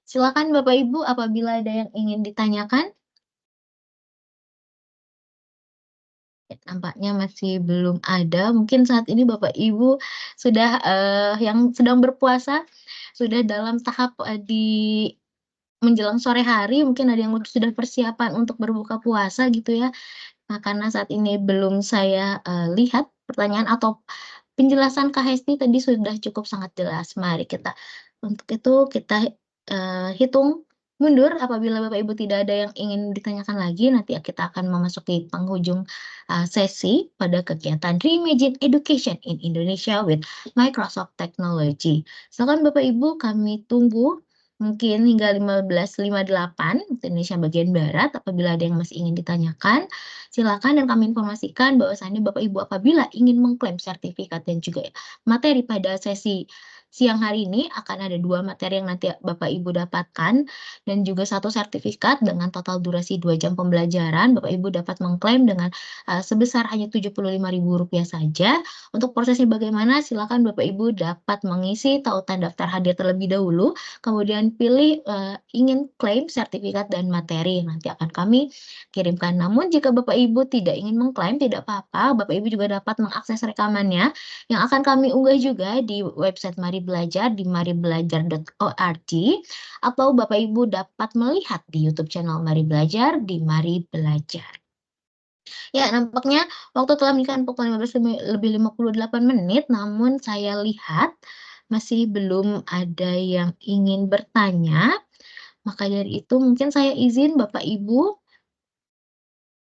Silakan Bapak Ibu apabila ada yang ingin ditanyakan. Nampaknya masih belum ada. Mungkin saat ini Bapak Ibu sudah yang sedang berpuasa sudah dalam tahap di menjelang sore hari, mungkin ada yang sudah persiapan untuk berbuka puasa gitu ya. Nah, karena saat ini belum saya lihat pertanyaan atau penjelasan Kak Hesti tadi sudah cukup sangat jelas. Mari kita untuk itu kita hitung mundur apabila Bapak Ibu tidak ada yang ingin ditanyakan lagi, nanti kita akan memasuki penghujung sesi pada kegiatan Reimagine Education in Indonesia with Microsoft Technology. Silakan Bapak Ibu, kami tunggu mungkin hingga 15.58 Indonesia bagian Barat. Apabila ada yang masih ingin ditanyakan, silakan, dan kami informasikan bahwasannya Bapak Ibu apabila ingin mengklaim sertifikat dan juga materi pada sesi siang hari ini akan ada 2 materi yang nanti Bapak Ibu dapatkan dan juga 1 sertifikat dengan total durasi 2 jam pembelajaran. Bapak Ibu dapat mengklaim dengan sebesar hanya Rp75.000 saja. Untuk prosesnya bagaimana? Silakan Bapak Ibu dapat mengisi tautan daftar hadir terlebih dahulu, kemudian pilih ingin klaim sertifikat dan materi, nanti akan kami kirimkan. Namun jika Bapak Ibu tidak ingin mengklaim, tidak apa-apa, Bapak Ibu juga dapat mengakses rekamannya yang akan kami unggah juga di website Mari Belajar di maribelajar.org, atau Bapak Ibu dapat melihat di YouTube channel Mari Belajar di Mari Belajar. Ya, nampaknya waktu telah menunjukkan pukul 15:58, namun saya lihat masih belum ada yang ingin bertanya. Maka dari itu mungkin saya izin Bapak Ibu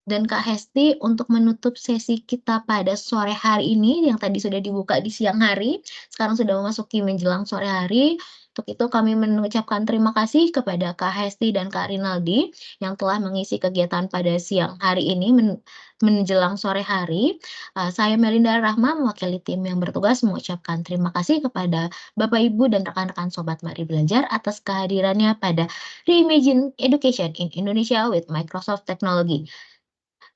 dan Kak Hesti untuk menutup sesi kita pada sore hari ini yang tadi sudah dibuka di siang hari, sekarang sudah memasuki menjelang sore hari. Untuk itu kami mengucapkan terima kasih kepada Kak Hesti dan Kak Rinaldi yang telah mengisi kegiatan pada siang hari ini menjelang sore hari. Saya Melinda Rahma mewakili tim yang bertugas mengucapkan terima kasih kepada Bapak Ibu dan rekan-rekan Sobat Mari Belajar atas kehadirannya pada Reimagine Education in Indonesia with Microsoft Technology.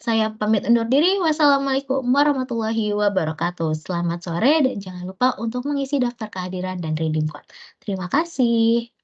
Saya pamit undur diri. Wassalamualaikum warahmatullahi wabarakatuh. Selamat sore dan jangan lupa untuk mengisi daftar kehadiran dan redeem code. Terima kasih.